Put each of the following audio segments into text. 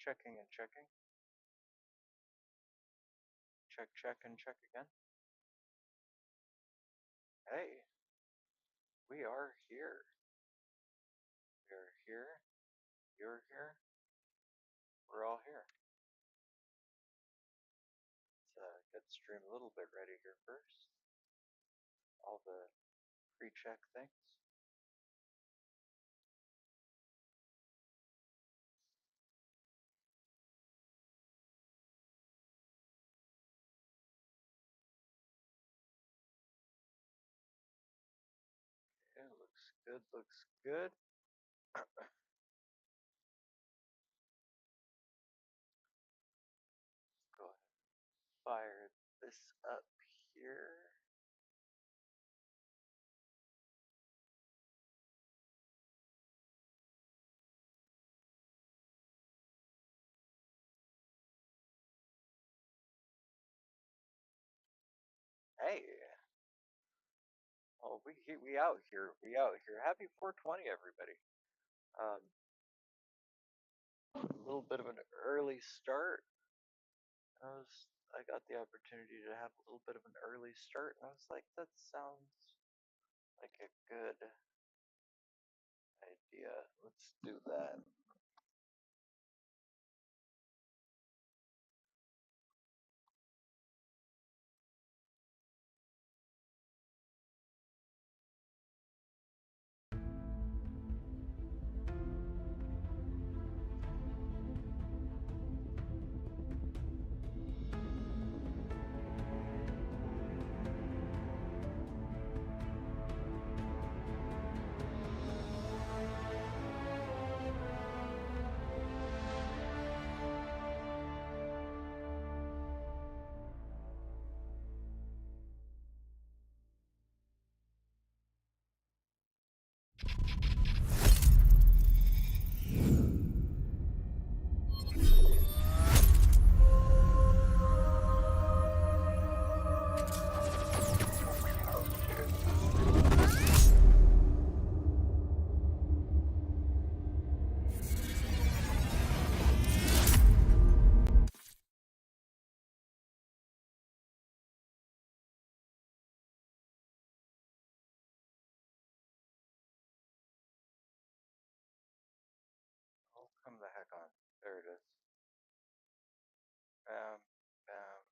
Checking and checking. Check, check, and check again. Hey, we are here. We are here. You're here. We're all here. Let's get the stream a little bit ready here first. All the pre-check things. Okay, looks good, looks good. Go ahead and fire this up here. Hey, well, we out here. We out here. Happy 420, everybody. A little bit of an early start. I got the opportunity to have a little bit of an early start, and I was like, that sounds like a good idea. Let's do that. Oh, come the heck on. There it is. Bam, bam.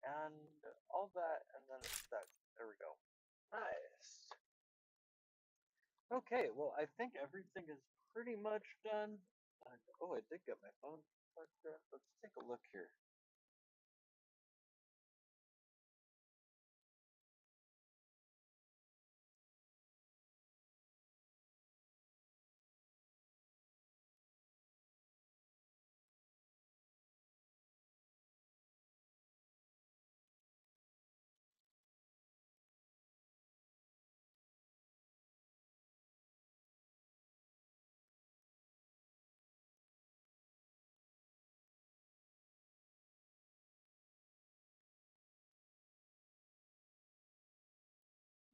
And all that, and then that. There we go. Nice. Okay, well, I think everything is pretty much done. Oh, I did get my phone. Let's take a look here.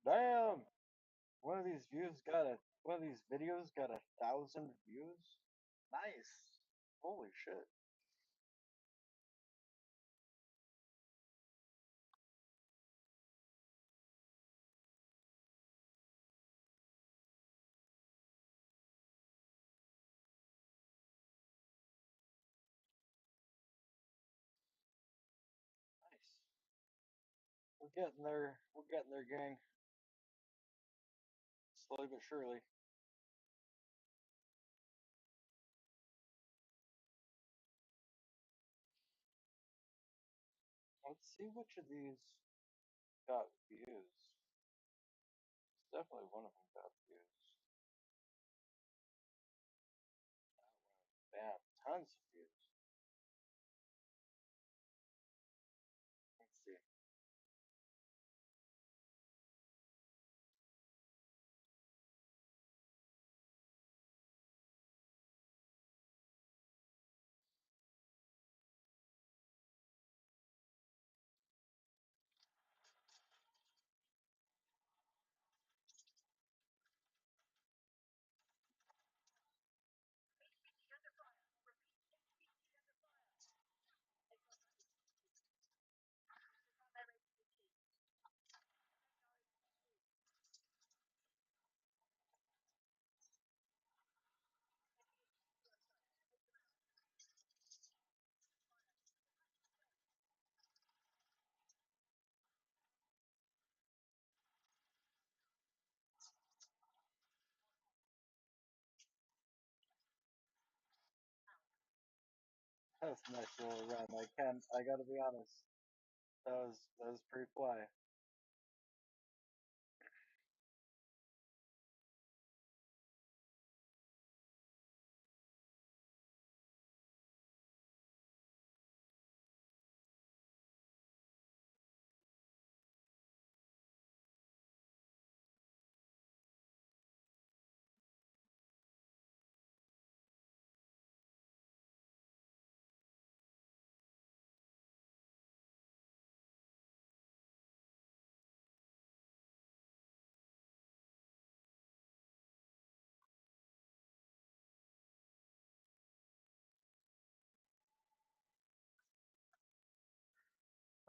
Damn! One of these videos got 1,000 views. Nice. Holy shit. We're getting there. We're getting there, gang. Slowly but surely. Let's see which of these got views. It's definitely one of them got views. Bam, tons of views. Let's see. That's a nice little run. I gotta be honest. That was pretty fly.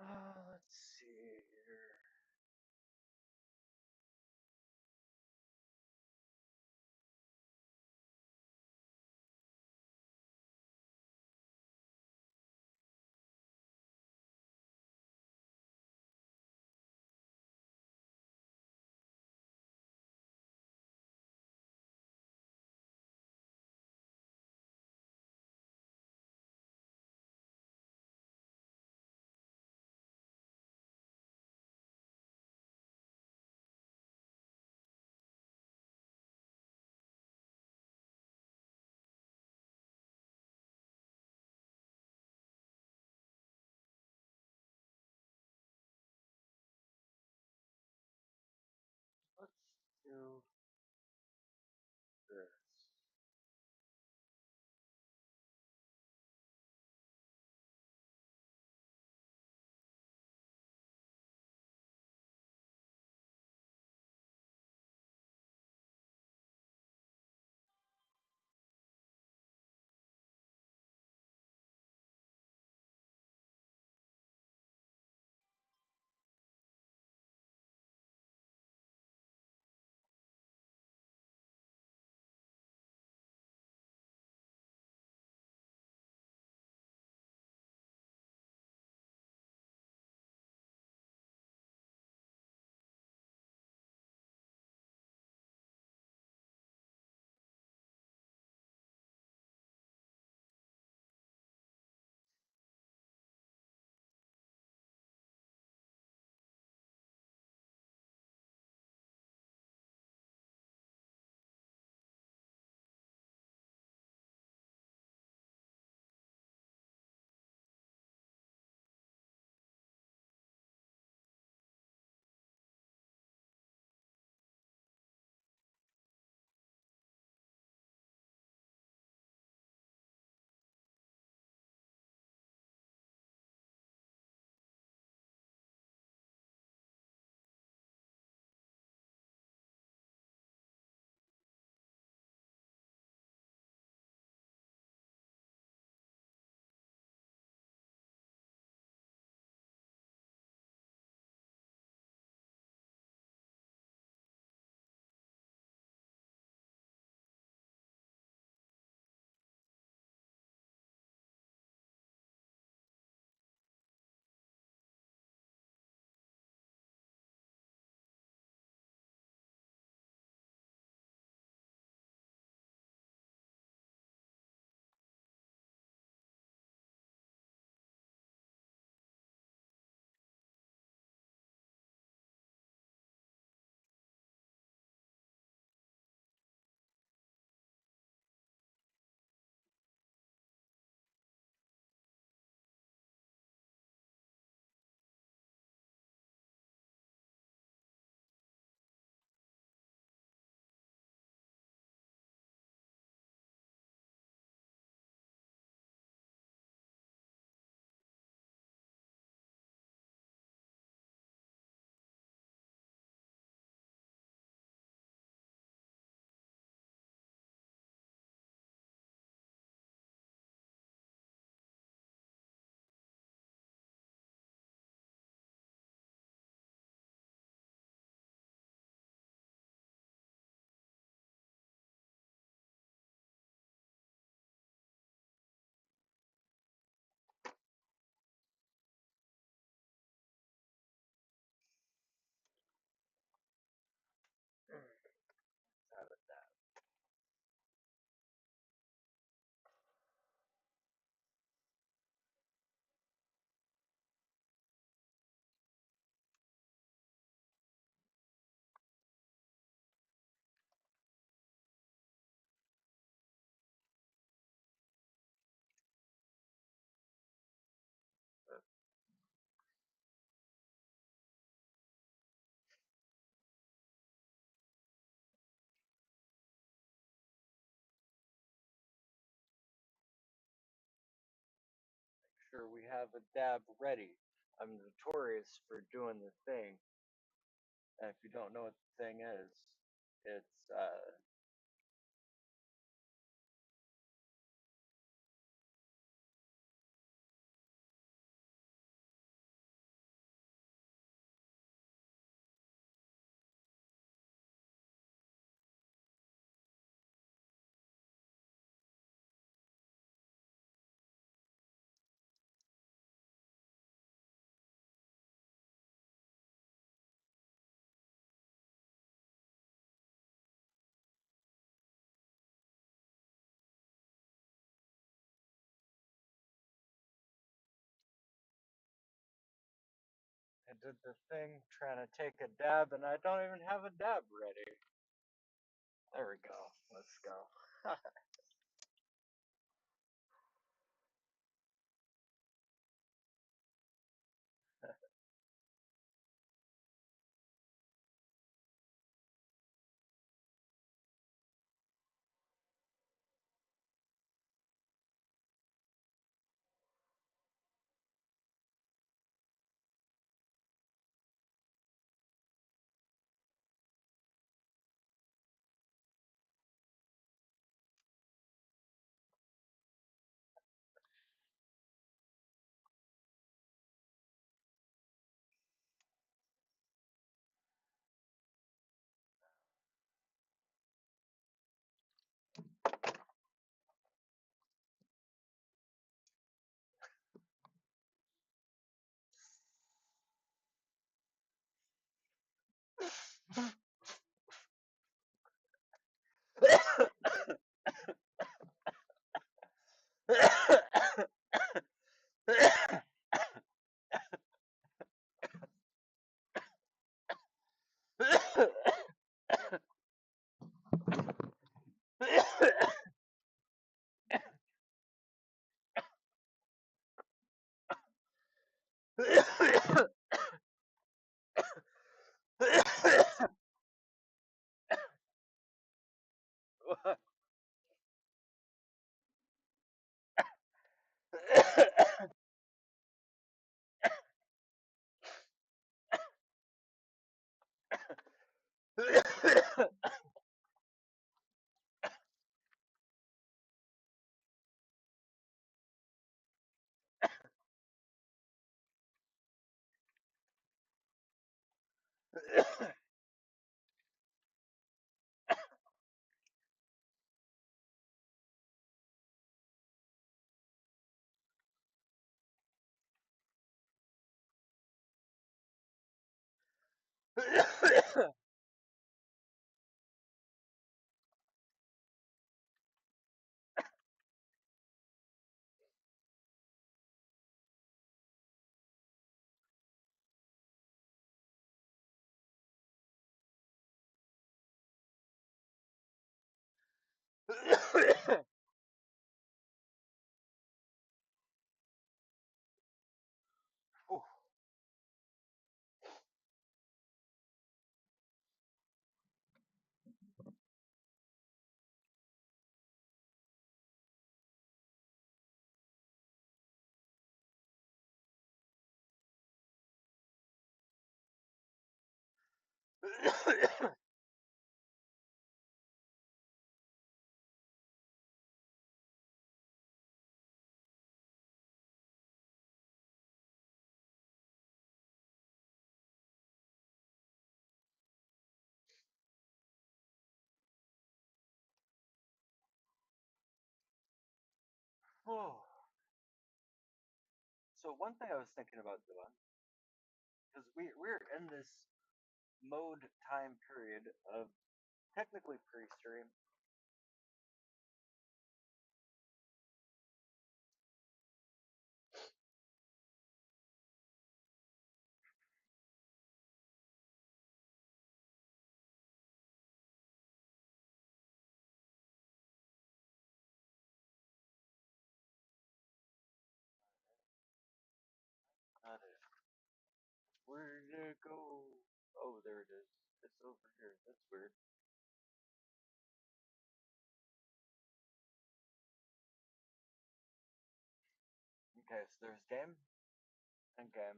Let's see here. Let's do this. sure we have a dab ready. I'm notorious for doing the thing, and if you don't know what the thing is, it's I did the thing trying to take a dab, and I don't even have a dab ready. There we go. Let's go. Oh. So one thing I was thinking about doing, because we're in this mode time period of technically pre-stream. Not it. Where did it go? Oh, there it is. It's over here. That's weird. Okay, so there's game and game.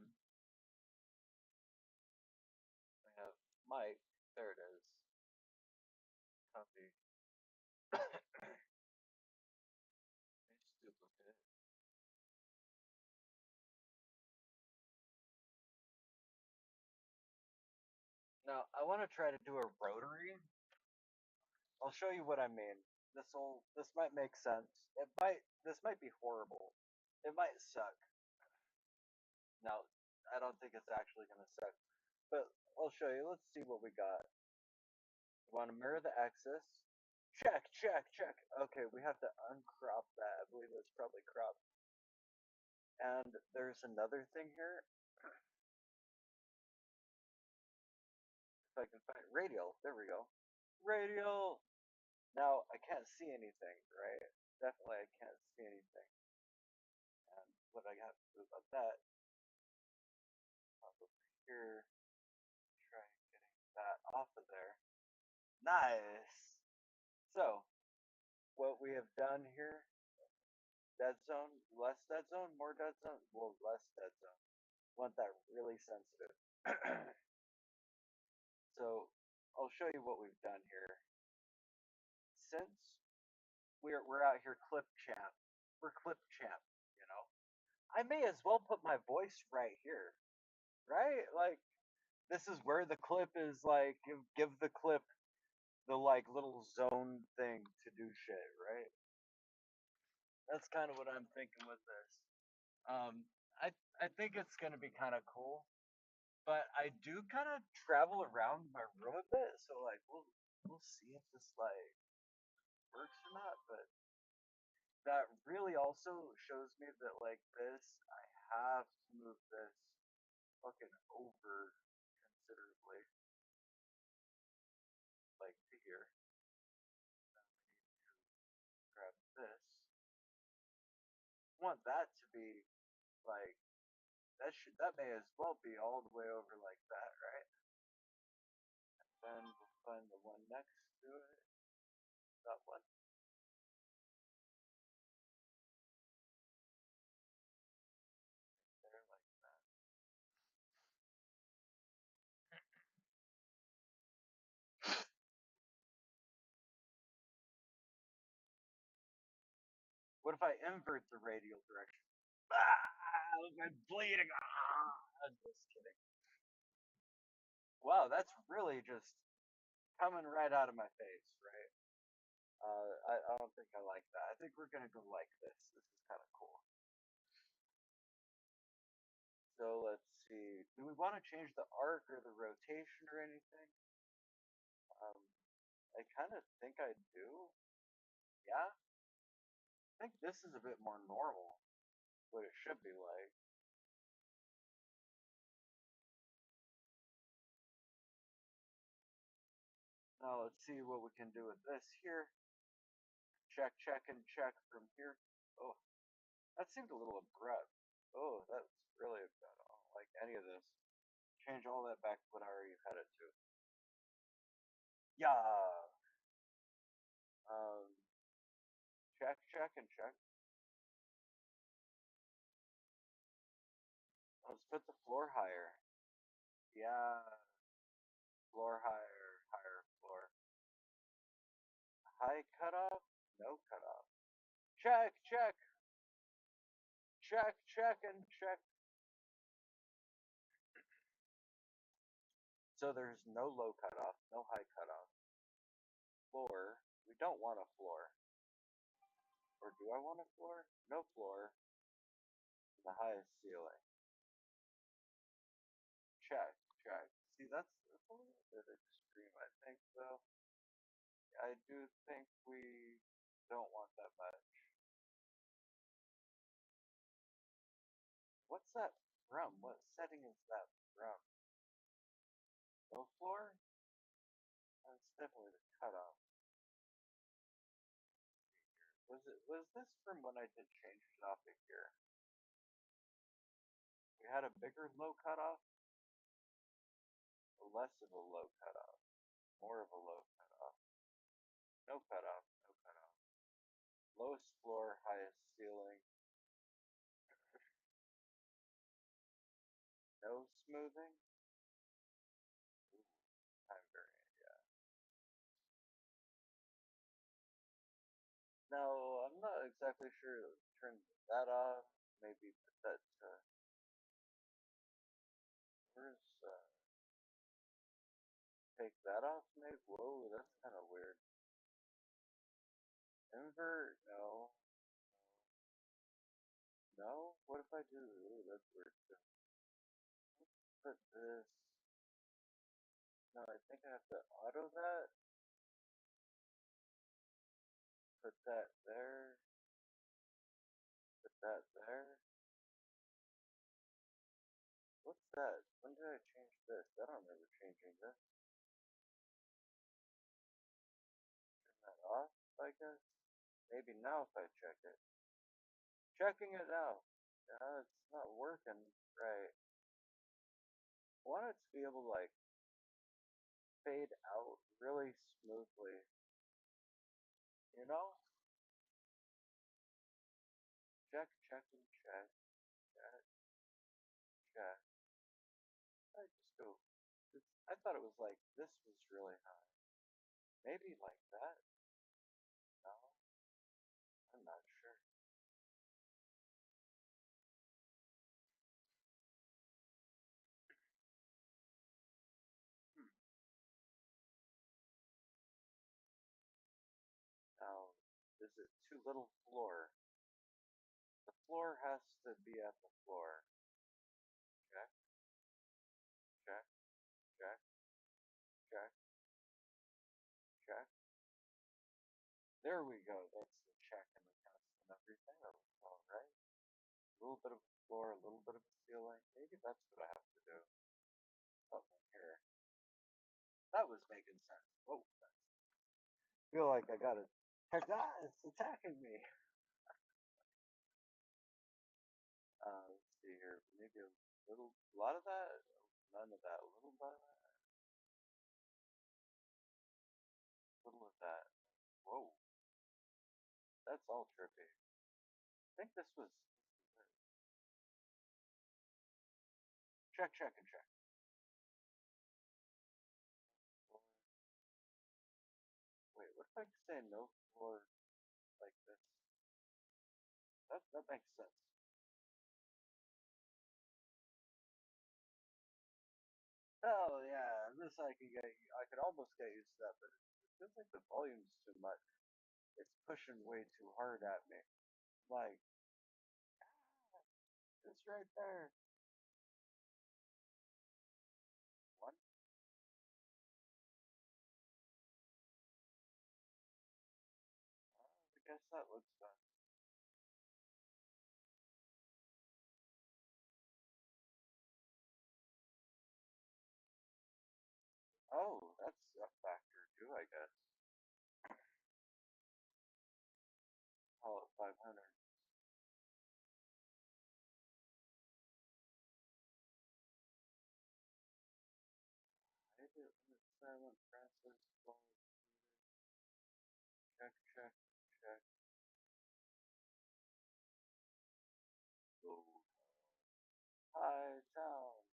We have Mike. There it is. Copy. Paste duplicate. Now I want to try to do a rotary. I'll show you what I mean. This might make sense. This might be horrible. It might suck. Now I don't think it's actually gonna suck, but I'll show you. Let's see what we got. We want to mirror the axis. Check, check, check. Okay, we have to uncrop that. I believe it's probably cropped. And there's another thing here. If I can find radial. There we go. Radial. Now I can't see anything, right? Definitely I can't see anything. And what I have to do about that, I'll go over here, try getting that off of there. Nice. So what we have done here, dead zone, less dead zone, more dead zone, well, less dead zone. Want that really sensitive. So I'll show you what we've done here. Since we're out here clip champ, we're clip champ, you know. I may as well put my voice right here, right? Like this is where the clip is. Like give the clip the like little zone thing to do shit, right? That's kind of what I'm thinking with this. Um, I think it's gonna be kind of cool, but I do kind of travel around my room a bit, so like we'll see if this like works or not. But that really also shows me that like this, I have to move this fucking over considerably, like to here. Grab this. I want that to be like that may as well be all the way over like that, right? Then we'll find the one next to it. That one. There like that. What if I invert the radial direction? Ah, my bleeding. Ah, I'm just kidding. Wow, that's really just coming right out of my face, right? I don't think I like that. I think we're gonna go like this. This is kind of cool. So let's see. Do we want to change the arc or the rotation or anything? Um, I kind of think I do. Yeah, I think this is a bit more normal. What it should be like. Now let's see what we can do with this here. Check, check, and check from here. Oh, that seemed a little abrupt. Oh, that's really abrupt. I don't like any of this. Change all that back to what I already had it to. Yeah. Um, check, check, and check. Let's put the floor higher. Yeah, floor higher, higher floor. High cutoff, no cutoff. Check, check, check, check, and check. So there's no low cutoff, no high cutoff. Floor, we don't want a floor. Or do I want a floor? No floor. The highest ceiling. Check, check. See, that's a little bit extreme, I think, though. I do think we don't want that much. What's that from? What setting is that from? No floor? That's definitely the cutoff. Was this from when I did change it off of here? We had a bigger low cutoff, less of a low cutoff, more of a low cutoff. No cutoff, no cutoff. Lowest floor, highest ceiling. smoothing. Ooh, time variant, yeah. Now, I'm not exactly sure. Turn that off. Maybe put that to. Where's. Take that off, maybe? Whoa, that's kind of weird. Invert? No. No? What if I do? Ooh, that's weird too. Put this. No, I think I have to auto that. Put that there. Put that there. What's that? When did I change this? I don't remember changing this. Turn that off, I guess. Maybe now if I check it. Checking it out. It's not working right. I want it to be able to like fade out really smoothly. You know? Check, check, and check, check, check. I just go. I thought it was like this was really high. Maybe like that? No, I'm not sure. Hmm. Now, is it too little floor? The floor has to be at the floor. Check, check, check, check, check. There we go. That's the check and the test and everything. That looks all right. A little bit of a floor, a little bit of a ceiling. Maybe that's what I have to do. Something here. That was making sense. Whoa. I feel like I got it. Heck, it's attacking me. Let's see here. Maybe a lot of that. None of that. A little bit of that. A little of that. Whoa. That's all trippy. I think this was. Check, check, and check. Wait, what if I say no floor like this? That makes sense. Oh yeah, this I can get. I could almost get used to that, but it feels like the volume's too much. It's pushing way too hard at me. Like it's right there. One. I guess that looks done. Oh, that's a factor too, I guess. Call it 500. Maybe it was silent process. Check, check, check. Go. High town.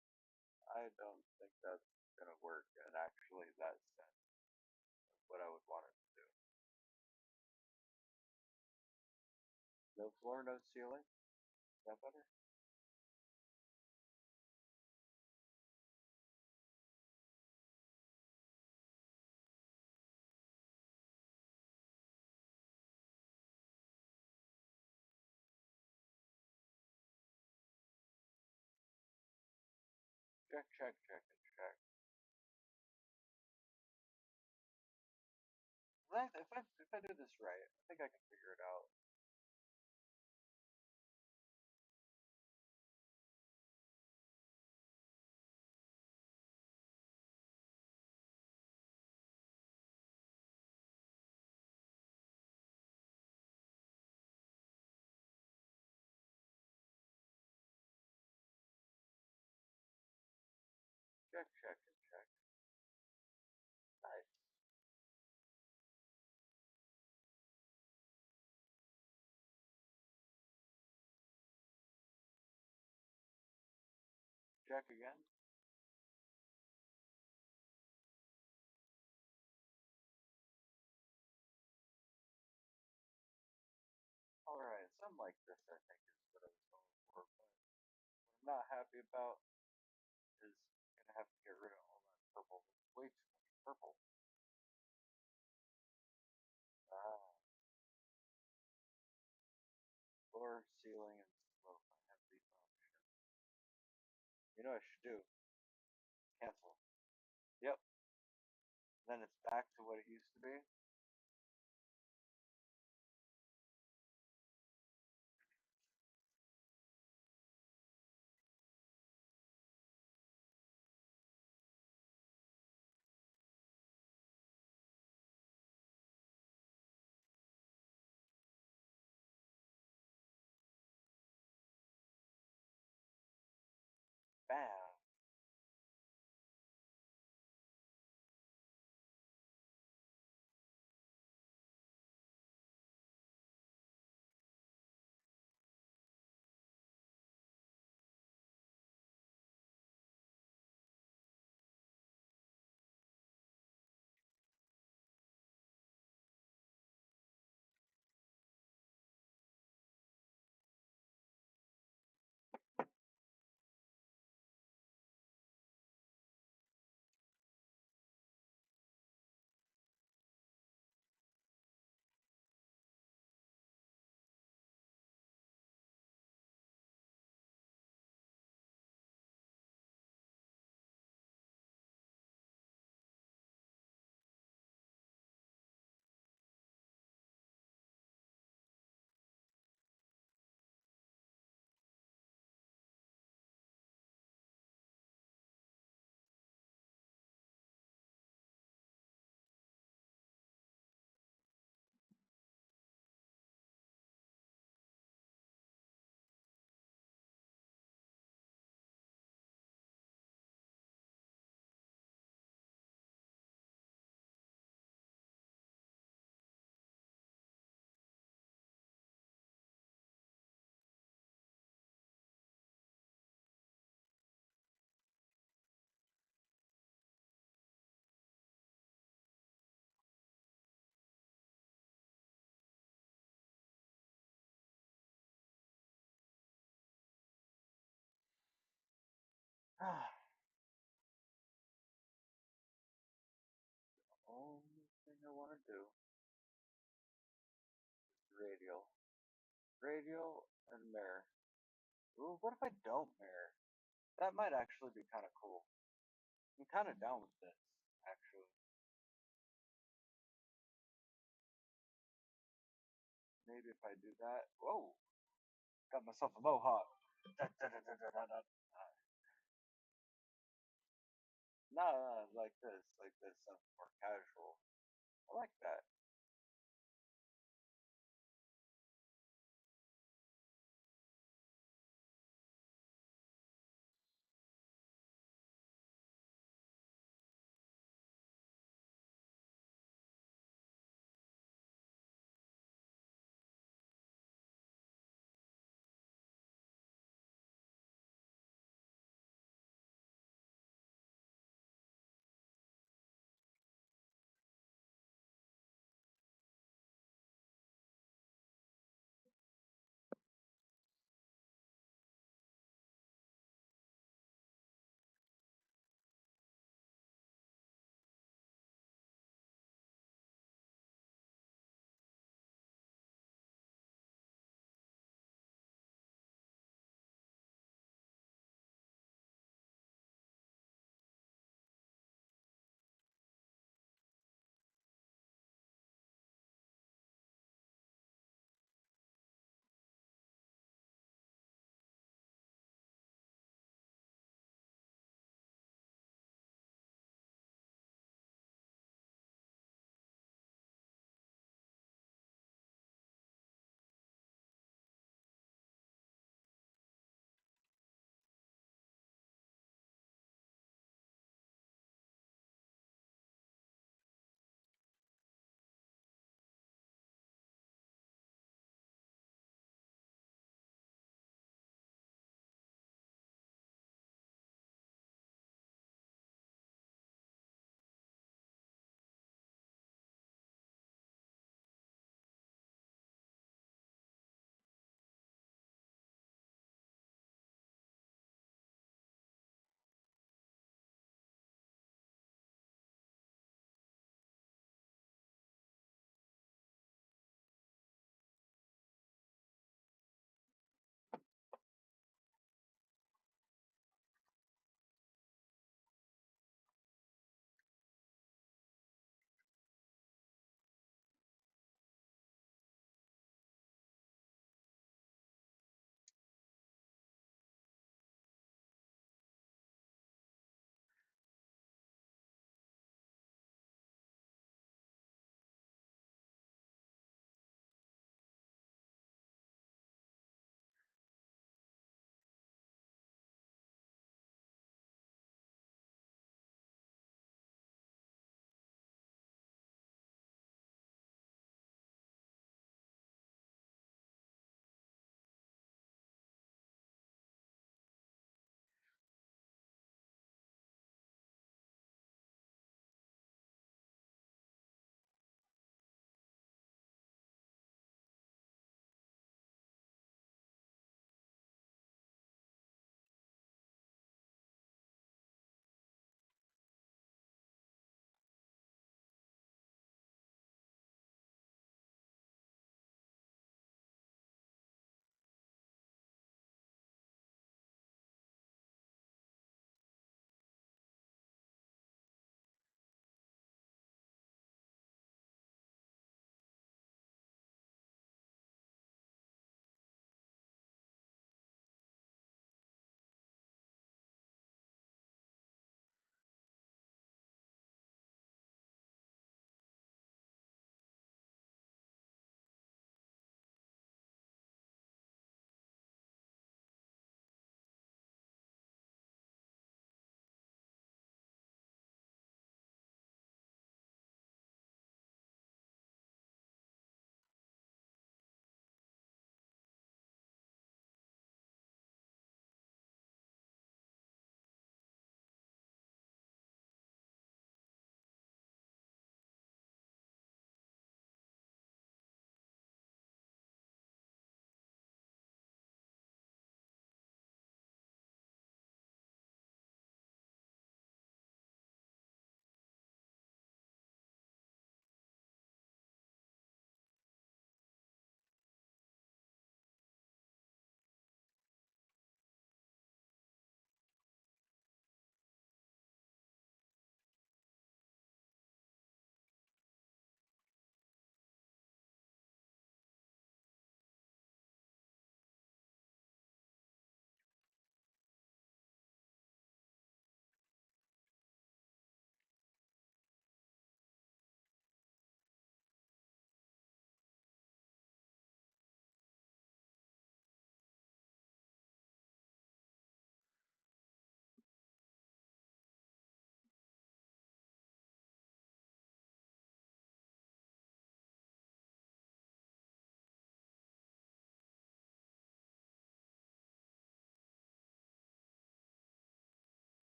I don't think that's gonna work, and actually, that sense what I would want it to do. No floor, no ceiling. Is that better? Check, check, check, and check. If I do this right, I think I can figure it out. Check, check, and check. Nice. Check again. like this, I think, is what I was going for. But what I'm not happy about is I'm gonna have to get rid of all that purple. There's way too much purple. Ah, floor, ceiling, and slope. I have these options. You know what I should do? Cancel. Yep. Then it's back to what it used to be. Bam. Only thing I want to do is radial. Radial and mirror. Ooh, what if I don't mirror? That might actually be kind of cool. I'm kind of down with this, actually. Maybe if I do that. Whoa, got myself a mohawk. Da, da, da, da, da, da, da. Nah, like this, something more casual. I like that.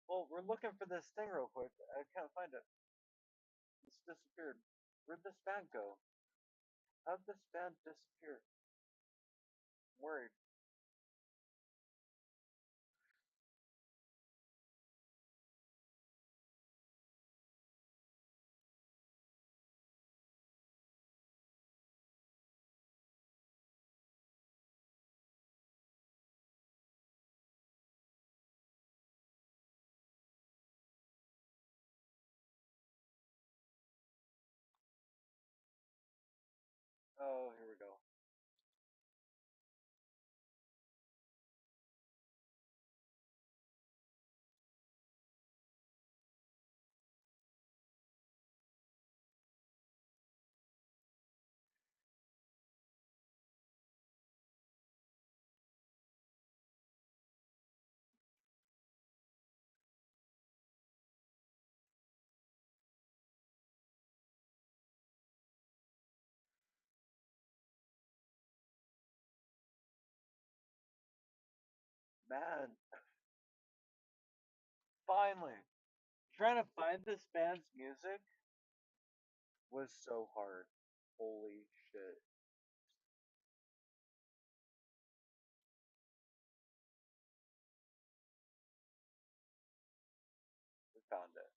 Well, we're looking for this thing real quick. I can't find it. It's disappeared. Where'd this band go? How'd this band disappear? I'm worried. Oh, here we go. Man, finally. Trying to find this band's music was so hard. Holy shit. We found it.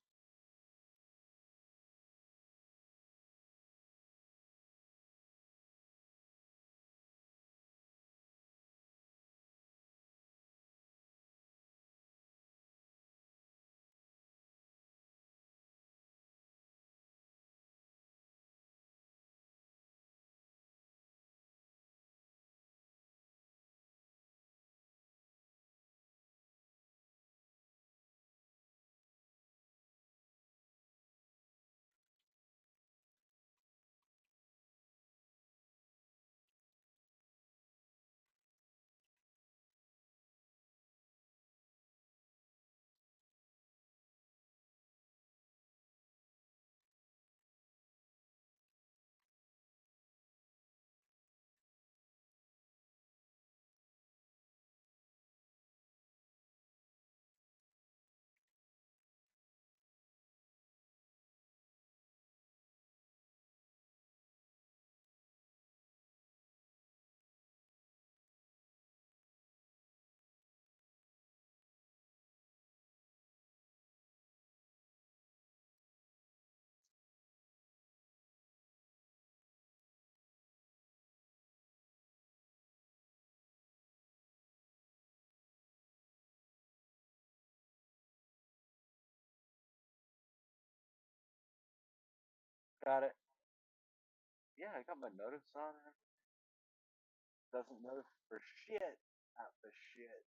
Got it. Yeah, I got my notice on. Doesn't notice for shit. Not for shit.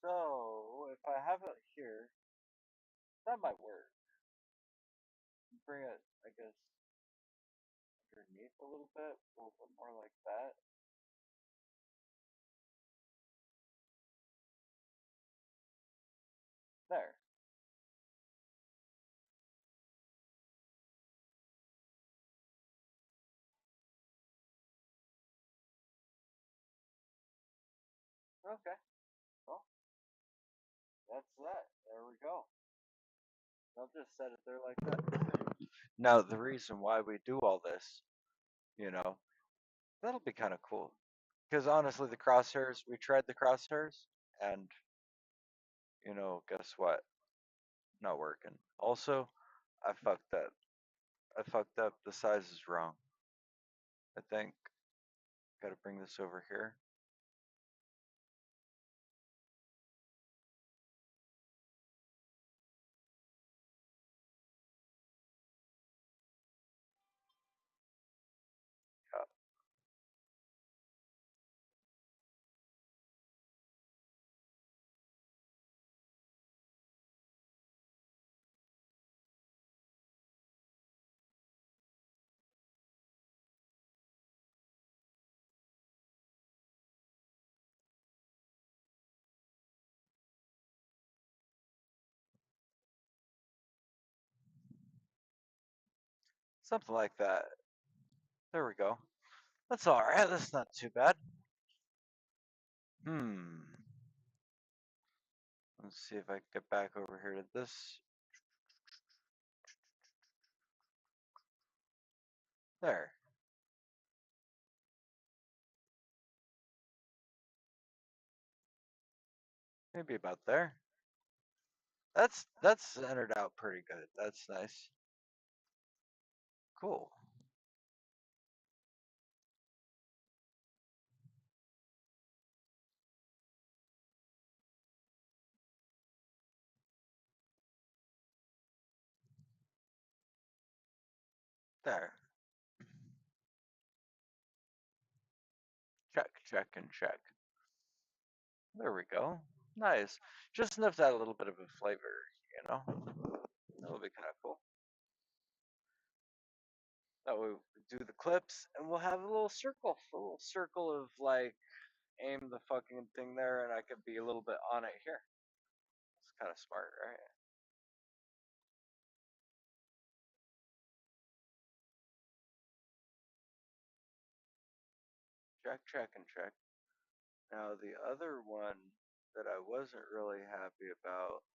So if I have it here, that might work. Bring it, I guess, underneath a little bit more like that. There. Okay. Well, that's that. There we go. I'll just set it there like that. Now, the reason why we do all this, you know, that'll be kind of cool. Because honestly, the crosshairs, we tried the crosshairs, and, guess what? Not working. Also, I fucked up. I fucked up. The size is wrong. I think. Gotta bring this over here. Yeah, something like that. There we go. That's all right. That's not too bad. Hmm. Let's see if I can get back over here to this. There. Maybe about there. That's centered out pretty good. That's nice. Cool. There. Check, check, and check. There we go. Nice. Just enough to add a little bit of a flavor, you know? That'll be kind of cool. That way we do the clips and we'll have a little circle of like aim the fucking thing there and I could be a little bit on it here. It's kind of smart, right? Check, check, and check. Now the other one that I wasn't really happy about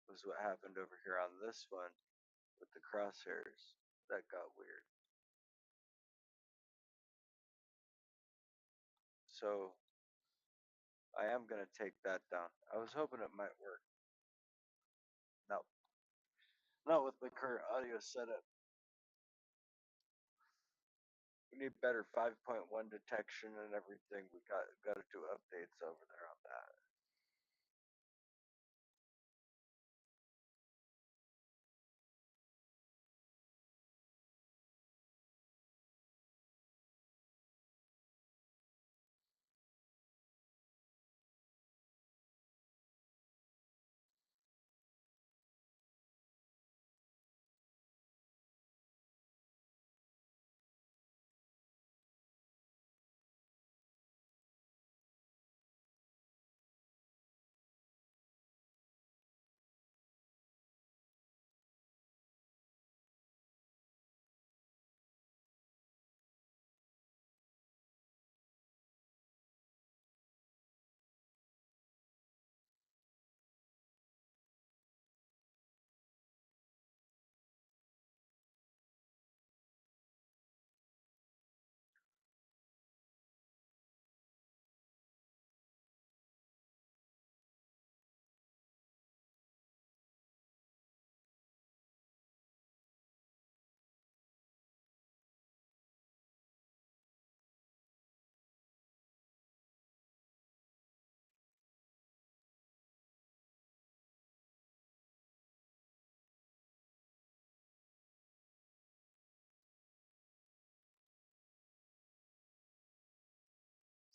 was what happened over here on this one with the crosshairs. That got weird. So I am gonna take that down. I was hoping it might work. No, not with my current audio setup. We need better 5.1 detection and everything. We got to do updates over there on that.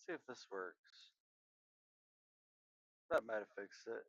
See if this works. That might have fixed it.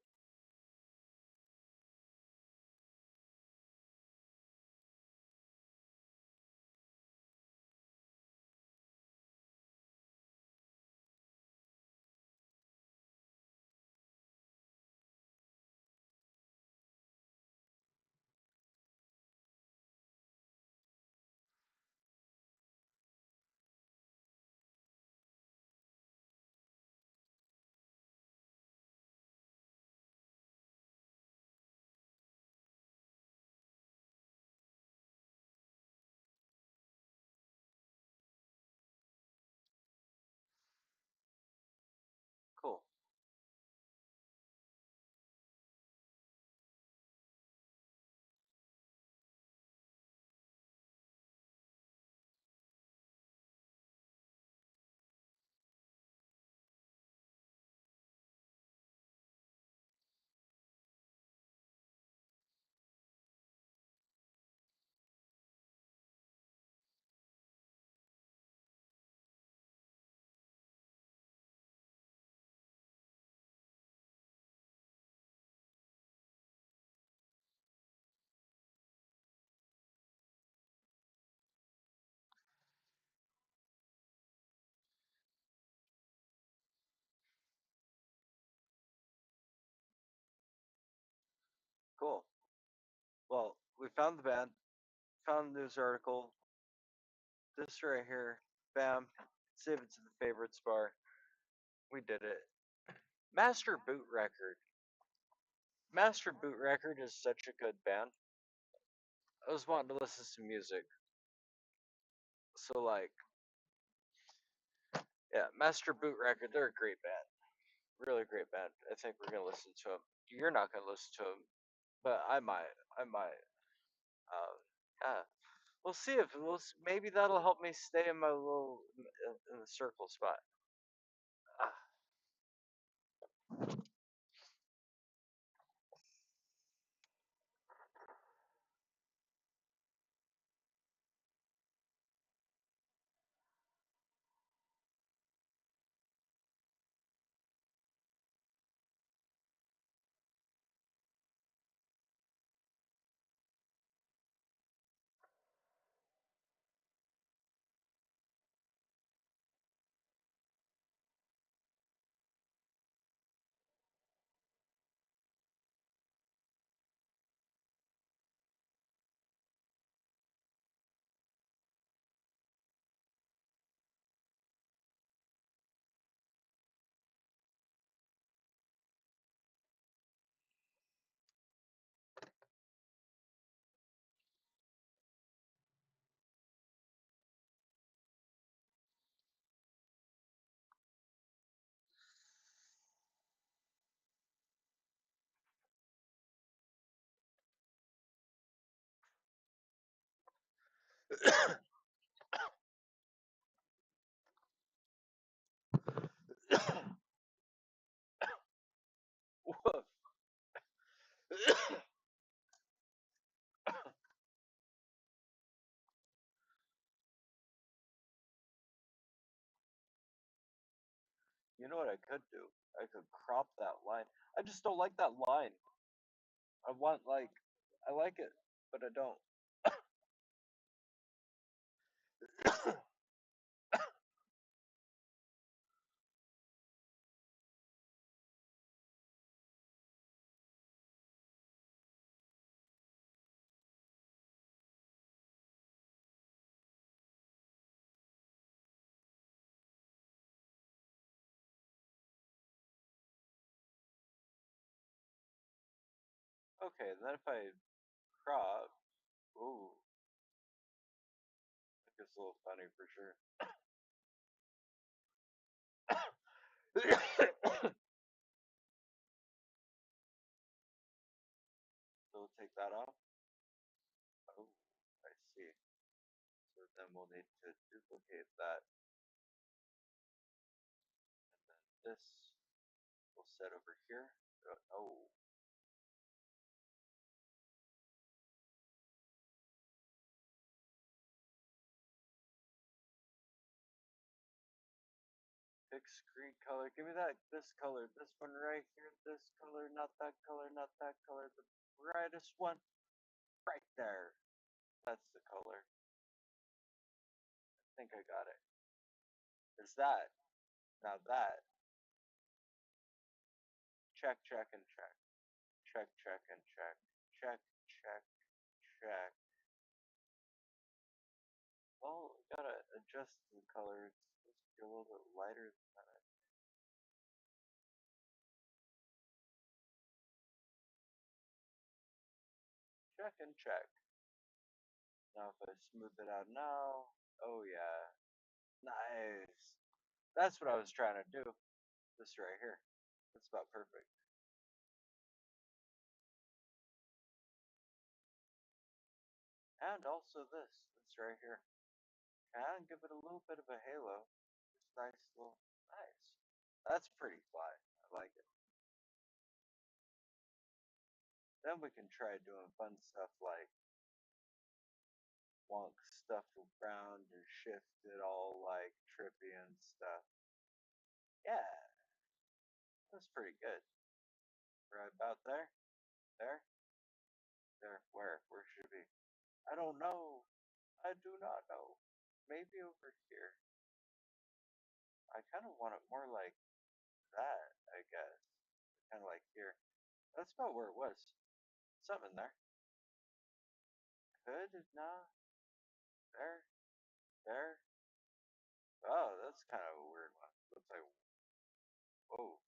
Cool. Cool. Well, we found the band, found the news article. This right here, bam, save it to the favorites bar. We did it. Master Boot Record. Master Boot Record is such a good band. I was wanting to listen to music, so like, yeah, Master Boot Record. They're a great band, really great band. I think we're gonna listen to them. You're not gonna listen to them, but I might. I might. Yeah, we'll see if maybe that'll help me stay in my little in the circle spot. Ah, woof. You know what I could do? I could crop that line. I just don't like that line. I want like, I like it, but I don't. Okay, then if I crop, ooh, that gets a little funny for sure. So we'll take that off. Oh, I see. So then we'll need to duplicate that, and then this we'll set over here. Oh, big screen color. Give me this color. This one right here. This color, not that color, not that color. The brightest one right there. That's the color. I think I got it. Is that? Now that. Check, check, and check. Check, check, and check. Check, check, check. Well, we gotta adjust the color. It's supposed to be a little bit lighter than that. Check and check. Now if I smooth it out now, oh yeah, nice. That's what I was trying to do. This right here. That's about perfect. And also this right here. And give it a little bit of a halo. Just nice little, nice. That's pretty fly. I like it. Then we can try doing fun stuff like wonk stuff around or shift it all like trippy and stuff. Yeah, that's pretty good. Right about there, there, there. Where should it be? I don't know. I do not know. Maybe over here. I kind of want it more like that, I guess. Kind of like here. That's about where it was. Something there. Could not. There, there. Oh, that's kind of a weird one. Looks like, whoa.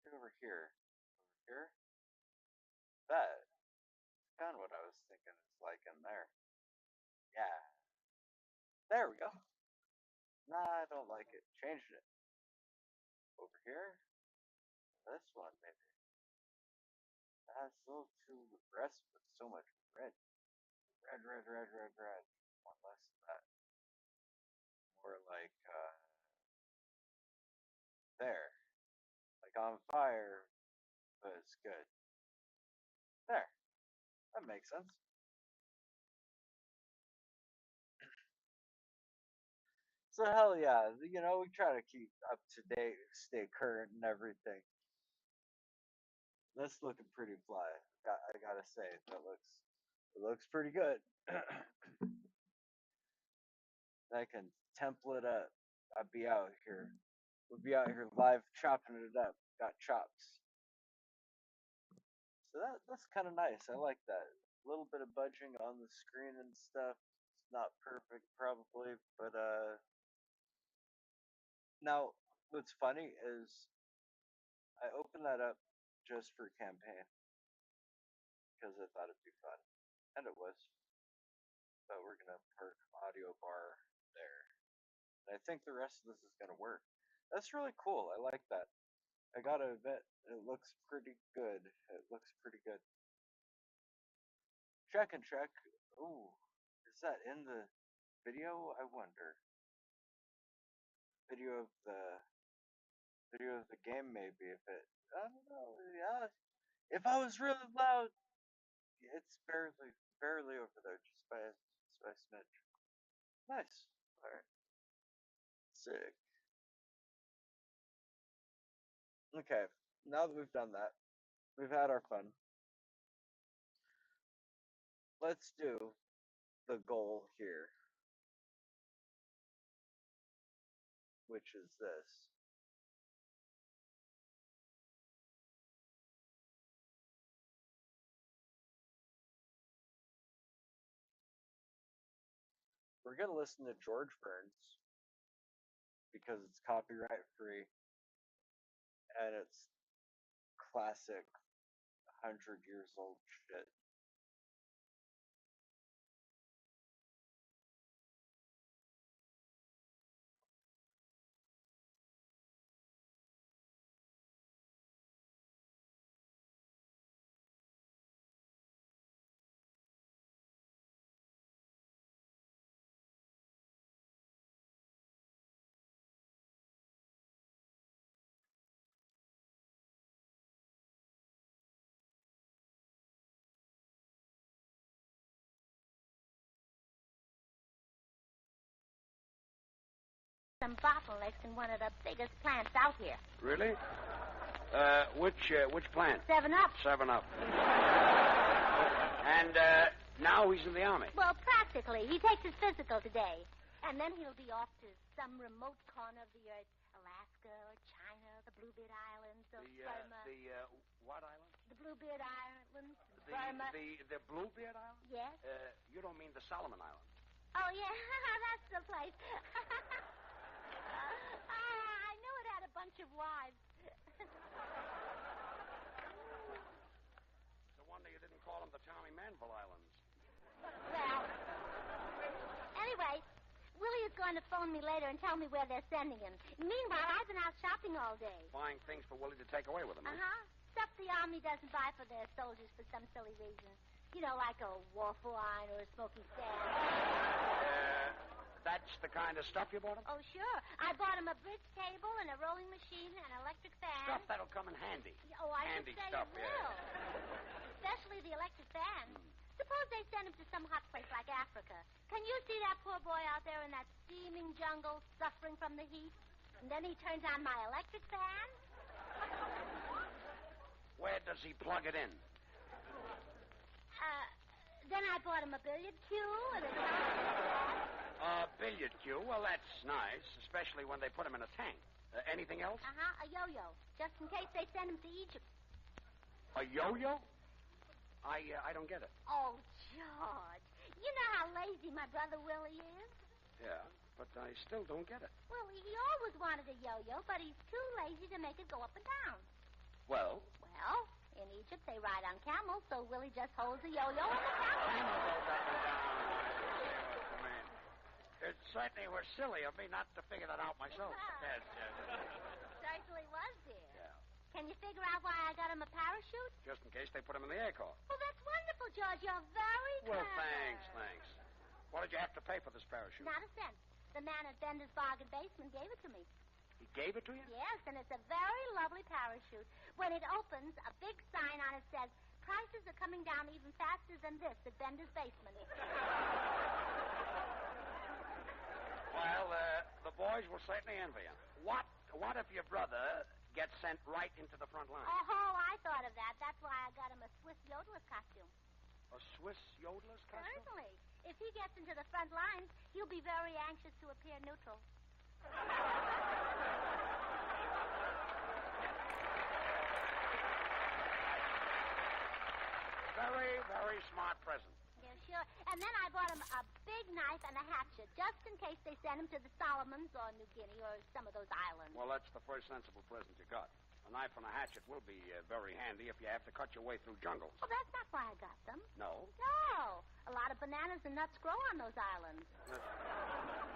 Maybe over here. Over here? That. Kind of what I was thinking it's like in there. Yeah. There we go. Nah, I don't like it. Changing it. Over here? This one, maybe. That's a little too aggressive with so much red. Red, red, red, red, red. One less of that. More like, there. Like on fire, but it's good. There. That makes sense. So hell yeah, we try to keep up to date, stay current and everything. That's looking pretty fly. I gotta say, it looks pretty good. I can template up. I'd be out here. We'll be out here live chopping it up. Got chops. So that's kind of nice. I like that. A little bit of budging on the screen and stuff. It's not perfect probably, but now what's funny is I opened that up just for campaign because I thought it'd be fun, and it was. But we're gonna park audio bar there. And I think the rest of this is gonna work. That's really cool. I like that. I gotta admit, it looks pretty good. It looks pretty good. Check and check. Ooh, is that in the video? I wonder. Video of the game, maybe. If it, I don't know. Yeah, if I was really loud, it's barely over there, just by a smidge. Nice. All right. Sick. Okay. Now that we've done that, we've had our fun. Let's do the goal here, which is this. We're gonna listen to George Burns because it's copyright free and it's classic 100 years old shit. some bottlenecks in one of the biggest plants out here. Really? Which plant? 7-Up. 7-Up. And now he's in the Army. Well, practically. He takes his physical today. And then he'll be off to some remote corner of the earth. Alaska or China, the Bluebeard Islands, or Burma. What island? The Bluebeard Islands, Burma. The Bluebeard Island? Yes. You don't mean the Solomon Islands. Oh, yeah, that's the place. I knew it had a bunch of wives. No wonder you didn't call them the Tommy Manville Islands. Well, anyway, Willie is going to phone me later and tell me where they're sending him. Meanwhile, I've been out shopping all day. Buying things for Willie to take away with him. Uh-huh. Stuff the Army doesn't buy for their soldiers for some silly reason. You know, like a waffle iron or a smoky stand. That's the kind of stuff you bought him? Oh, sure. I bought him a bridge table and a rolling machine and an electric fan. Stuff that'll come in handy. Oh, I handy should say stuff, it will. Especially the electric fan. Suppose they send him to some hot place like Africa. Can you see that poor boy out there in that steaming jungle suffering from the heat? And then he turns on my electric fan? Where does he plug it in? Then I bought him a billiard cue and a A billiard cue? Well, that's nice, especially when they put him in a tank. Anything else? Uh-huh, a yo-yo, just in case they send him to Egypt. A yo-yo? I don't get it. Oh, George, you know how lazy my brother Willie is? Yeah, but I still don't get it. Well, he always wanted a yo-yo, but he's too lazy to make it go up and down. Well? Well, in Egypt they ride on camels, so Willie just holds a yo-yo on the camel. Camel goes up and down. I mean, it certainly was silly of me not to figure that out myself. Yes, yes. Certainly was, dear. Yeah. Can you figure out why I got him a parachute? Just in case they put him in the air car. Well, that's wonderful, George. You're very Well, clever. thanks. What did you have to pay for this parachute? Not a cent. The man at Bender's Bargain Basement gave it to me. He gave it to you? Yes, and it's a very lovely parachute. When it opens, a big sign on it says, prices are coming down even faster than this at Bender's Basement. Well, the boys will certainly envy him. What if your brother gets sent right into the front line? Oh, I thought of that. That's why I got him a Swiss yodeler's costume. A Swiss yodeler's costume? Certainly. If he gets into the front lines, he'll be very anxious to appear neutral. Very, very smart present. Yeah, sure. And then I bought him a big knife and a hatchet, just in case they send him to the Solomons or New Guinea or some of those islands. Well, that's the first sensible present you got. A knife and a hatchet will be very handy if you have to cut your way through jungles. Well, that's not why I got them. No? No. A lot of bananas and nuts grow on those islands.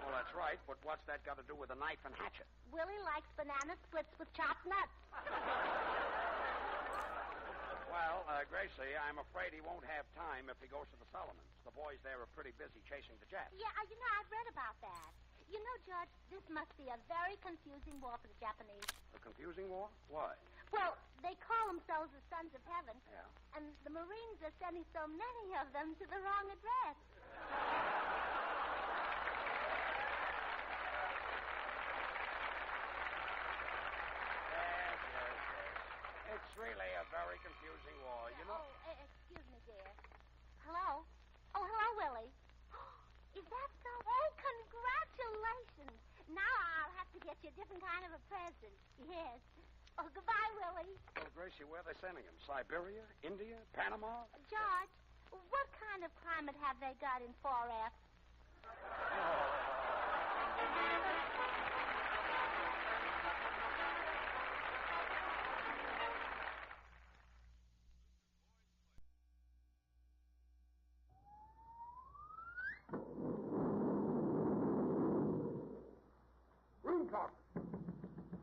Well, that's right, but what's that got to do with a knife and hatchet? Willie likes banana splits with chopped nuts. Well, Gracie, I'm afraid he won't have time if he goes to the Solomons. The boys there are pretty busy chasing the Japs. Yeah, I've read about that. You know, George, this must be a very confusing war for the Japanese. A confusing war? Why? Well, they call themselves the Sons of Heaven. Yeah. And the Marines are sending so many of them to the wrong address. Yes. It's really a very confusing war, you know. Oh, excuse me, dear. Hello? Oh, hello, Willie. Is that so? Oh, congratulations. Now I'll have to get you a different kind of a present. Yes. Oh, goodbye, Willie. Well, Gracie, where are they sending him? Siberia? India? Panama? George, what kind of climate have they got in 4F? Room talk.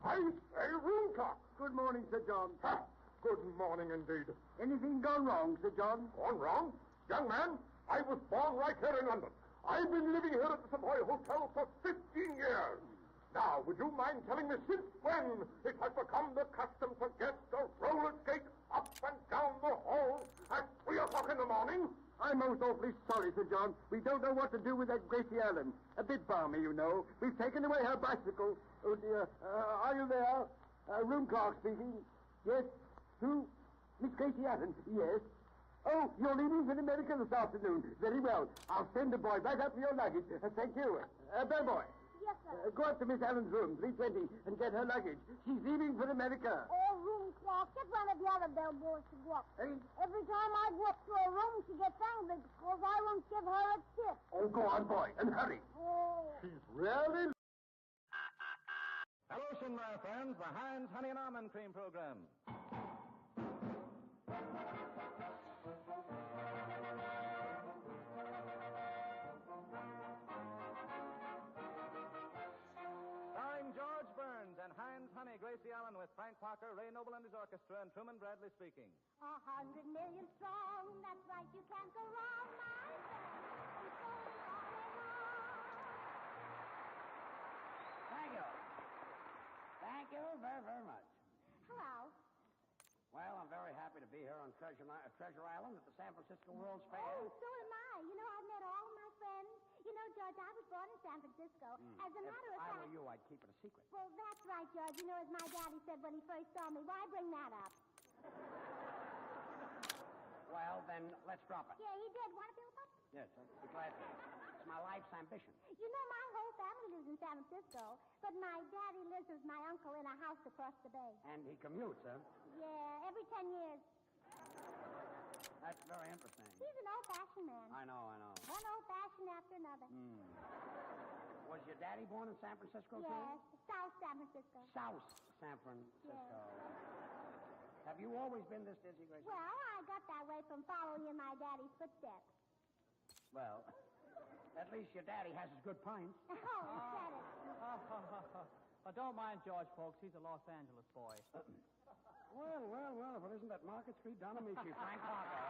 I say room talk. Good morning, Sir John. Ha! Good morning indeed. Anything gone wrong, Sir John? Gone wrong? Young man, I was born right here in London. I've been living here at the Savoy Hotel for 15 years. Now, would you mind telling me since when it has become the custom for guests to roller skate up and down the hall at 3 o'clock in the morning? I I'm most awfully sorry, Sir John. We don't know what to do with that Gracie Allen. A bit balmy, you know. We've taken away her bicycle. Oh, dear. Are you there? Room clerk speaking. Yes? Who? Miss Gracie Allen? Yes. Oh, you're leaving for America this afternoon. Very well. I'll send a boy right up for your luggage. Thank you. Bellboy. Yes, sir. Go up to Miss Allen's room, 320, and get her luggage. She's leaving for America. Oh, room clock. Get one of the other bellboys to go up. Hey? Every time I go up to her room, she gets angry because I won't give her a tip. Oh, go on, boy, and hurry. Oh. She's really... Hello, my friends, the Heinz Honey and Almond Cream Program. Starring George Burns and Heinz Honey, Gracie Allen with Frank Parker, Ray Noble and his orchestra, and Truman Bradley speaking. 100 million strong, that's right, you can't go wrong, my friend. It's going on and on. Thank you. Thank you very, very much. Hello. Well, I'm very happy to be here on Treasure Island at the San Francisco World's Fair. Oh, so am I. You know, I've met all of my friends. You know, George, I was born in San Francisco. As a matter of If I fact... were you, I'd keep it a secret. Well, that's right, George. You know, as my daddy said when he first saw me, why bring that up? Well, then, let's drop it. Yeah, he did. Want to build up? Yes, I'd be glad to. It's my life's ambition. You know, my whole family lives in San Francisco, but my daddy lives with my uncle in a house across the bay. And he commutes, huh? Yeah, every 10 years. That's very interesting. He's an old-fashioned man. I know. One old-fashioned after another. Was your daddy born in San Francisco, Yes, too? South San Francisco. South San Francisco. Yes. Have you always been this dizzy, Gracie? Well, I got that way from following in my daddy's footsteps. Well, at least your daddy has his good pints. Oh, he said it. Don't mind George, folks. He's a Los Angeles boy. Well, if it isn't that Market Street Donamici, Frank Parker.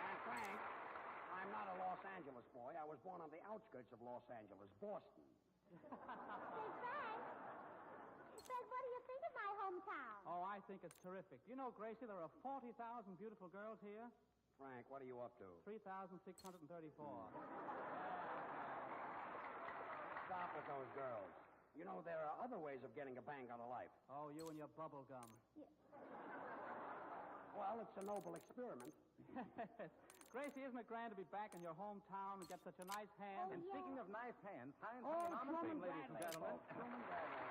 And Frank, I'm not a Los Angeles boy. I was born on the outskirts of Los Angeles, Boston. Say, Frank. Frank, what do you think of my hometown? Oh, I think it's terrific. You know, Gracie, there are 40,000 beautiful girls here. Frank, what are you up to? 3,634. Stop with those girls. You know, there are other ways of getting a bang on a life. Oh, you and your bubble gum. Well, it's a noble experiment. Gracie, isn't it grand to be back in your hometown and get such a nice hand? Oh, And yeah. speaking of nice hands, Heinz Oh, Honey and Almond Cream, Truman ladies and Bradley, gentlemen. folks, Truman Bradley.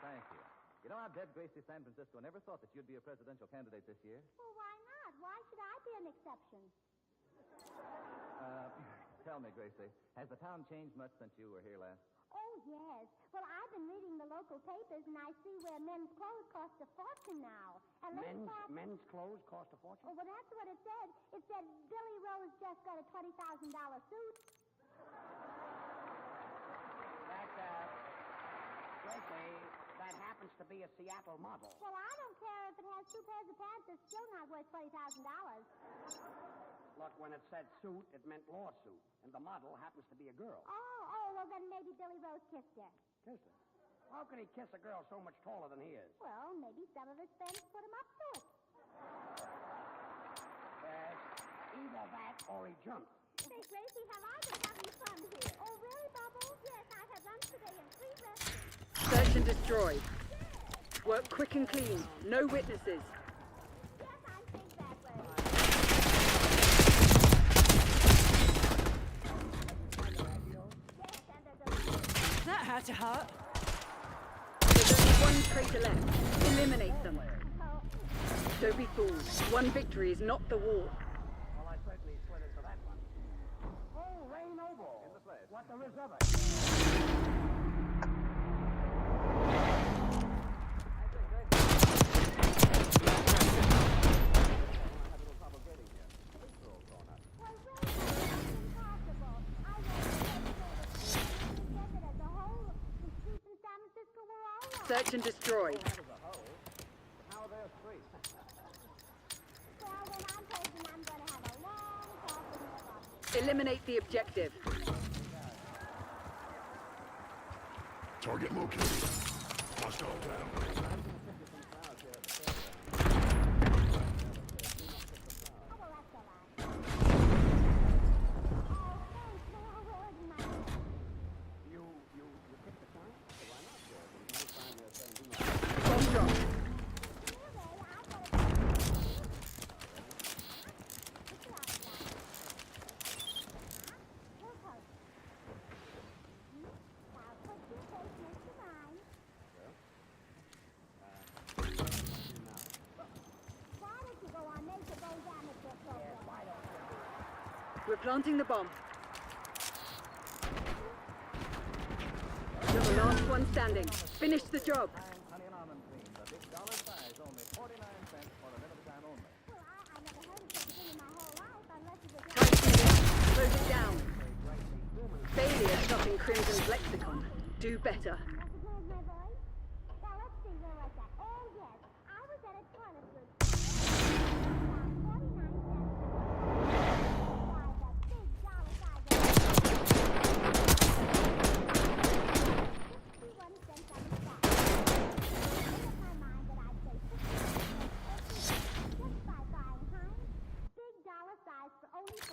Thank you. You know, I bet Gracie San Francisco never thought that you'd be a presidential candidate this year. Well, why not? Why should I be an exception? Tell me, Gracie, has the town changed much since you were here last? Oh, yes. Well, I've been reading the local papers, and I see where men's clothes cost a fortune now. And Men's clothes cost a fortune? Oh, well, that's what it said. It said Billy Rose just got a $20,000 suit. Gracie, that happens to be a Seattle model. Well, I don't care if it has two pairs of pants. It's still not worth $20,000. Look, when it said suit, it meant lawsuit. And the model happens to be a girl. Oh, well, then maybe Billy Rose kissed her. Kissed her. How could he kiss a girl so much taller than he is? Well, maybe some of his friends put him up to it. Yes, either that or he jumped. Say, Gracie, have I been having fun here? Oh, really, Bubbles? Yes, I've had lunch today in 3 restaurants. Search and destroy. Work quick and clean. No witnesses. Yes, I think that way. Yes, and there's a... That had to hurt. There's only one traitor left. Eliminate them. Oh, Don't be fooled. One victory is not the war. Well, I certainly slid into that one. Oh, Ray Noble. In the flesh. What there is of it. well, Ray, that's impossible. I know it's said that as a whole, the streets in San Francisco were all right. Search and destroy. How are their streets? Well, when I'm president, I'm going to have a long talk with my boss. Eliminate the objective. Target located. Hostile down. drop. We're planting the bomb. You're the last one standing. Finish the job. Honey and almond cream, the big dollar size, only 49 cents for a limited time only. Tight fingers. Close it down. Failure stopping Crimson's lexicon. Do better.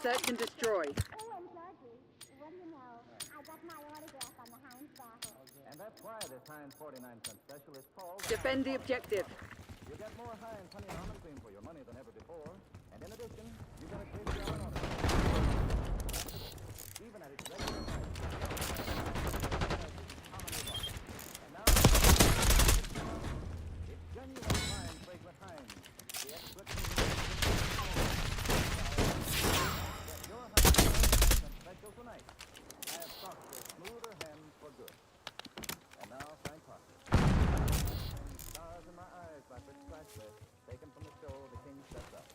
Search and destroy. And that's why this Heinz 49-cent special is called... Defend the objective. You get more Heinz honey and almond cream for your money than ever before. And in addition, you get a tasty almond autograph. Even at its regular price. And now, it's genuine fine fragrant Heinz. The extra clean... Get your Heinz 49-cent special tonight. Have softer, smoother hands for good. And now, Frank Parker. Stars in My Eyes by Fritz Kreisler, taken from the show The King Steps Up.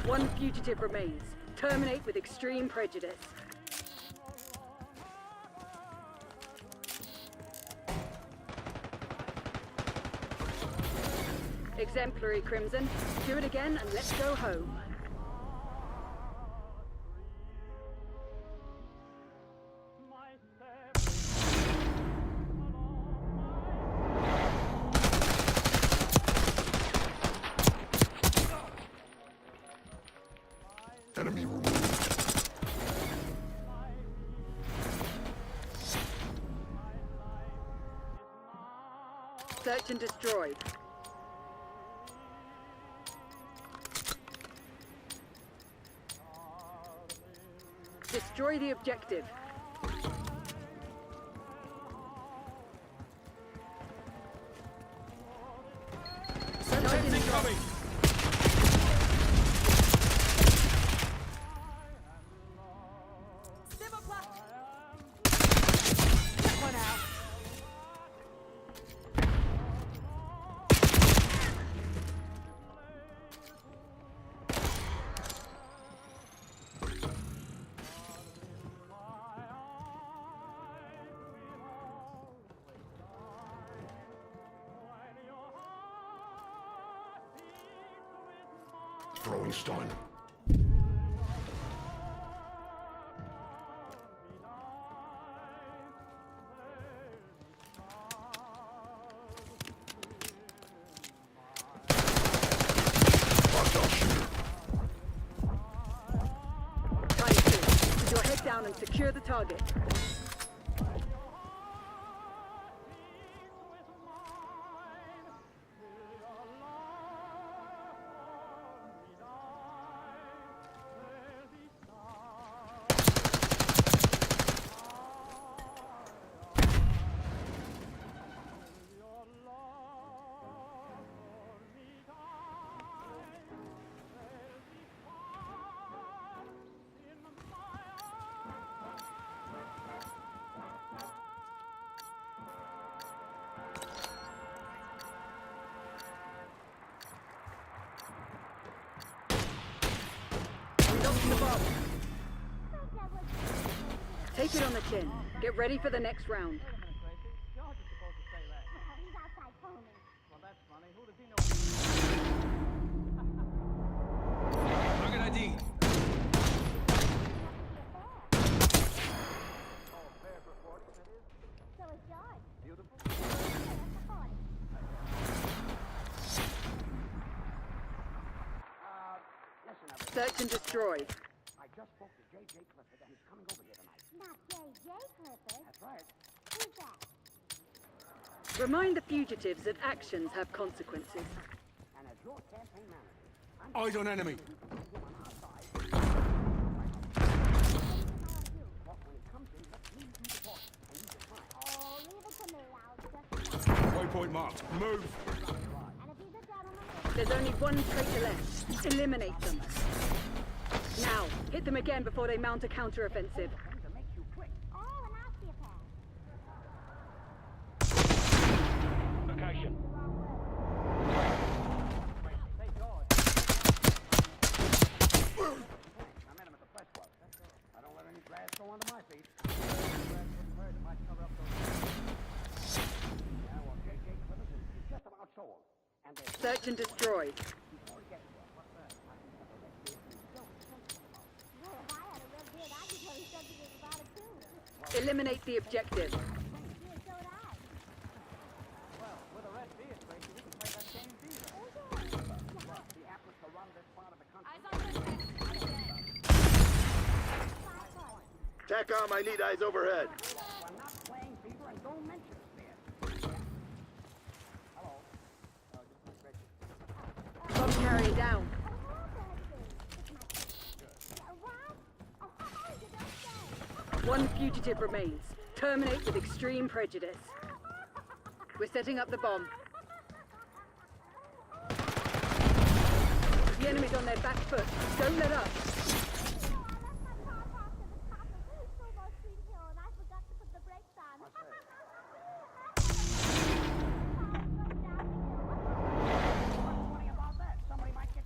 One fugitive remains. Terminate with extreme prejudice. Exemplary, Crimson. Do it again and let's go home. Enemy removed. Search and destroy. Destroy the objective. Target incoming. Throwing stun. Try to. Put your head down and secure the target. Take it on the chin. Get ready for the next round. Wait a minute, Gracie. George is supposed to say that. He's outside phoning. Well, that's funny. Who does he know? Target ID. Oh, fair for 40, that is. So is George. Beautiful. Listen, Search and destroy. I just spoke to Jay J. Clifford, and he's coming over here tonight. Not J.J. Clifford. That's right. Who's that? Remind the fugitives that actions have consequences. And as your campaign manager, I'm Eyes on enemy. him on our side. Look, when he comes in, let me do the talking, and you just fine. Oh, leave it to me. I'll just... Waypoint marked. Move. And if he's a gentleman... There's only one traitor left. Eliminate them. Now, hit them again before they mount a counter-offensive. Things that makes you quick. Oh, an osteopath. Location. Say, George. I met him at the press club. I don't let any grass go under my feet. It might cover up those... Yeah, well, J.J. Clifford is just about sold. And there's Search and destroy. before he gets there. What's that? Well, if I had a red beard, I'd be very sensitive about it, too. Eliminate the objective. Yeah, so would I. Well, with a red beard, Tracy, we can play that game either. Oh, yeah. He happens to run this part of the country. TACOM, I need eyes overhead. We're not playing fever, and don't mention us there. Hello. This is Reggie. Bomb carrier down. One fugitive remains. Terminate with extreme prejudice. We're setting up the bomb. The enemy's on their back foot. Don't let up. What's funny about that? Somebody might get...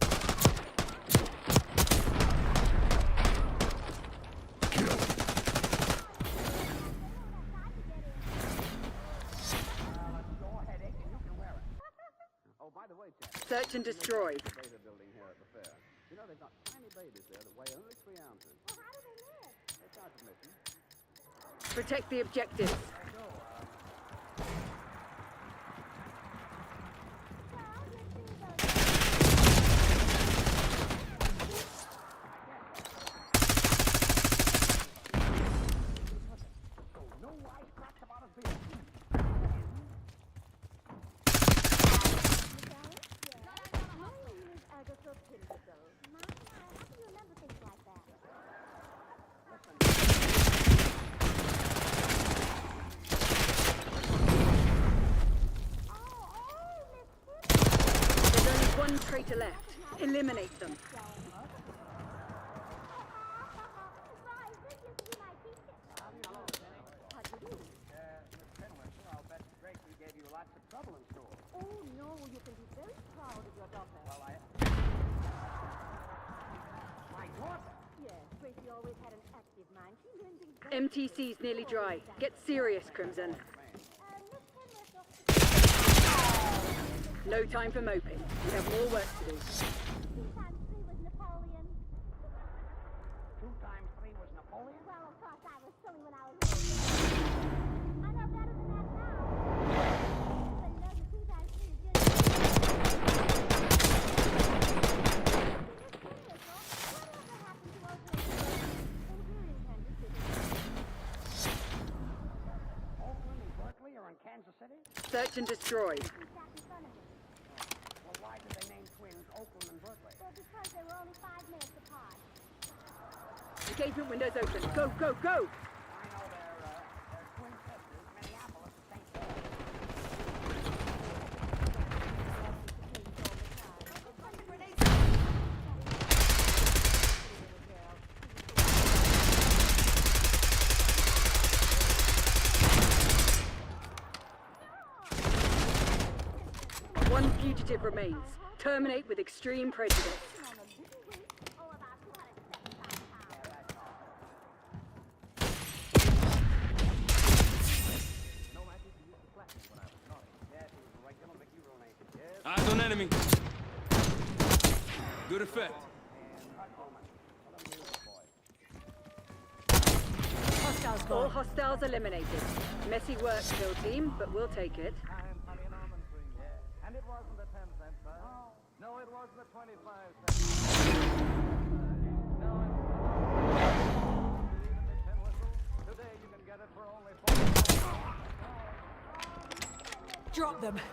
It's your headache, and you can wear it. Oh, by the way, Jack. Search and destroy. The beta building here at the fair. You know, they've got tiny babies there that weigh only 3 ounces. Well, how do they live? They charge admission. Protect the objectives. Well, you see those... So no wisecracks about us being... How do you remember things like that? There's only one traitor left. Eliminate them. I'll bet Gracie gave you lots of trouble in school. Oh, no, you can be very proud of your daughter. Well, my daughter? Yes, Gracie always had an active mind. She learned things very MTC's nearly dry. Get serious, Crimson. Miss Penrith, No time for moping. We have more work to do. 2 times 3 was Napoleon. 2 times 3 was Napoleon? Well, of course, I was silly when I was little. I know better than that now. But you know, the 2 times 3 is good. Miss Penrith, whatever happened to Oakland? Over in Kansas City. Oakland and Berkeley are in Kansas City? Search and destroy. He sat in front of me. Well, why did they name twins Oakland and Berkeley? Well, because they were only 5 minutes apart. Engagement windows open. Go, go, go! I know they're twin sisters, Minneapolis and St. Paul. One fugitive remains. Terminate with extreme prejudice. On a little weight, oh, about 275 pounds. No, I used to use the flash when I was naughty. Yes, he was a regular Mickey Rooney. Yes. Eyes on enemy. Good effect. And cut moment. What a music boy. All hostiles eliminated. Messy work, kill team, but we'll take it. I'm Honey and Almond Cream. Yeah. And it wasn't a 10-cent size. Oh. No, it wasn't a 25-cent size. No, it Drop them. Miss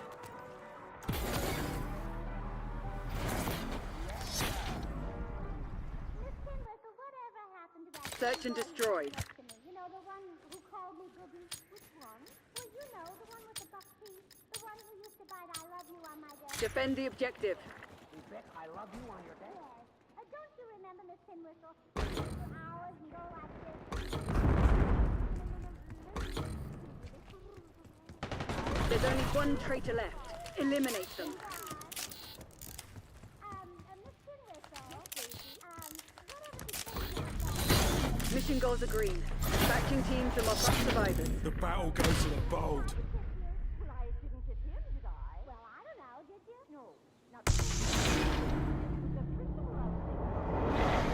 Kinwhistle, whatever happened to that... Search and destroy. next to me? You know, the one who called me Goody? Which one? Well, you know, the one with the buck teeth. The one who used to bite I love you on my desk. Defend the objective. He bet I love you on your desk. Yes. Don't you remember, Miss Kinwhistle? For hours and go like this. There's only one traitor left. Eliminate them. Miss Kinwhistle, whatever became of Mission goals are green. Dispatching teams to mop up survivors. The battle goes to the bold. Well, I didn't hit him, did I? Well, I don't know, did you? No, not the principal I was thinking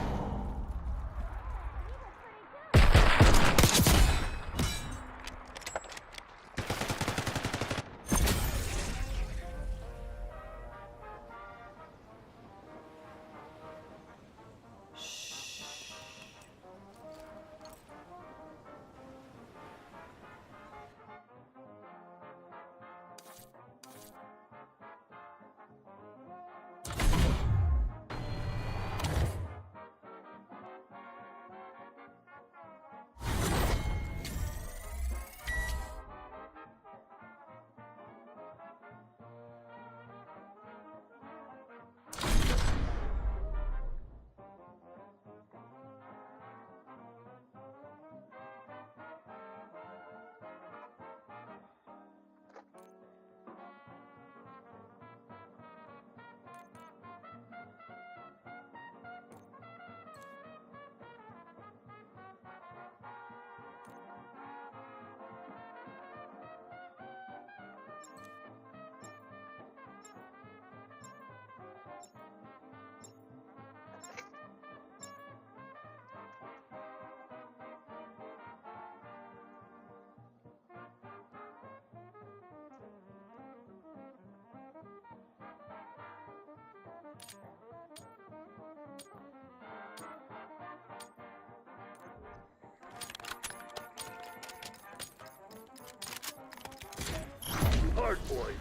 Hard point.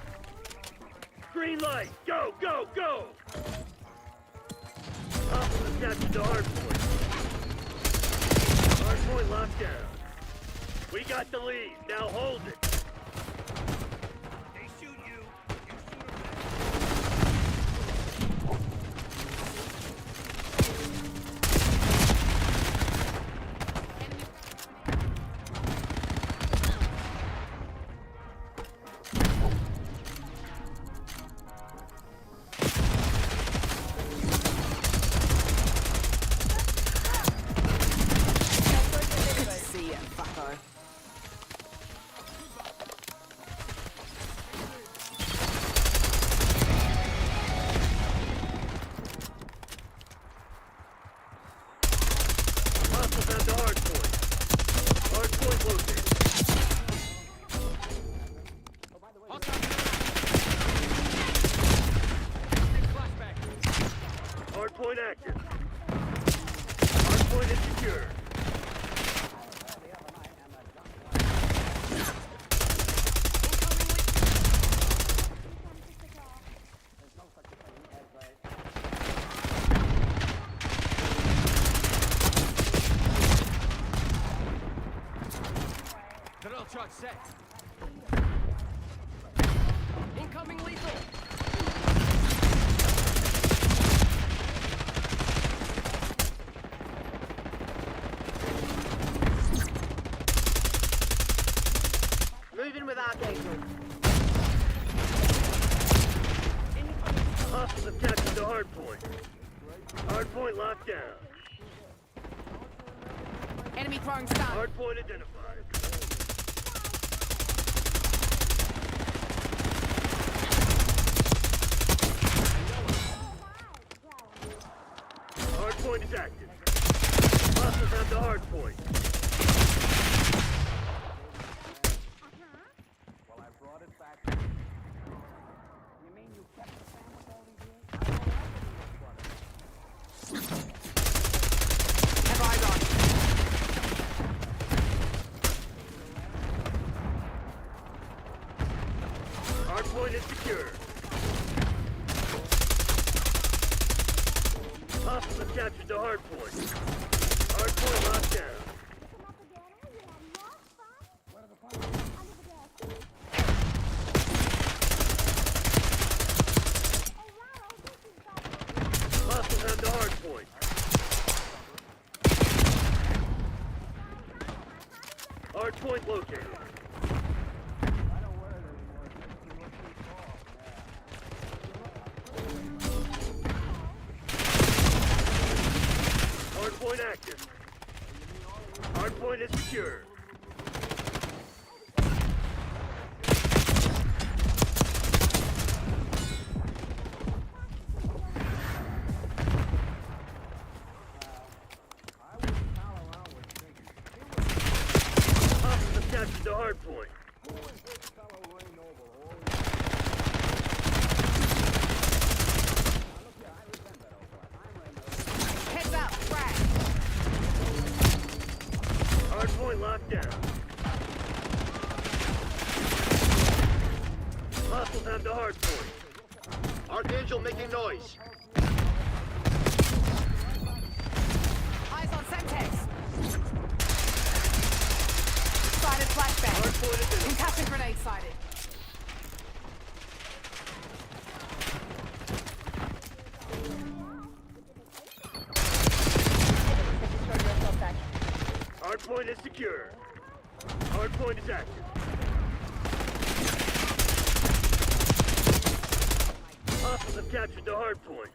Green light. Go, go, go! Hostile captured the hard point. Hard point locked down. We got the lead. Now hold it. They shoot you. You shoot See ya, fucker. Hostile found the hard point. Hard point located. Hard point active. Hard point is secure. Drill truck set. Incoming lethal. Moving with our gateway. Hostiles have captured the hard point. Hard point locked down. Enemy throwing stun. Hard point identified. Hard point is active. Hostiles have the hard point. Well, I brought it back. You mean you kept the sandwich all these years? Have eyes on. is secure. Hostiles have captured the hard point. Hard point locked down. Hostiles have the hard point. Hard point located. Hard point active. Hard point is secure. Hostiles have captured the hard point. Heads up, frag. Hard point locked down. Hostiles have the hard point. Archangel making noise. Eyes on Semtex. Sighted flashbang. Hard point is in. Concussion grenade sighted. Hard point is secure. Hard point is active. Hostiles have captured the hard point.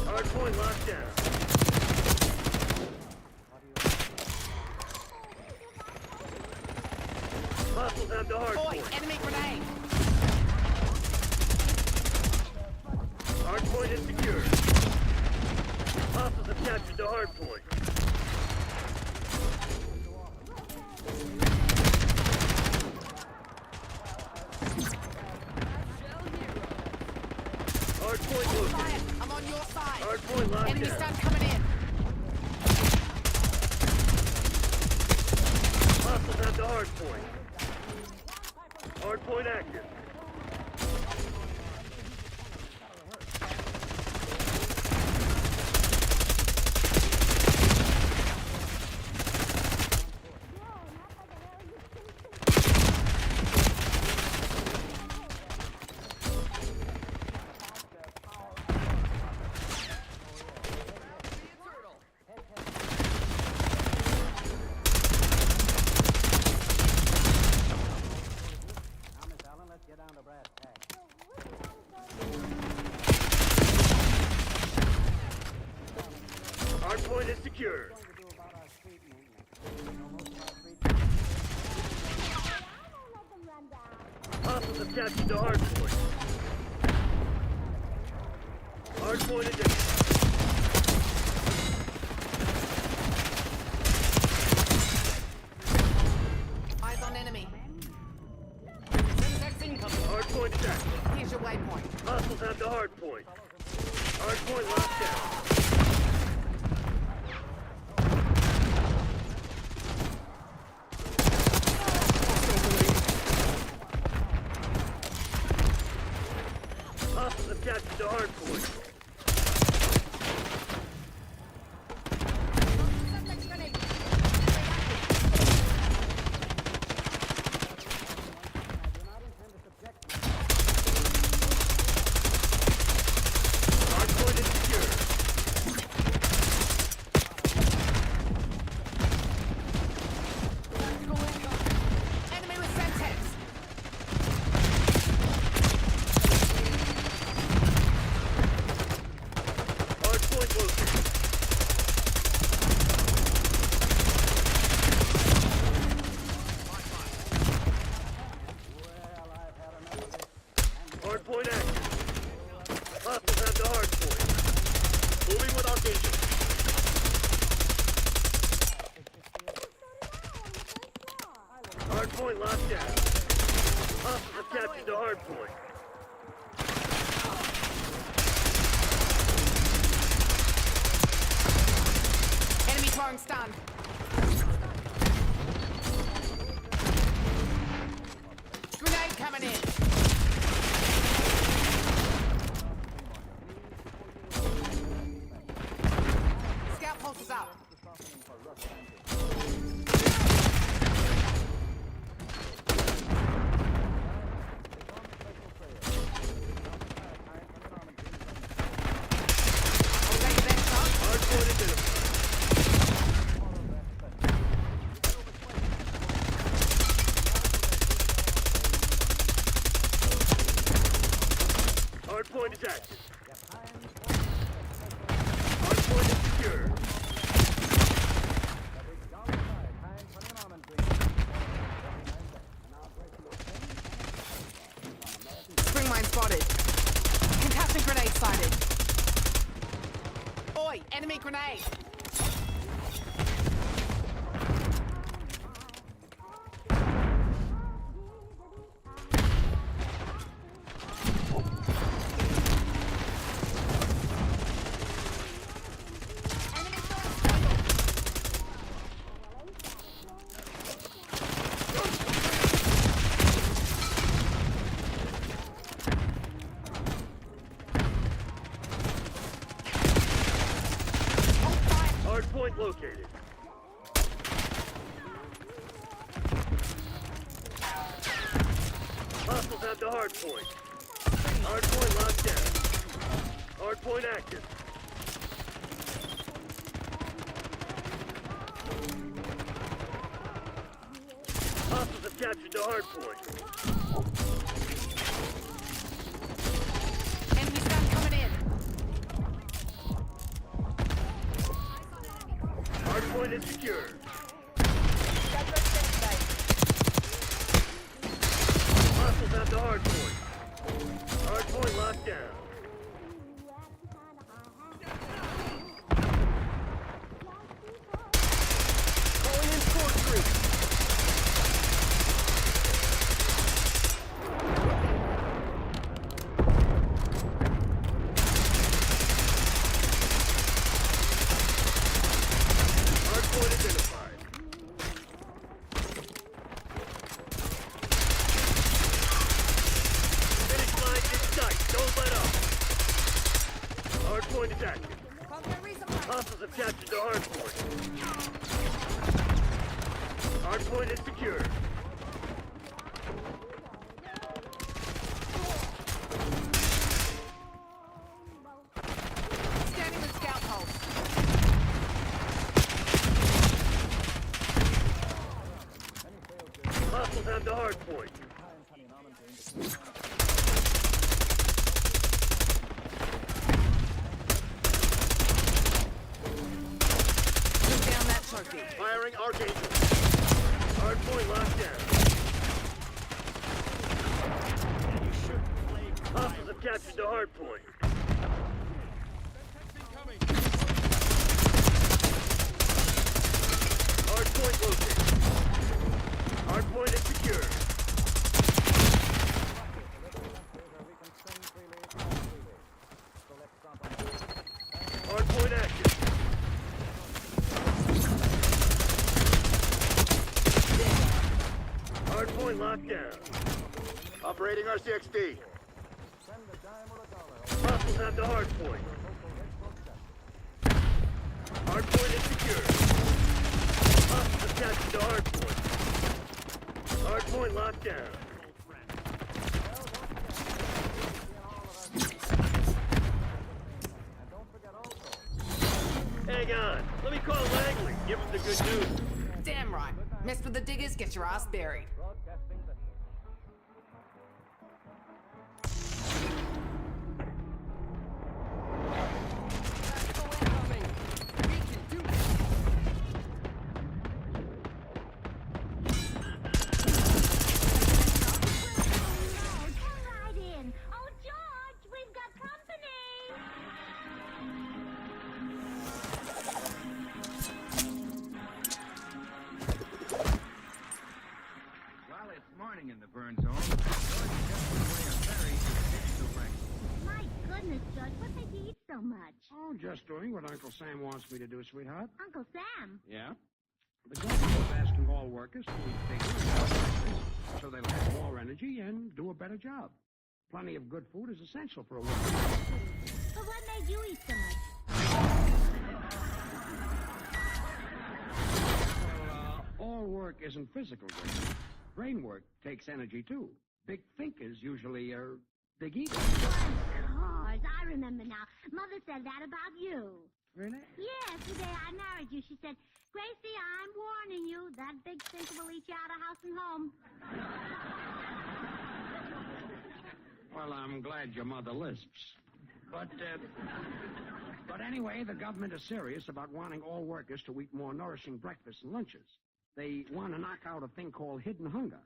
Hard point locked down. Hostiles have the hard Boy, point. enemy grenade. Hard point is secure. Hostiles have captured the hard point. Hard point Fire. located. I'm on your side. Hard point locked Enemy down. stun coming in. Hostiles have the hard point. Hard point active. Hard point is secure. Hostiles have captured the hard point. Hard point is active. Eyes on enemy. Hard point is active. Here's your waypoint. Hostiles have the hard point. Hard point locked down. Hostiles have captured the hard point. Hard point is secure. Enemy with Semtex. Hard point located. Hard point active. Hostiles have the hard point. Moving with Archangel. Hard point locked down. Hostiles have captured the hard point. Throwing stun. Grenade coming in. Scout pulse is up. Hardpoint is active. Hardpoint is secure. Spring mine spotted. Concussive grenade sighted. Oi, enemy grenade. Hardpoint located. Hostiles have the hardpoint. Hardpoint locked down. Hardpoint active. Hostiles have captured the hardpoint. Enemy stun coming in. Hardpoint is secure. Hostiles have the hardpoint. Hardpoint locked down. Calling in force group. Hardpoint identified. Finish line in sight. Don't let up. Hardpoint is active. Hostiles have captured the hardpoint. Hardpoint is secure. Scanning with scout pulse. Hostiles have the hardpoint. Took down that trophy. Firing Archangel. Hardpoint locked down. Hostiles have captured the hardpoint. Hardpoint located. Hardpoint is secure. Hardpoint active. Hardpoint locked down. Operating RCXD. Hostiles have the hardpoint. Hardpoint is secure. Hostiles have captured the hardpoint. Hardpoint locked down. Hang on. Let me call Langley. Give him the good news. Damn right. Mess with the diggers, get your ass buried. much? Oh, just doing what Uncle Sam wants me to do, sweetheart. Uncle Sam? Yeah? The government is asking all workers to eat bigger and more breakfast so they'll have more energy and do a better job. Plenty of good food is essential for a worker. But what made you eat so much? Well, all work isn't physical work. Brain work takes energy, too. Big thinkers usually are big eaters. Of course, I remember now. Mother said that about you. Really? Yes, the day I married you, she said, Gracie, I'm warning you, that big thinker will eat you out of house and home. Well, I'm glad your mother lisps. But anyway, the government is serious about wanting all workers to eat more nourishing breakfasts and lunches. They want to knock out a thing called hidden hunger.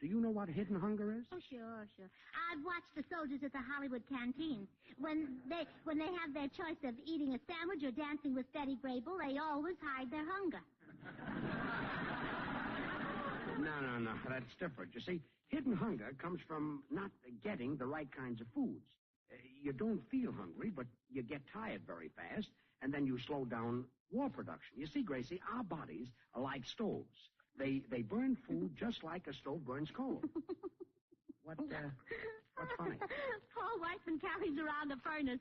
Do you know what hidden hunger is? Oh, sure. I've watched the soldiers at the Hollywood canteen. When they have their choice of eating a sandwich or dancing with Betty Grable, they always hide their hunger. No, that's different. You see, hidden hunger comes from not getting the right kinds of foods. You don't feel hungry, but you get tired very fast, and then you slow down war production. You see, Gracie, our bodies are like stoves. They burn food just like a stove burns coal. What's funny? Paul Weissman carries around a furnace.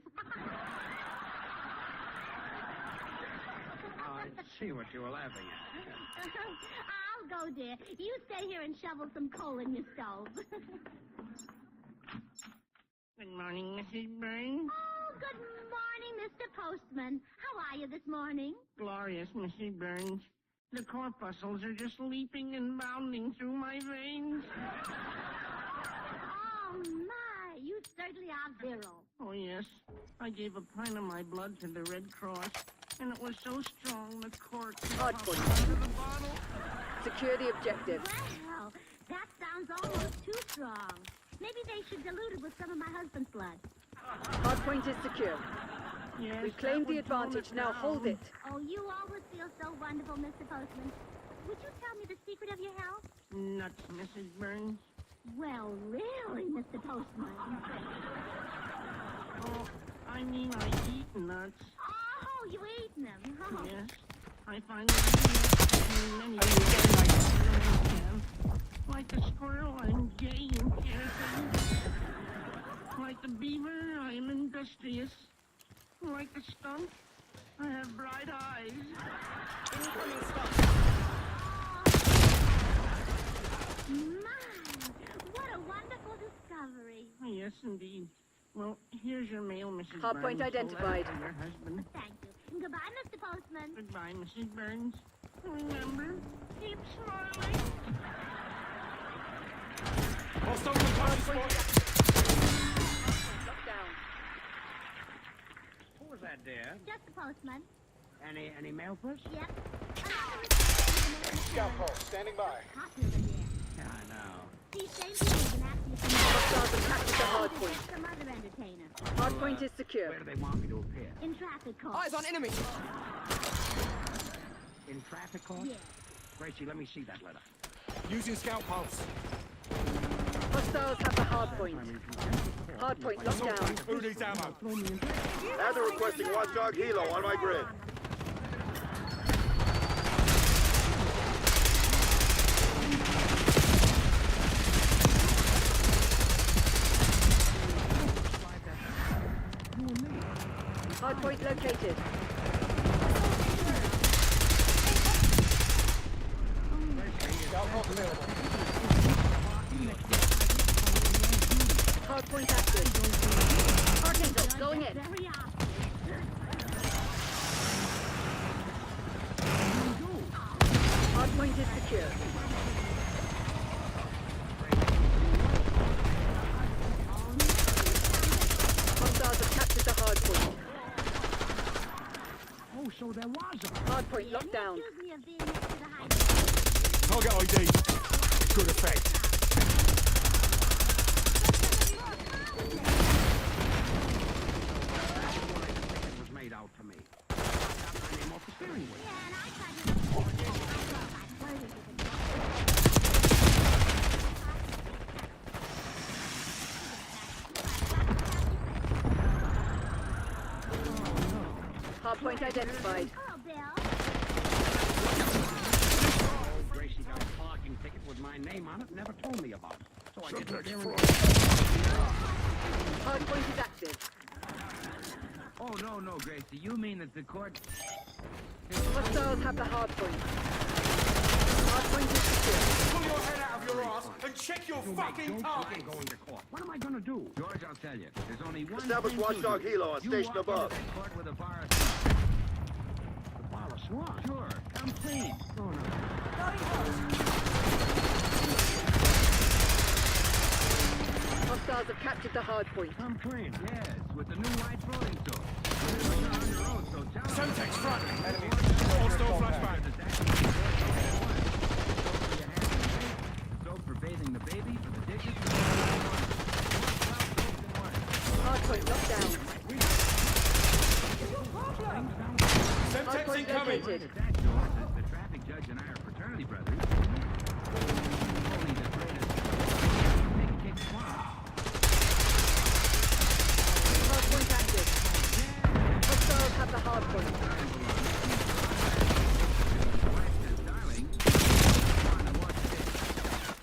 I see what you were laughing at. I'll go, dear. You stay here and shovel some coal in your stove. Good morning, Mrs. Burns. Oh, good morning, Mr. Postman. How are you this morning? Glorious, Mrs. Burns. The corpuscles are just leaping and bounding through my veins. Oh, my. You certainly are virile. Oh, yes. I gave a pint of my blood to the Red Cross, and it was so strong the cork popped out of the bottle. Secure the objective. Well, that sounds almost too strong. Maybe they should dilute it with some of my husband's blood. Hardpoint is secure. Yes, We've claimed the advantage. Now hold it. Oh, you always feel so wonderful, Mr. Postman. Would you tell me the secret of your health? Nuts, Mrs. Burns. Well, really, Mr. Postman. Oh, I mean I eat nuts. Oh, you eat them. Oh. Yes. I find them many like the squirrel, I'm gay and carefree. Like the beaver, I am industrious. Like the skunk, I have bright eyes. Incoming skunk. My, what a wonderful discovery. Yes, indeed. Well, here's your mail, Mrs. Hardpoint Burns. identified. Your husband. Thank you. And goodbye, Mr. Postman. Goodbye, Mrs. Burns. Remember, keep smiling. Hostile contact spot. Lock down. Who was that, dear? Just the postman. Any mail for us? Yep. Scout call, standing by. Popular there. Yeah, I know. See, same thing. And ask you if Hostiles have captured the hardpoint. some other entertainer. Hardpoint is secure. Where do they want me to appear? In traffic court. Eyes on enemy. In traffic court? Yes. Gracie, let me see that letter. Using scout pulse. Hostiles have the hardpoint. Hardpoint locked down. Who needs ammo? Adder requesting watchdog helo on my grid. Hardpoint located. Hardpoint active. Archangel, going in. Very off. Hardpoint is secure. Hostiles have captured the hardpoint. Oh, so there was a... Hardpoint locked down. Excuse me of being next to the high. Target ID. Good effect. It was made out to me. I got my name off the steering wheel. Yeah, and I tried to look for it. I flirted with it. Hardpoint identified. Hello, Bill. Oh, Gracie got a parking ticket with my name on it and never told me about it. So I get there and... Hardpoint is active. Oh, no, Gracie. You mean that the court... Hostiles have the hardpoint. Hardpoint is secure. Pull your head out of your ass and check your fucking target. Going to court. What am I going to do? George, I'll tell you. There's only one Establish thing to watchdog do. helo on You station walk above. into that court with a bar of swan. The bar of swan. Sure, come clean. Oh, no. Hostiles have captured the hardpoint. Come clean. Yes, with the new white throwing sword. You're on your own, so tell us. Semtex front. Enemy. Hostile flashback. Soap for bathing the baby, for the dishes. Hardpoint locked down. Semtex Hardpoint incoming. located. That, George, is the traffic judge and I are fraternity brothers. Only the greatest. Big kick swamp. Hardpoint active. Hostiles have the hardpoint.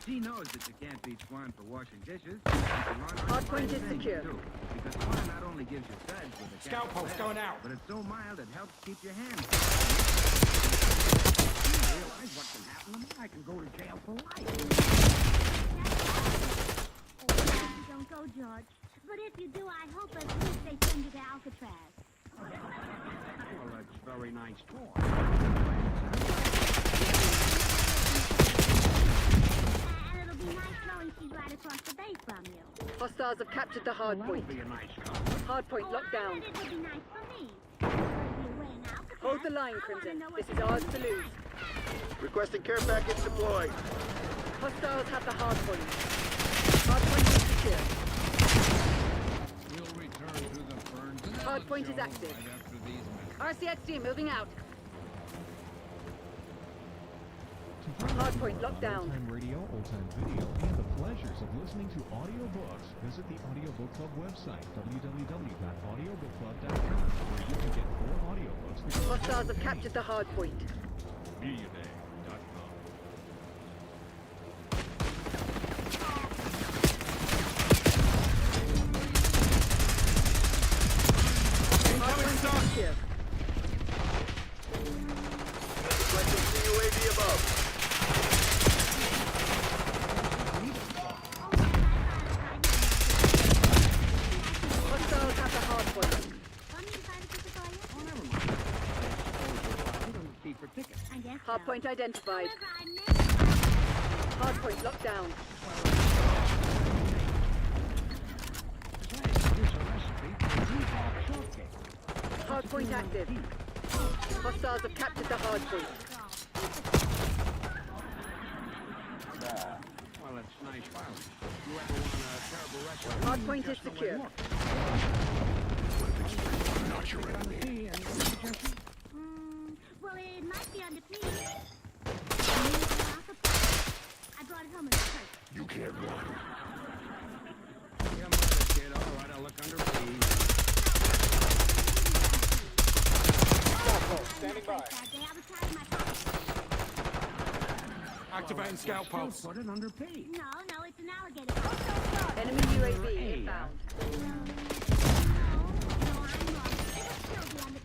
She knows that you can't beat Swan for washing dishes. Hardpoint is secure. Because Swan not only gives you suds with a Scout pulse going out. but it's so mild it helps keep your hands. You realize what can happen to me? I can go to jail for life. Don't go, George. But if you do, I hope at least they send you to Alcatraz. Well, that's very nice talk. And it'll be nice knowing she's right across the bay from you. Hostiles have captured the Well, that'll hardpoint. be a nice car. Hardpoint locked I down. bet it would be nice for me. If you win Alcatraz, Hold the line, I wanna Crimson. know what This is you're ours gonna to do lose. next. Requesting care package deployed. Hostiles have the hardpoint. Hardpoint is secure. We'll return to the ferns and Hardpoint is show active. right after these messages. RCXD moving out. To find out Hardpoint more locked about down. Old-time radio, old-time video, and the pleasures of listening to audiobooks, visit the Audiobook Club website, www.audiobookclub.com, where you can get 4 audiobooks for just Hostiles have $1. captured the hardpoint. MediaDay.com. Hardpoint is secure. Requesting CUAV above. Hostiles have the hardpoint. Want me to find a ticket for you? Oh, never mind. I don't see for tickets. I guess so. Hardpoint identified. However, I never... Hardpoint locked down. Say, here's a recipe for rhubarb shortcake. Hardpoint active. Hostiles have captured the hardpoint. Well, it's nice violence. You ever want a terrible recipe? Hardpoint is Just the way secure. it looks. Not your enemy. Any suggestions? Well, it might be under P. I brought it home in the purse. You can't run. Yeah, mother, kid. All right, I'll look under please. Standing by. That day I was carrying my pocket. Activating scout Still pulse. put it under P. No, it's an alligator. Enemy UAV inbound. No, I'm wrong. It'll still be under P.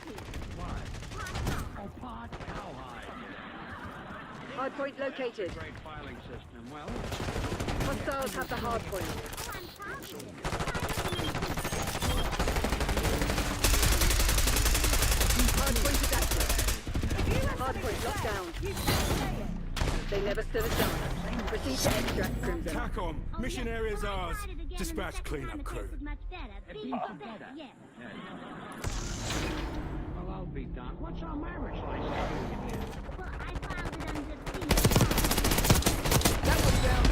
Why? Pot Oh, pot cowhide. Hardpoint located. Great filing system. Well, Hostiles have the hardpoint. Oh, I'm positive. Hardpoint is active. Hardpoint locked down. They never stood a chance. Proceed to extract Crimson. TACOM. Mission area's Well, I ours. tried it again, and the Dispatch second cleanup time it crew. tasted much better. Beef better, yes. well, I'll be done. What's our marriage license? Well, I filed it under P. That one's down.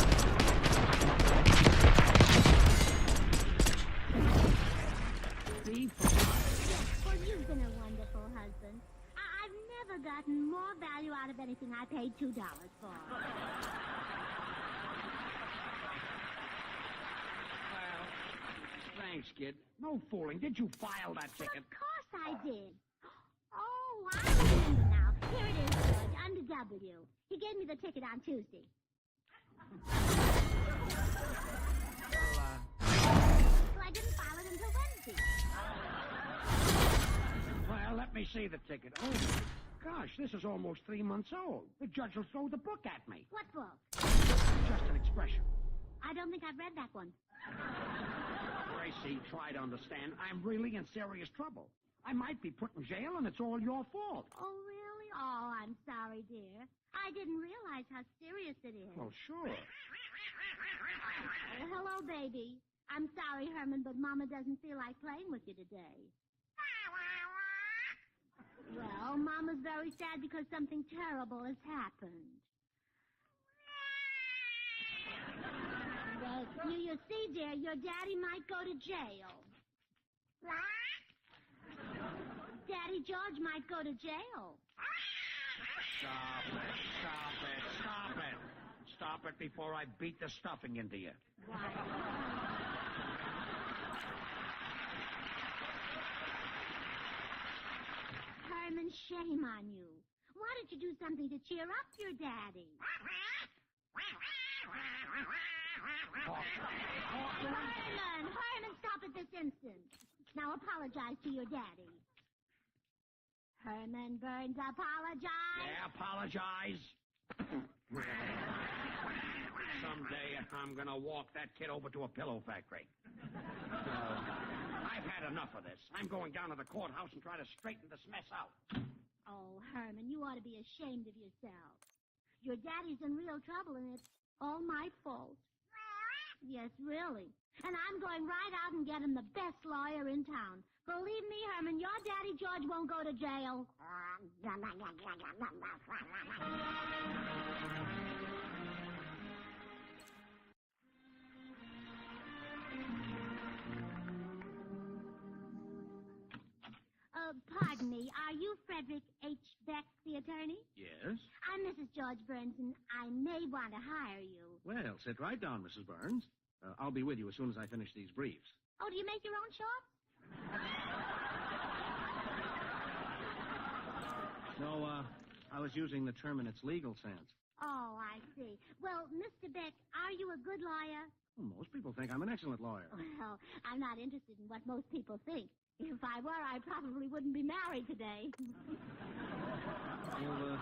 B for five. Well, you've been a wonderful husband. I've never gotten more value out of anything I paid $2 for. Thanks, kid. No fooling. Did you file that ticket? Of course I did. W. He gave me the ticket on Tuesday. So I didn't file it until Wednesday. Well, let me see the ticket. Oh, my gosh, this is almost 3 months old. The judge will throw the book at me. What book? Just an expression. I don't think I've read that one. Gracie, try to understand. I'm really in serious trouble. I might be put in jail, and it's all your fault. Oh, really? Oh, I'm sorry, dear. I didn't realize how serious it is. Well, sure. Hello, baby. I'm sorry, Herman, but Mama doesn't feel like playing with you today. Well, Mama's very sad because something terrible has happened. Well, you see, dear, your daddy might go to jail. Daddy George might go to jail. Stop it, stop it, stop it. Stop it before I beat the stuffing into you. Herman, shame on you. Why don't you do something to cheer up your daddy? Herman, stop at this instant. Now apologize to your daddy. Herman Burns, apologize. Yeah, apologize. Someday I'm gonna walk that kid over to a pillow factory. I've had enough of this. I'm going down to the courthouse and try to straighten this mess out. Oh, Herman, you ought to be ashamed of yourself. Your daddy's in real trouble, and it's all my fault. Yes, really. And I'm going right out and get him the best lawyer in town. Believe me, Herman, your daddy George won't go to jail. Pardon me, are you Frederick H. Beck, the attorney? Yes? I'm Mrs. George Burns, and I may want to hire you. Well, sit right down, Mrs. Burns. I'll be with you as soon as I finish these briefs. Oh, do you make your own shorts? No, I was using the term in its legal sense. Oh, I see. Well, Mr. Beck, are you a good lawyer? Well, most people think I'm an excellent lawyer. Well, I'm not interested in what most people think. If I were, I probably wouldn't be married today. Well,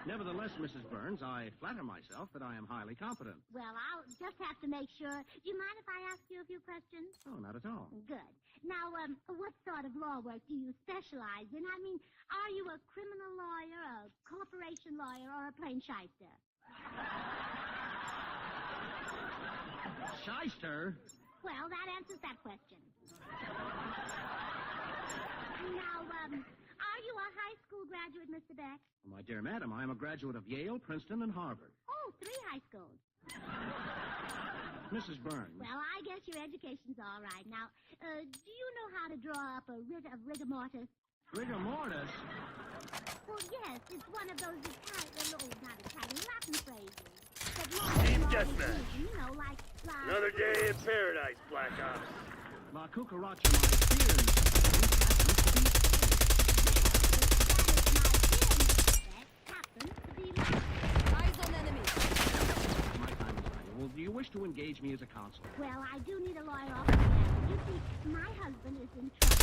nevertheless, Mrs. Burns, I flatter myself that I am highly competent. Well, I'll just have to make sure. Do you mind if I ask you a few questions? Oh, not at all. Good. Now, what sort of law work do you specialize in? I mean, are you a criminal lawyer, a corporation lawyer, or a plain shyster? Shyster? Well, that answers that question. Now, are you a high school graduate, Mr. Beck? My dear madam, I am a graduate of Yale, Princeton, and Harvard. Oh, 3 high schools. Mrs. Burns. Well, I guess your education's all right. Now, do you know how to draw up a writ of rigor mortis? Rigor mortis? Well, yes, it's one of those Latin phrases. Team deathmatch. You know, like... Another day in paradise, Black Ops. La cucaracha, my dear. Eyes on enemy. My time is valuable. Do you wish to engage me as a counsel? Well, I do need a lawyer off the bat. You see, my husband is in trouble.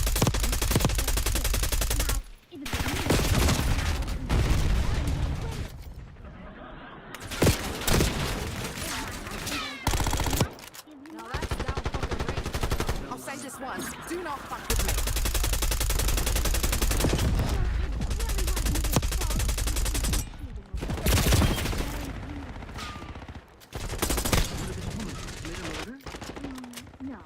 Now, if it's Now that's down fucking range. I'll say this once. Do not fuck with me. No.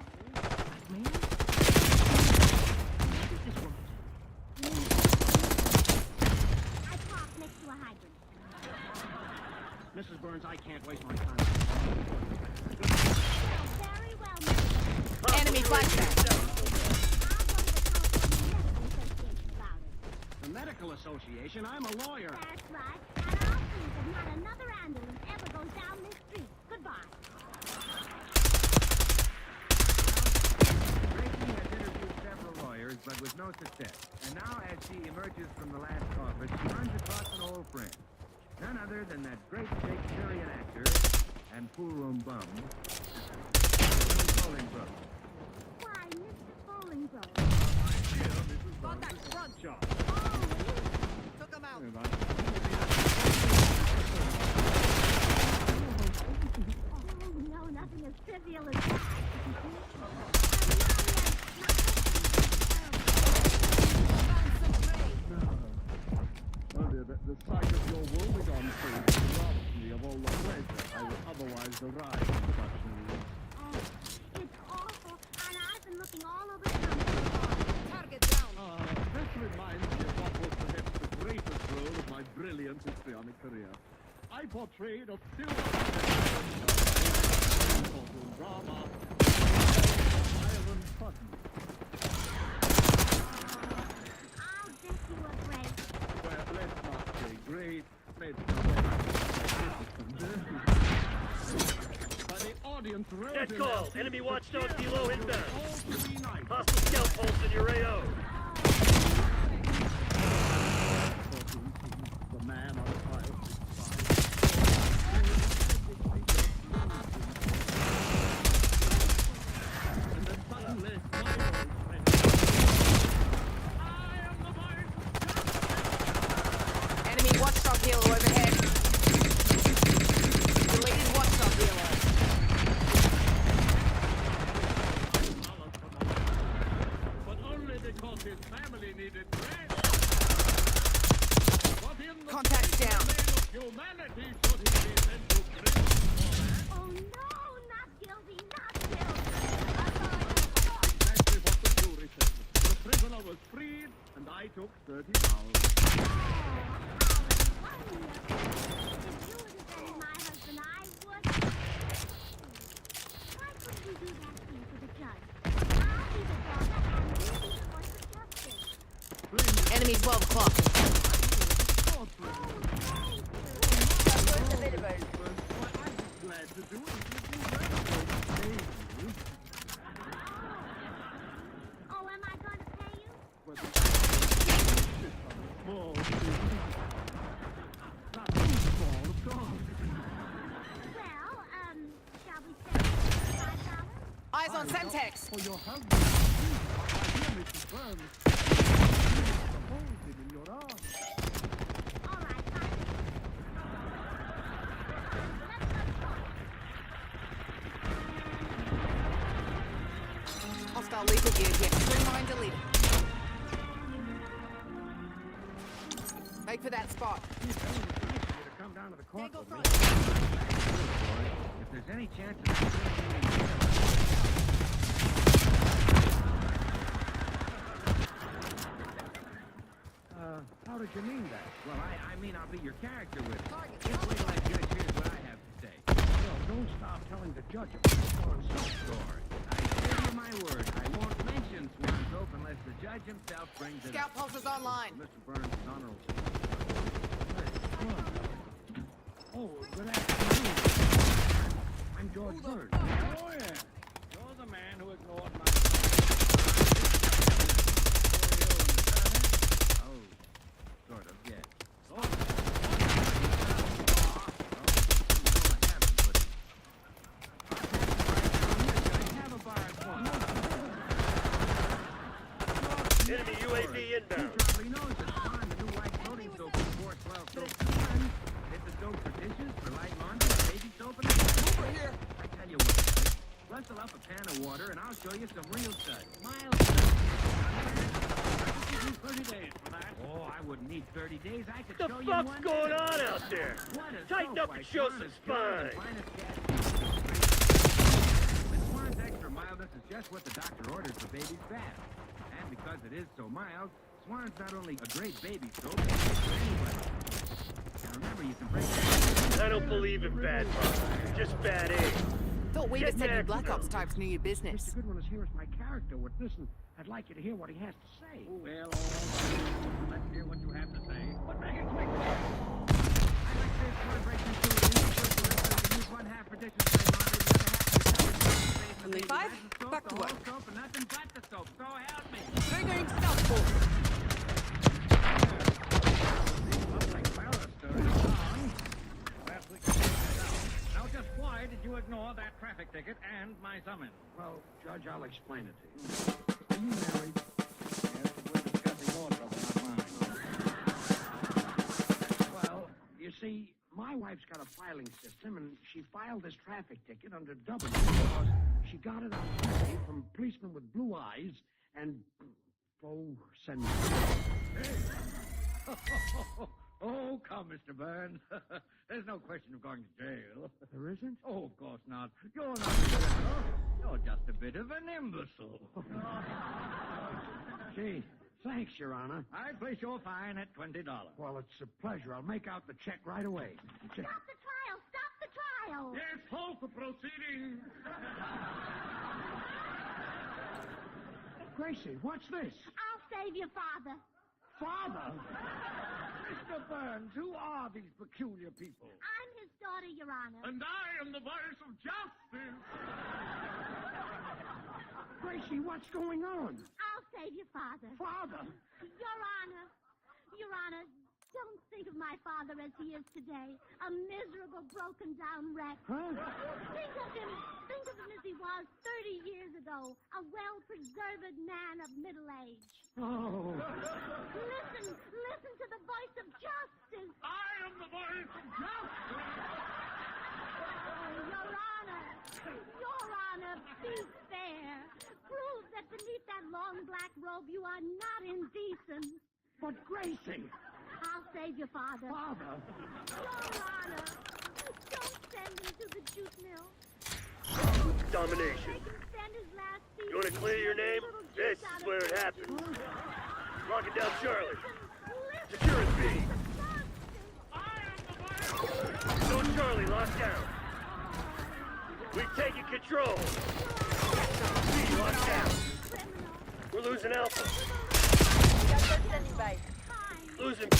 I parked next to a hydrant. Mrs. Burns, I can't waste my time. Very well, Mr. Enemy flashback. The Medical Association? I'm a lawyer. That's right. And I'll see that not another ambulance ever goes down this street. Goodbye. Gracie has interviewed several lawyers, but with no success. And now, as she emerges from the last office, she runs across an old friend. none other than that great Shakespearean actor and pool-room bum, Bolingbroke. Why, Mr. Bolingbroke? Contact front shot. Took him out. Oh, no, nothing as trivial as that. Oh dear, the sight of your woebegone face robs me of all the pleasure I would otherwise derive from such news. Oh, it's awful, and I've been looking all over the country. Target down. That reminds me of what was perhaps the greatest role of my brilliant histrionic career. I portrayed a silver drama, Iron Putnam. I'll bet you were great. Well, let's not say great, let's But the audience wrote Net in call. their Enemy seats watchdogs to cheer below for inbound. all 3 nights. Hostile scout pulse in your AO. The man on the fire. And then suddenly, my voice went. I am the voice. Enemy watchdog helo overhead. Deleted watchdog helo. But only because his family needed bread. But in the Contacts down. name of humanity should he be sent to prison for that? Oh, no, not guilty, not guilty. Exactly what the jury said. The prisoner was freed, and I took 30 pounds. If you would have been my husband, I would. Why couldn't you do that thing for the judge? I'll be the daughter and you be the voice of justice. Enemy 12 o'clock. Glad to do it. Oh, am I going to pay you? Small thing. Not too small, of course. Well, shall we say $5? Eyes on Semtex. For your husband. My dear Mrs. Burns. Hold him in your arms. All right, fine. Let's go. Hostile lethal gear here. String mine deleted. Make for that spot. Come down to the court Tango with me. front. If there's any chance of how did you mean that? Well, I mean I'll be your character with it. Just wait till that judge hears what I have to say. Well, don't stop telling the judge about the Swan Soap story. I give you my word, I won't mention Swan Soap unless the judge himself brings it up. Scout pulse is online. Mr. Burns is honorable. Hey, come on. Oh, good afternoon. I'm George Burns. Oh, yeah. You're the man who ignored my... Oh, sort of, yeah. Oh. Enemy UAV inbound. He probably knows it's fine to do white coating soap for 412 soap for men. Hit the soap for dishes, for light laundry, baby soap, and over here. I tell you what, rustle up a pan of water, and I'll show you some real suds. Mild suds. I'll give you 30 days for that. Oh, I wouldn't need 30 days. I could What show the you fuck's one going day. on out there? What a Tighten soap up and like show Swan some is pure and spine. finest gas. But Swan's extra mildness is just what the doctor ordered for baby's bath. And because it is so mild, Swan's not only a great baby soap, but it's for anybody. Now remember, you can break that. I don't believe in bad luck. Just bad aim. Thought we were Get sending back, Black though. Ops types near your business. Mr. Goodwin is here as my character witness, and I'd like you to hear what he has to say. Well, all right. Let's hear what you have to say. But make it quick. I'd like to break into the use one half for dishes, Only 5? Back to work. Soap and nothing but the soap. So help me. Triggering Southport. Looks like Bella stirring. Judge, I'll explain it to you. Are you married? Yes, but we're discussing your trouble, not mine. Well, you see, my wife's got a filing system, and she filed this traffic ticket under W because she got it on Tuesday from a policeman with blue eyes, and... Oh, send me... Oh, come, Mr. Burns. There's no question of going to jail. There isn't? Oh, of course not. You're not a criminal. You're just a bit of an imbecile. Gee, thanks, Your Honor. I place your fine at $20. Well, it's a pleasure. I'll make out the check right away. Stop the trial! Stop the trial! Yes, halt the proceedings. Gracie, what's this? I'll save your father. Father? Mr. Burns, who are these peculiar people? I'm his daughter, Your Honor. And I am the voice of justice. Gracie, what's going on? I'll save your father. Father? Your Honor, don't think of my father as he is today, a miserable, broken-down wreck. Huh? Think of him as he was 30 years ago, a well-preserved man of middle age. Oh. Listen to the voice of justice. I am the voice of justice. Your Honor, be fair. Prove that beneath that long black robe you are not indecent. But Gracie... I'll save your father. Father? Your Honor, don't send him to the jute mill. Domination. Make him spend his last few You want to clear your name? This is where it happens. Locking down Charlie. Secure B. Zone Charlie, locked down. We've taken control. B, locked down. We're losing Alpha. Standing by. Losing B.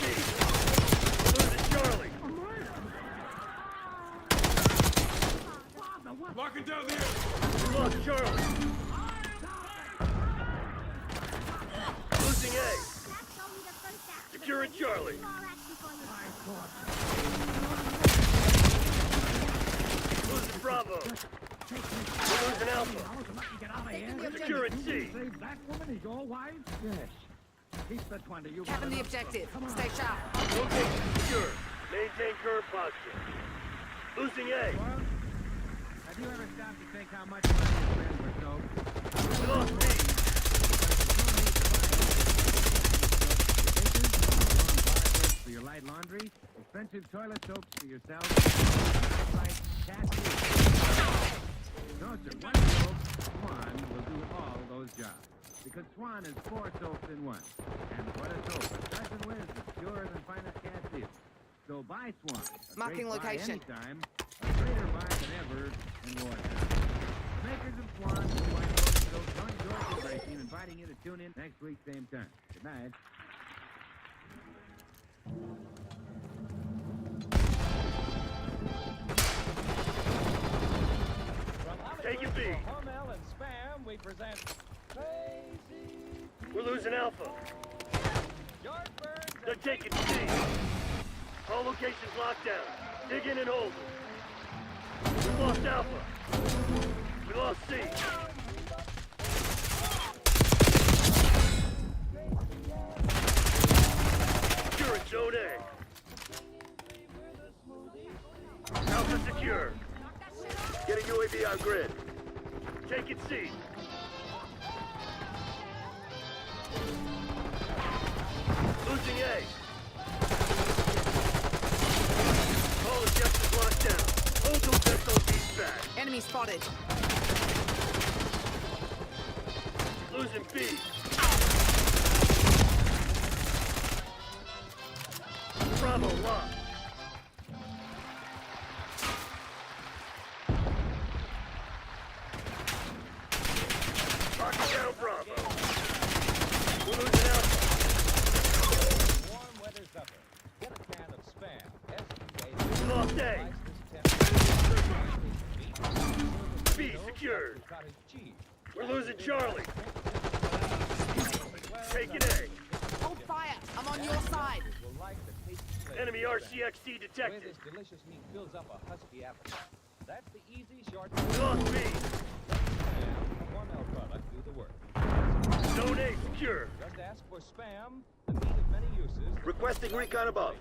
Losing Charlie. Locking down the air. We lost Charlie. Losing A. Securing Charlie. Losing Bravo. We're losing Alpha. Securing C. Say black woman is your wife? Yes. Keep the 20. You Having the objective. Stay sharp. Location secure. Maintain current posture. Losing A. Have you ever stopped to think how much money you spend for soap? We lost B. For your light laundry, expensive toilet soaps for yourself, like cat food. No, sir, one soap, Swan, will do all those jobs. Because Swan is 4 soaps in one. And what a soap. Starts and wins is purer than finest cat seal. So buy Swan. A Marking great buy location. anytime, a greater buy than ever in wartime. Makers of Swan, who I know so join George's racing, inviting you to tune in next week, same time. Good night. Taking B. Hormel and Spam, we present Crazy. We're losing Alpha. George Burns. They're taking C. All locations locked down. Dig in and hold them. We lost Alpha. We lost C. Secure in Zone A. Alpha secure. Getting UAV on grid. Taking C. Losing A. All objectives locked down. Hold those SOBs back. Enemy spotted. Losing B. Bravo locked. Locking down Bravo. We're losing Alpha. Warm weather's upper. Get a can of Spam. We lost A. B secured. We're losing Charlie. Taking A. Hold fire. I'm on your side. Enemy RCXD The way detected. this delicious meat fills up a husky appetite. That's the easy short. We lost B. Spam, Hormel product do the work. Zone A secure. Just ask for Spam, the meat of many uses. Requesting recon above.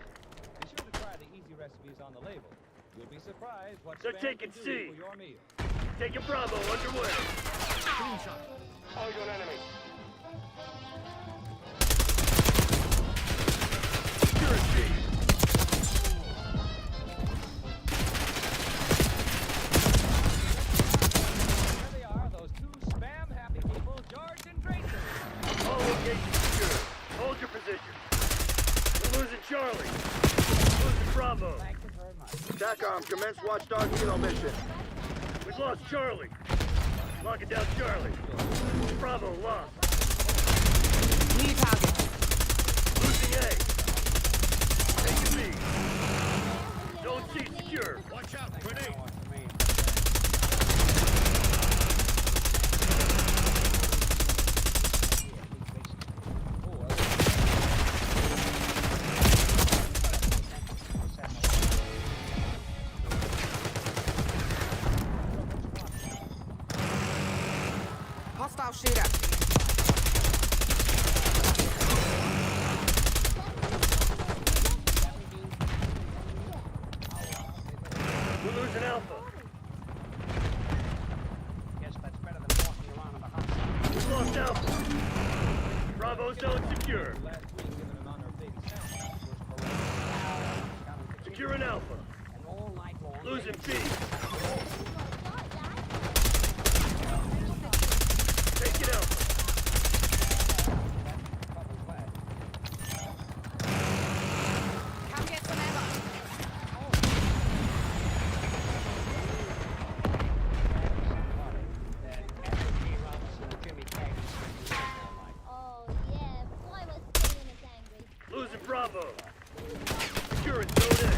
Be sure to try the easy recipes on the label. You'll be surprised what They're Spam taking can do C. for your meal. Taking Bravo underway. Clean shot. Oh, you're an enemy. Secure C. There they are, those two Spam-happy people, George and Tracy. All locations secure. Hold your position. We're losing Charlie. Losing Bravo. Thank you very much. TACOM, commence watchdog helo mission. We've lost Charlie. Locking down Charlie. Bravo lost. New target. Losing A. Taking B. Zone C secure. Watch out, grenade. Hostile shooter. We're losing Alpha. Guess that's better than walking around in the hot sun. We've lost Alpha. Bravo zone secure. Last week, given an honor of baby Santa, first parade. Securing Alpha. And all night long. Losing B. Taking Alpha. Come get some ammo. Oh, yeah. Boy, was Steven is angry. Losing Bravo. Securing Zone A.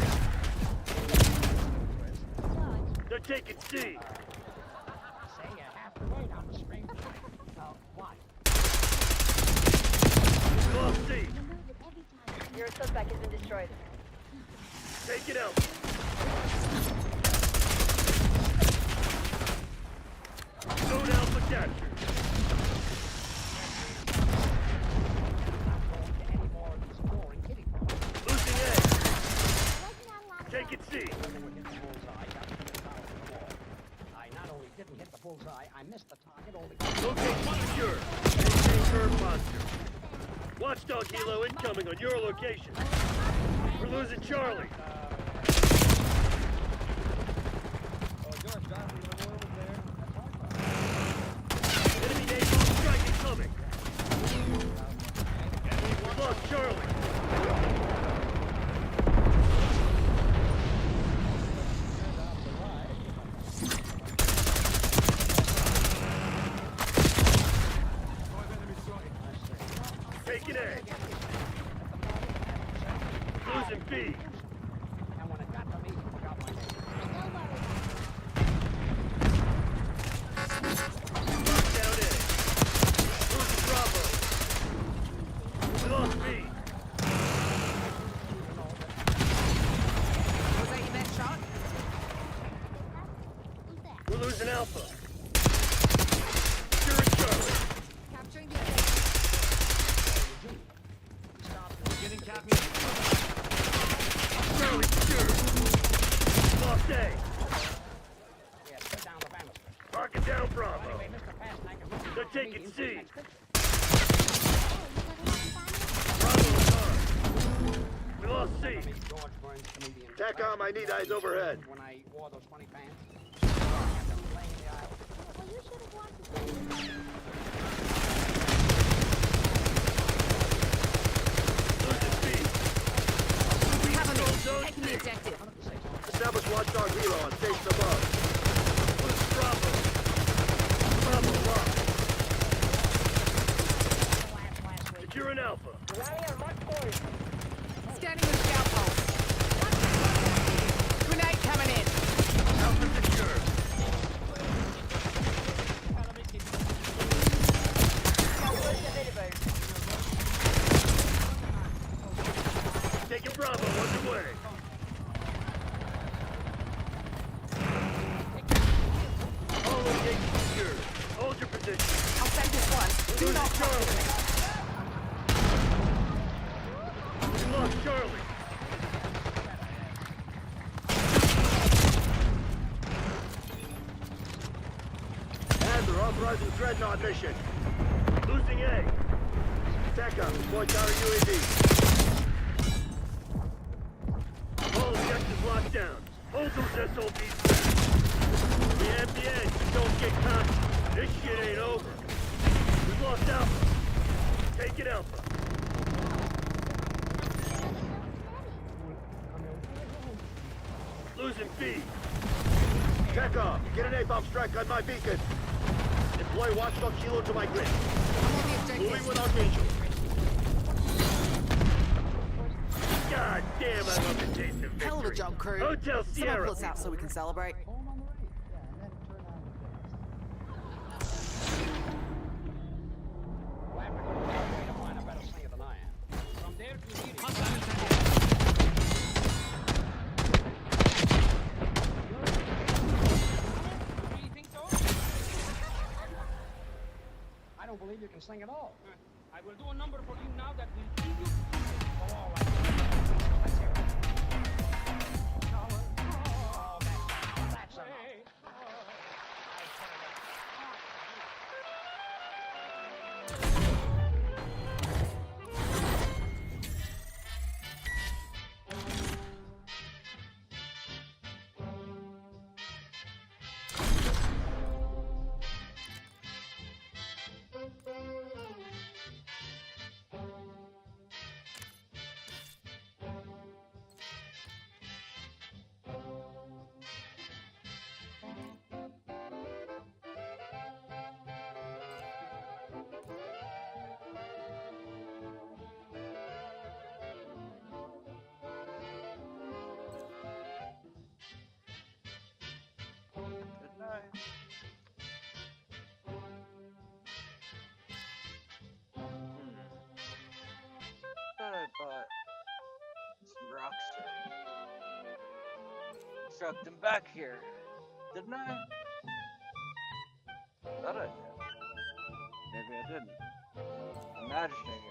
George, They're taking C. Say you have to wait on the street. What? We've lost C. you know that every time Your suspect has been destroyed. Taking Alpha. Zone Alpha captured. Any more of these boring kitty problems. Losing A. wasn't that a lot of Taking C. When they were hitting the bullseye, got to the tower of the wall. I not only didn't hit the bullseye, I missed the target altogether. Location secure. Maintain firm posture. Watchdog helo incoming on your location. We're losing Charlie. George Johnson, the war was there. That's our problem. Enemy naval strike incoming. We've lost Charlie. Taking A. Losing B. And when it got to me, he forgot my name. Don't worry. Down A. Losing Bravo. We lost B. Was that your next shot? Who's that? We're losing Alpha. Securing Charlie. Capturing the objective. Getting Captain. Charlie secure. Lost A. Yeah, put down the banister. Marking down Bravo. Anyway, Mr. Pasternak is looking They're for me taking in C. the next picture. Bravo is on. We lost C. Remember me, George Burns, comedian. TACOM, I need eyes overhead. When I wore those funny pants. I kept them playing in the aisle. Well, you should have watched the film. Losing B. Cover me. Zone Taking C. the objective. Establish watchdog helo on station above. Losing Bravo. Bravo lost. Securing Alpha. Scanning the scout pulse. Grenade coming in. Alpha secure. Taking Bravo underway. All locations secured. Hold your position. Losing Charlie. We lost Charlie. Adler authorizing Dreadnought mission. Losing A. Attack up. Deploy counter UAV. All objectives locked down. Hold those SOBs back. We have the edge, but don't get cocky. This shit ain't over. We've lost Alpha. Take it, Alpha. Losing B. Check off. Get an A-bomb strike on my beacon. Deploy Watchdog Kilo to my grid. Moving without danger. God damn, I love the taste of victory. Hell of a job, crew. Hotel Sierra. Someone pull us out so we can celebrate. I don't believe you can sing at all. I will do a number for you now that will give you... Oh, Let's hear it. That's enough. Good night. Thought I bought some Rockstar. Trucked them back here, didn't I? Thought I did. Maybe I didn't. Imagining it.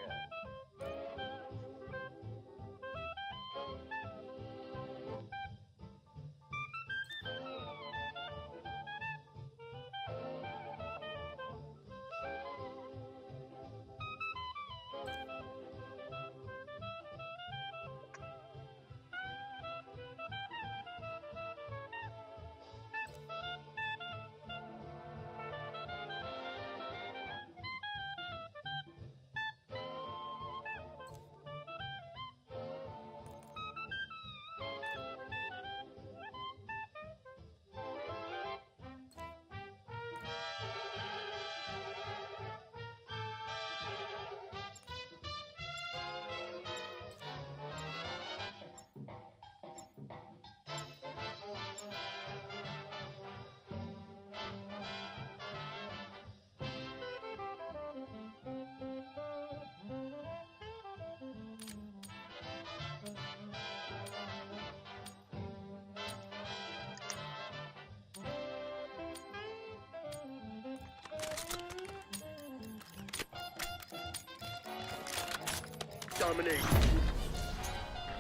Dominate.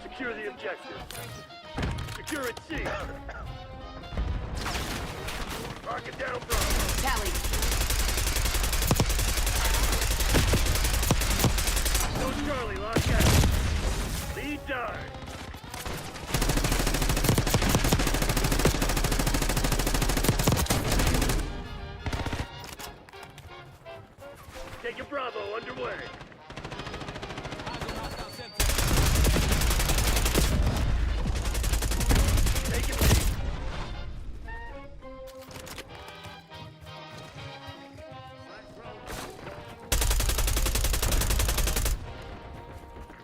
Secure the objective. Secure at C. Rocket down, bro. Tally. No Charlie, lock out. Lead dart. Taking Bravo underway. Taking lead.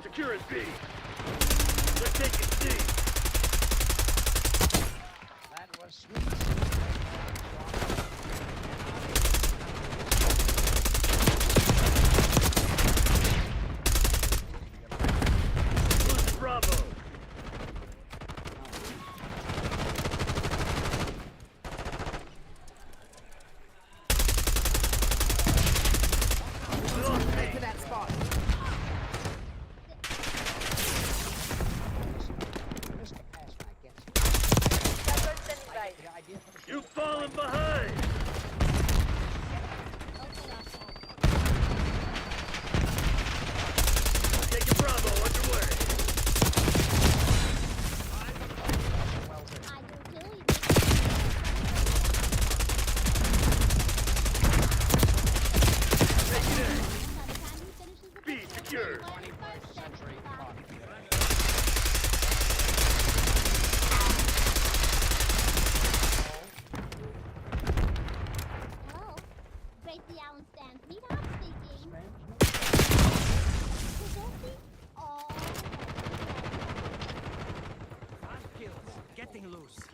Securing B. They're taking C. That was sweet. Losing Bravo.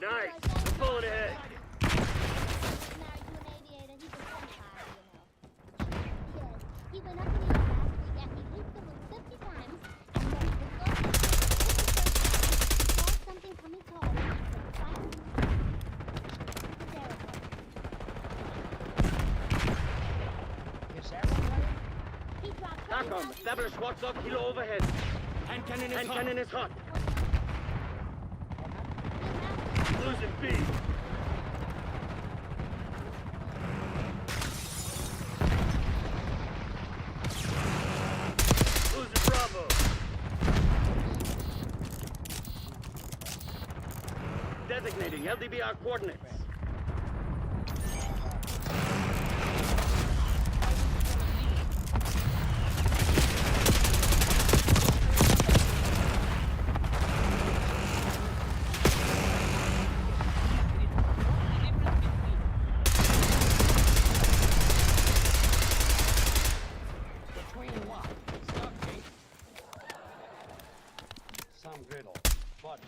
Nice. We're pulling ahead. He went up to New York last week and he linked the room 50 times, and when he was going to he saw something coming toward him. Is that right? He dropped TACOM, establish Watchdog Kilo overhead. Hand cannon is Hand hot. cannon is hot. Losing B. Losing Bravo. Designating LDBR coordinates. Between what? Some griddle. But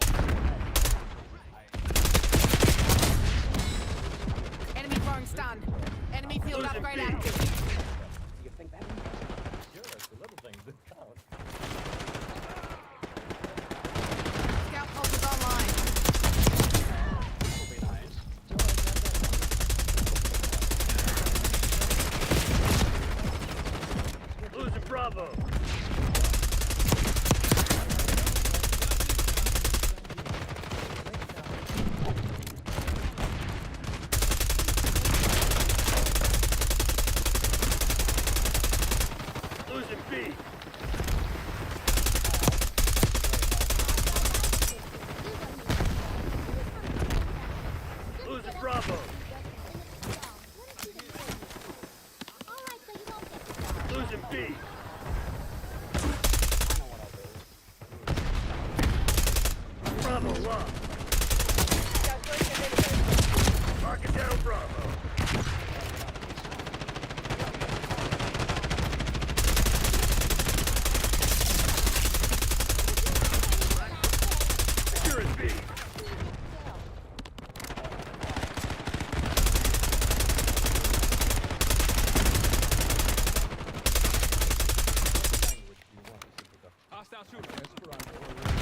Enemy throwing stun. Enemy field Losing upgrade B. active. you think that? Sure, it's the little things that count. Scout pulse is online. That'll be nice. Losing Bravo. Losing B. Losing Bravo. Losing B. Bravo lost. Marking down Bravo. Securing B. Hostile shooter.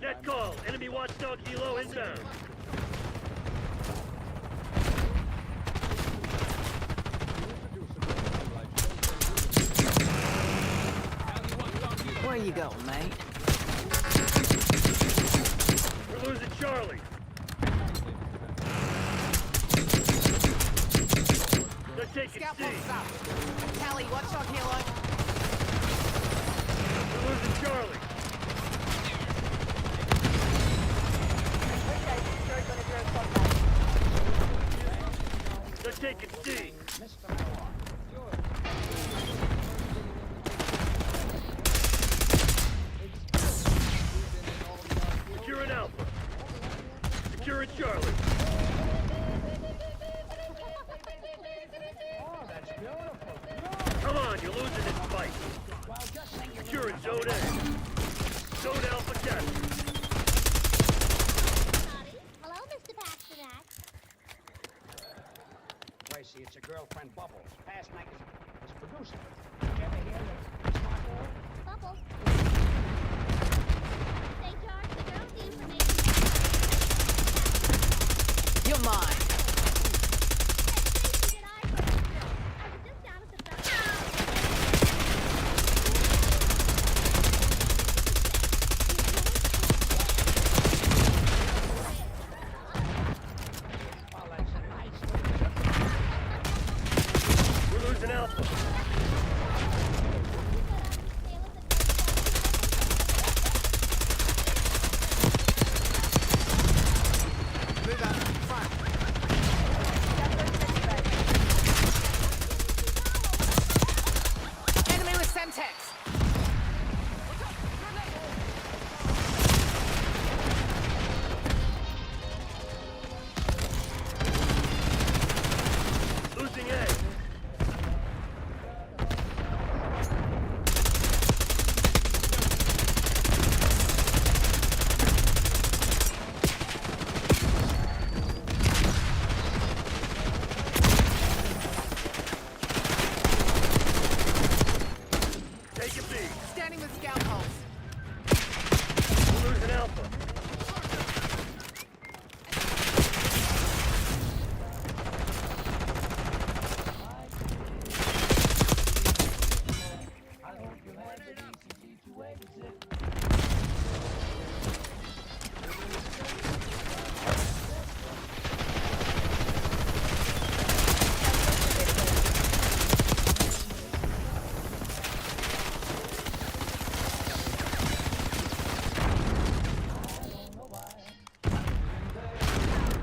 Net call. Enemy Watchdog Hilo inbound. Where you going, mate? We're losing Charlie. They're taking Scout C. pulse is up. Tally, Watchdog Hilo. We're losing Charlie. They're taking C. Securing Alpha. Securing Charlie. Come on, you're losing it Scanning with scout pulse. We're losing Alpha.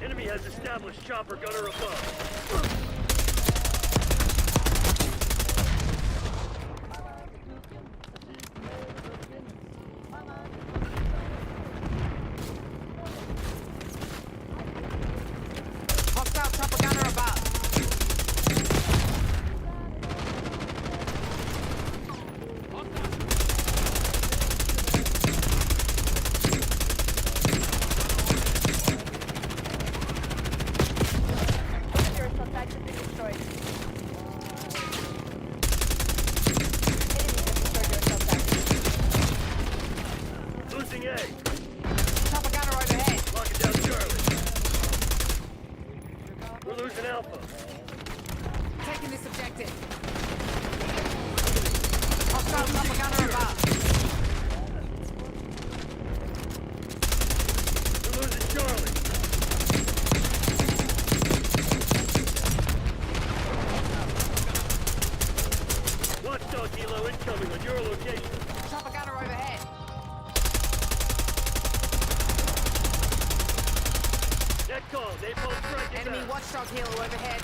Enemy has established chopper gunner above. Hostile chopper gunner above. Losing A. Chopper gunner overhead. Locking down Charlie. We're losing Alpha. Taking this objective. Hostile chopper gunner above. We're losing Charlie. Watchdog helo incoming on your location. Chopper gunner overhead. Net call. Napalm strike Enemy inbound. watchdog helo overhead.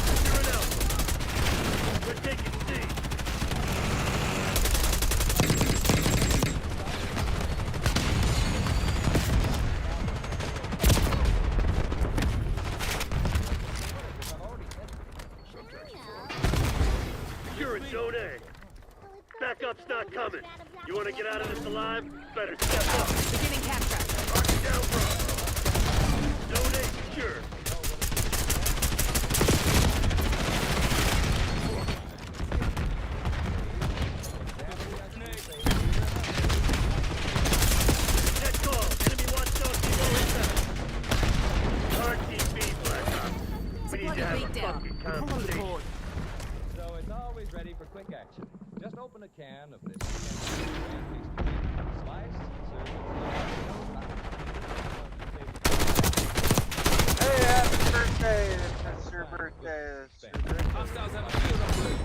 Securing Alpha. We're taking C. Securing Zone A. Backup's not coming. You want to get out of this alive? Better step up. Beginning capture. Marking down Bravo. Zone A secure. Net call. Enemy watchdog below inbound. RTB Black Ops. We need to have a fucking conversation. So it's always ready for quick action. Just open a can of this. Slice, serve Hey, happy birthday! It's your birthday. It's your birthday. Hostiles have a field on blue.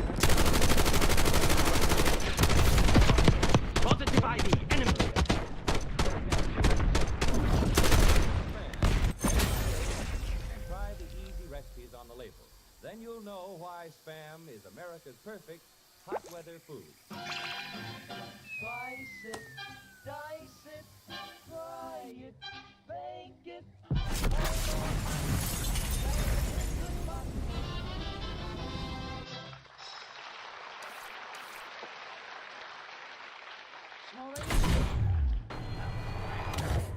Positive ID. Enemy. and try the easy recipes on the label. Then you'll know why Spam is America's perfect hot weather food. Slice it, dice it, fry it, bake it.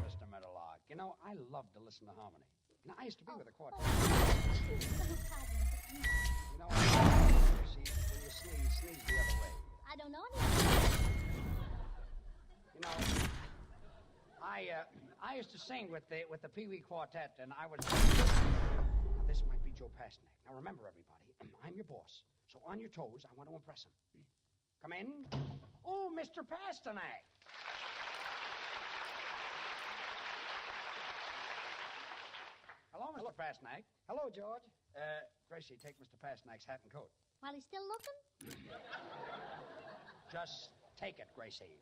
Mr. Meadowlark, you know, I love to listen to harmony. Now, I used to be with a quartet. You know, see, when you sneeze the other way. I don't know anything. You know, I used to sing with the Pee Wee Quartet, and I was. Now, this might be Joe Pasternak. Now, remember, everybody, I'm your boss. So on your toes, I want to impress him. Come in. Oh, Mr. Pasternak. Hello, Mr. Pasternak. Hello, George. Gracie, take Mr. Pasternak's hat and coat. While he's still looking? Just take it, Gracie.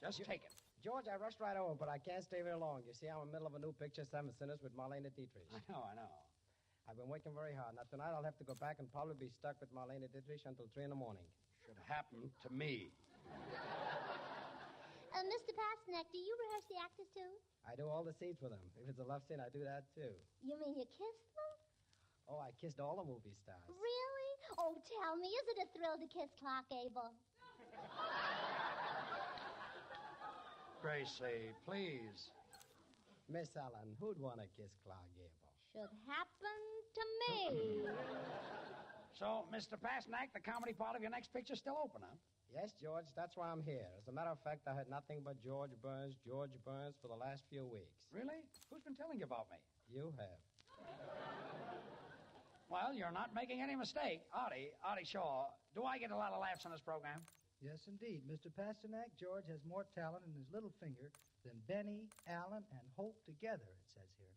Just take it. George, I rushed right over, but I can't stay very long. You see, I'm in the middle of a new picture, Seven Sinners, with Marlene Dietrich. I know. I've been working very hard. Now, tonight I'll have to go back and probably be stuck with Marlene Dietrich until 3 in the morning. Should happen to me. Mr. Pasternak, do you rehearse the actors, too? I do all the scenes with them. If it's a love scene, I do that, too. You mean you kissed them? Oh, I kissed all the movie stars. Really? Oh, tell me, is it a thrill to kiss Clark Gable? Gracie, please. Miss Allen, who'd want to kiss Clark Gable? Should happen to me. So, Mr. Pasternak, the comedy part of your next picture's still open, huh? Yes, George, that's why I'm here. As a matter of fact, I heard nothing but George Burns for the last few weeks. Really? Who's been telling you about me? You have. Well, you're not making any mistake. Artie Shaw, do I get a lot of laughs on this program? Yes, indeed. Mr. Pasternak, George has more talent in his little finger than Benny, Allen, and Hope together, it says here.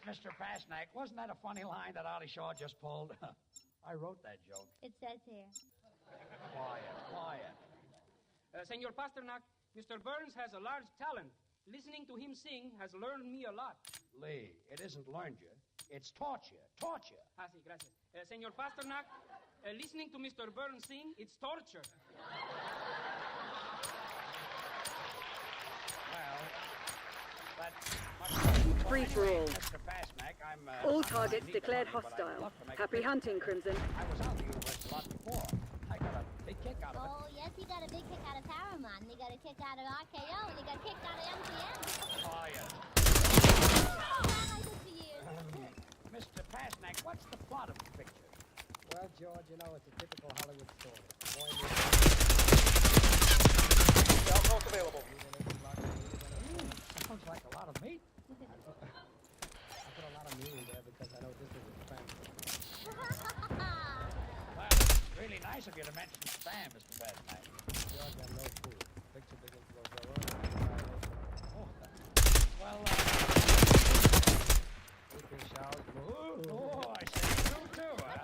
Mr. Pasternak, wasn't that a funny line that Artie Shaw just pulled? I wrote that joke. It says here. Quiet. Senor Pasternak, Mr. Burns has a large talent. Listening to him sing has learned me a lot. Lee, it isn't learned you. It's taught you. Ah, sí, gracias. Senor Pasternak, listening to Mr. Burns sing, it's torture. Well, that's Free for all. Mr. Pasternak, All targets declared hostile. Happy hunting, Crimson. I was out of the universe a lot before. I got a big kick out of it. Oh, yes, he got a big kick out of Paramount, and he got a kick out of RKO, and he got kicked out of MGM. Quiet. What I did to you? Mr. Pasternak, what's the plot of the picture? Well, George, you know, it's a typical Hollywood story. Boy Alcohol's available. Sounds like a lot of meat. I put a lot of meat in there because I know this is expensive. Well, it's really nice of you to mention Sam, Mr. Pasternak. George, I'm no fool. Picture begins to go Oh, well, Sleeping showers. oh, I see you too, huh?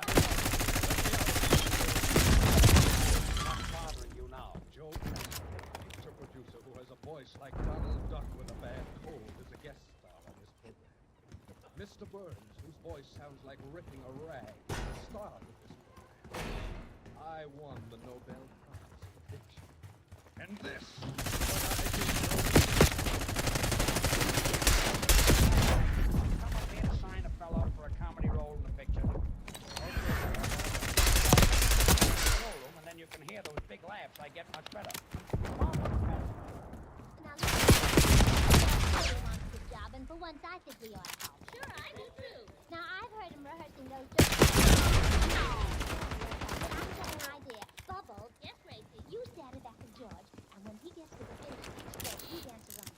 What's bothering you now? Joe, picture producer who has a voice like Donald Duck with a bad cold, is a guest star on this program. Mr. Burns, whose voice sounds like ripping a rag, is the star of this program. I won the Nobel Prize for fiction. And this is what I did Come up here to sign a fellow for a comedy role in the picture. Showroom, and then you can hear those big laughs. I get much better. Now, listen, wants the job, and for once I think we ought to help. Sure, I do too. Now, I've heard him rehearsing those jokes. But I've got an idea. Bubbles. Yes, Gracie. You stand back of George, and when he gets to the finish, you dance around.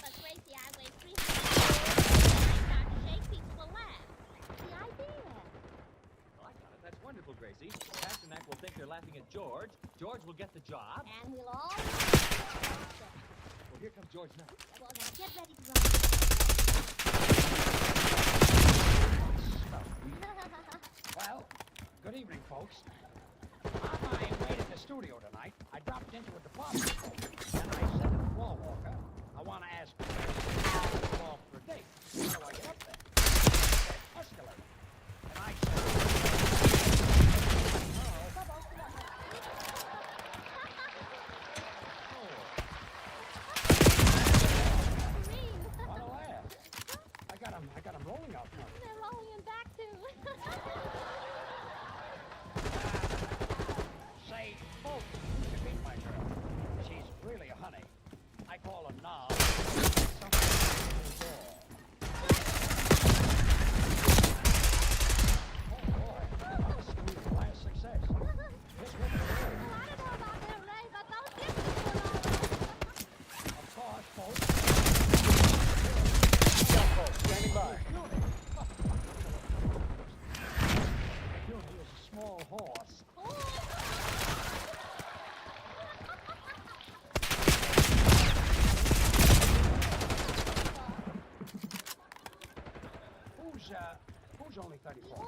But Gracie, I weigh 300 pounds. I start to shake, people will laugh. The idea. I got it. That's wonderful, Gracie. Pasternak will think you're laughing at George. George will get the job. And we'll all... Well, here comes George now. Well, now get ready to run. Well, good evening, folks. On my way to the studio tonight, I dropped into a department store, and I said to the floor walker, I want to ask for a date. So I get up there. He said, escalator. And I said, what a laugh. I got him rolling out now. They're rolling him back, too. Say, folks, you should meet my girl. She's really a honey. I call her Knob. Oh, boy. That was Squee's last success. This will be Well, I don't know about them, Ray, but those differences were all... Of course, folks. Standing by. You'll be a small horse. Who's only 34?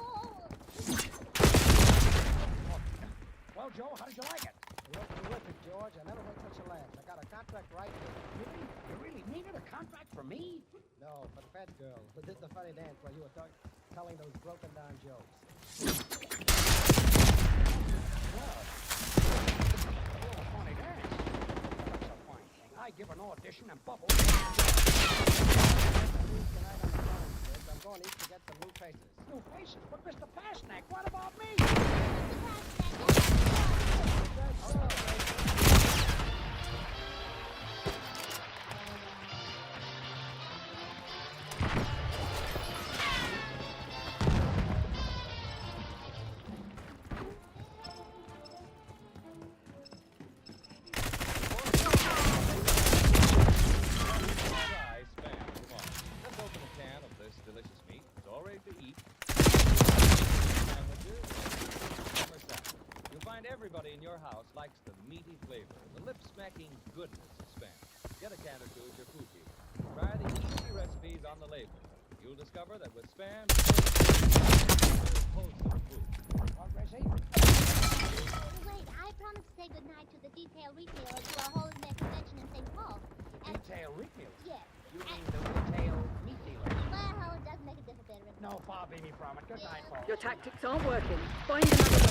Well, Joe, how did you like it? Terrific, George. I never heard such a laugh. I got a contract right here. Really? You really mean it? A contract for me? No, for the fat girl who did the funny dance while you were telling those broken down jokes. Well, a funny dance. That's a fine thing. I give an audition and bubble. Tonight on the phone, kids. I'm going east to get some new faces. New faces? But Mr. Pasternak, what about me? of Spam. Get a can or two at your food dealer. Try the easy recipes on the label. You'll discover that with Spam, wholesome food. Wait, I promised to say goodnight to the detail retailers who are holding their convention in St. Paul. Detail retail? Yes. You mean the retail meat dealers? Well, it doesn't make a difference, Veteran. No, far be me from it. Good night, folks. Your tactics aren't working. Find another way.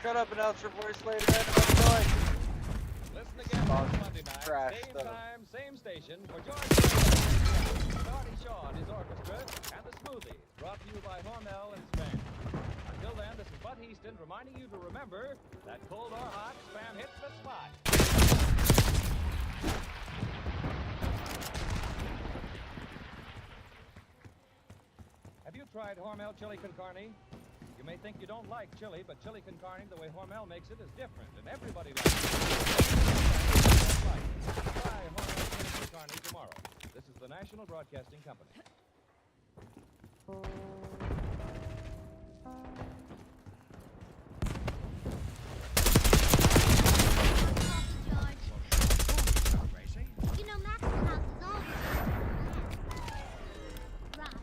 Shut up, announcer voice later. Enjoy. Listen again next Monday night, Trash same stuff. time, same station, for George Burns, Marty Shaw and his orchestra, and the Smoothies, brought to you by Hormel and Spam. Until then, this is Bud Easton reminding you to remember that cold or hot, Spam hits the spot. Have you tried Hormel chili con carne? You may think you don't like chili, but chili con carne, the way Hormel makes it, is different, and everybody likes it. Try Hormel chili con carne tomorrow. This is the National Broadcasting Company. You know, Maxwell House is always right.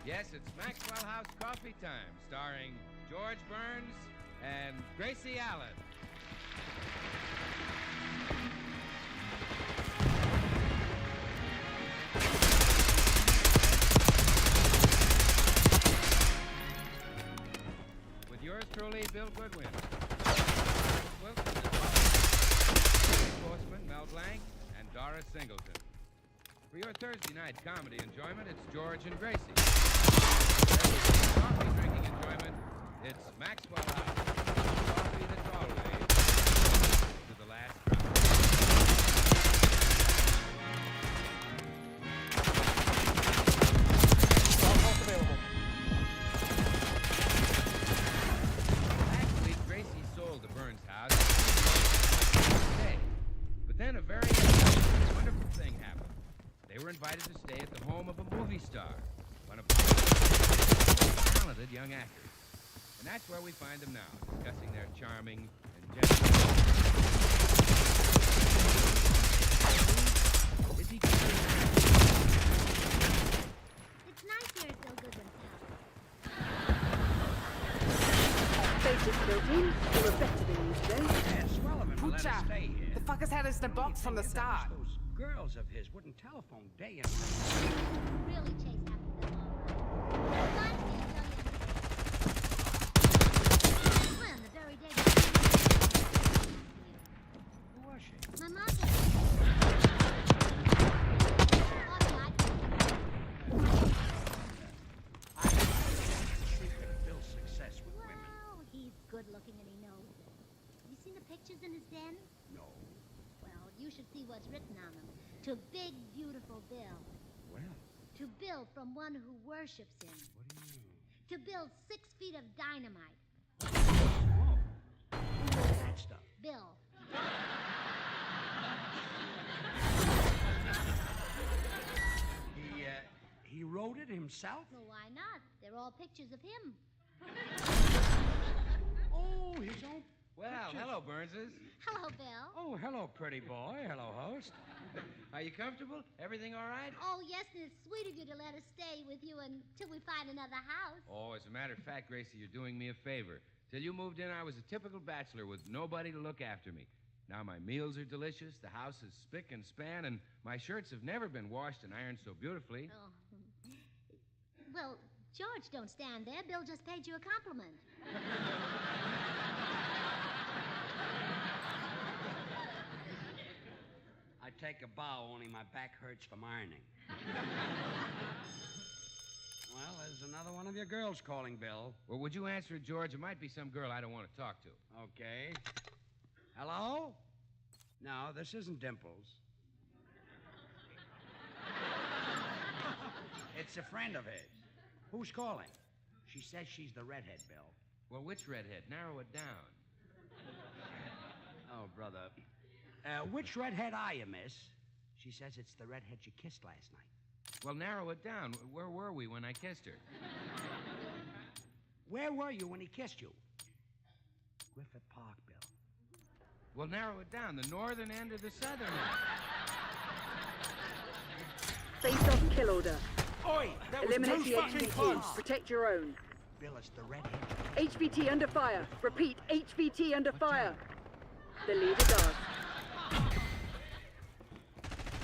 Yes, it's Maxwell House Coffee Time, starring George Burns and Gracie Allen. With yours truly, Bill Goodwin. Wilson, Sportsman, Mel Blanc, and Doris Singleton. For your Thursday night comedy enjoyment, it's George and Gracie. For coffee drinking enjoyment, it's Maxwell House. Coffee that's always to the last drop. Almost available. Actually, Gracie sold the Burns house today. But then a very wonderful thing happened. They were invited to stay at the home of a movie star, one of Hollywood's talented young actors. And that's where we find them now, discussing their charming and gentle... Is he It's nice here at Bill Goodwin's Basic protein. You were better than you today. Yeah, swell of him to let us Pucha, stay here. the fuckers had us in a box from the start. Those girls of his wouldn't telephone day and night. really chase after them all right. Reminds me of young When the very day Who was she? my mother. Secret of Bill's success with women. Well, he's good looking and he knows it. Have you seen the pictures in his den? No. Well, you should see what's written on them. To big, beautiful Bill. Well, To Bill from one who worships him. what do you mean? To Bill 6 feet of dynamite. That stuff. Bill. He wrote it himself? Well, why not? They're all pictures of him. Oh, his own. Well, hello, Burnses. Hello, Bill. Oh, hello, pretty boy. Hello, host. Are you comfortable? Everything all right? Oh, yes, and it's sweet of you to let us stay with you until we find another house. Oh, as a matter of fact, Gracie, you're doing me a favor. Till you moved in, I was a typical bachelor with nobody to look after me. Now my meals are delicious, the house is spick and span, and my shirts have never been washed and ironed so beautifully. Oh. Well, George, don't stand there. Bill just paid you a compliment. I take a bow, only my back hurts from ironing. Well, there's another one of your girls calling, Bill. Well, would you answer it, George? It might be some girl I don't want to talk to. Okay. Hello? No, this isn't Dimples. It's a friend of his. Who's calling? She says she's the redhead, Bill. Well, which redhead? Narrow it down. Oh, brother. Which redhead are you, miss? She says it's the redhead you kissed last night. Well, narrow it down. Where were we when I kissed her? Where were you when he kissed you? Griffith Park, Bill. We'll narrow it down. The northern end or the southern end? Face-off kill order. Oi! That was Eliminate too the fucking HVT. close! Protect your own. Bill, it's the redhead. HVT under fire. Repeat, HVT under fire. The leader does.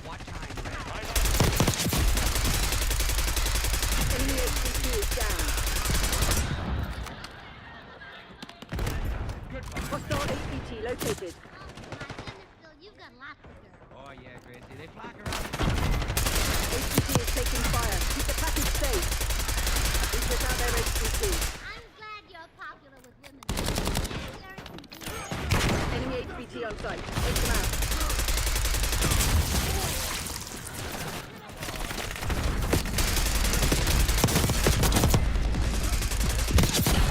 What time, Red? Enemy HVT is down. Hostile HVT located. You've got lots of girls. Oh, yeah, Gracie. They flock around. HVT is taking fire. Keep the package safe. We took out their HVT. I'm glad you're popular with women. Enemy HVT on site. Take them out.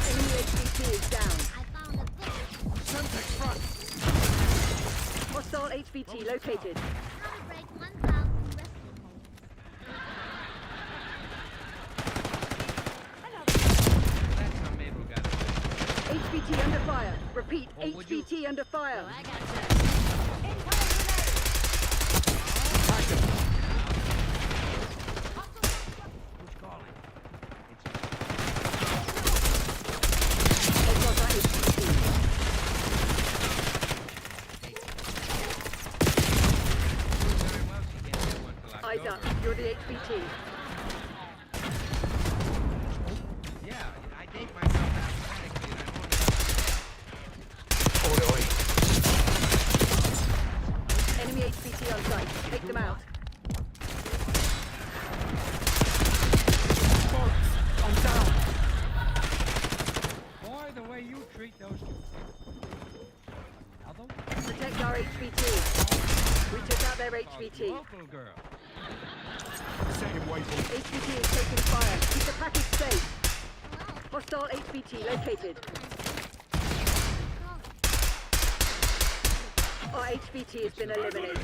Enemy HVT is down. Semtex front. Hostile HVT located. How to break 1,000 rescue holes. That's how Mabel got it. HVT under fire. Repeat, HVT under fire. Who's calling? They've got our HVT. Eyes up. You're the HVT. Yeah, I date myself mathematically and I Enemy HVT on site. Take them out. I'm down. Boy, the way you treat those... Another one? Protect our HVT. We took out their HVT. Local girl. Second wave. HVT is taking fire. Keep the package safe. Hostile HVT located. Our HVT has been eliminated.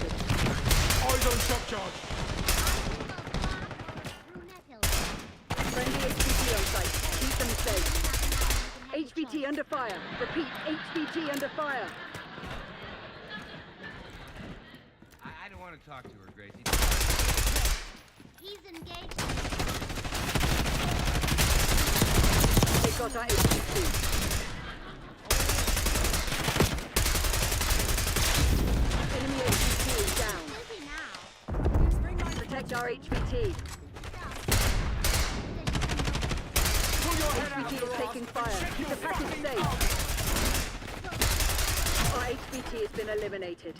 Eyes on shock charge. Friendly HVT on site. Keep them safe. HVT under fire. Repeat, HVT under fire. I don't want to talk to her, Gracie. He's engaged. They got our HVT. Enemy HVT is down. Protect our HVT. HVT is taking fire. Keep the package safe. Our HVT has been eliminated.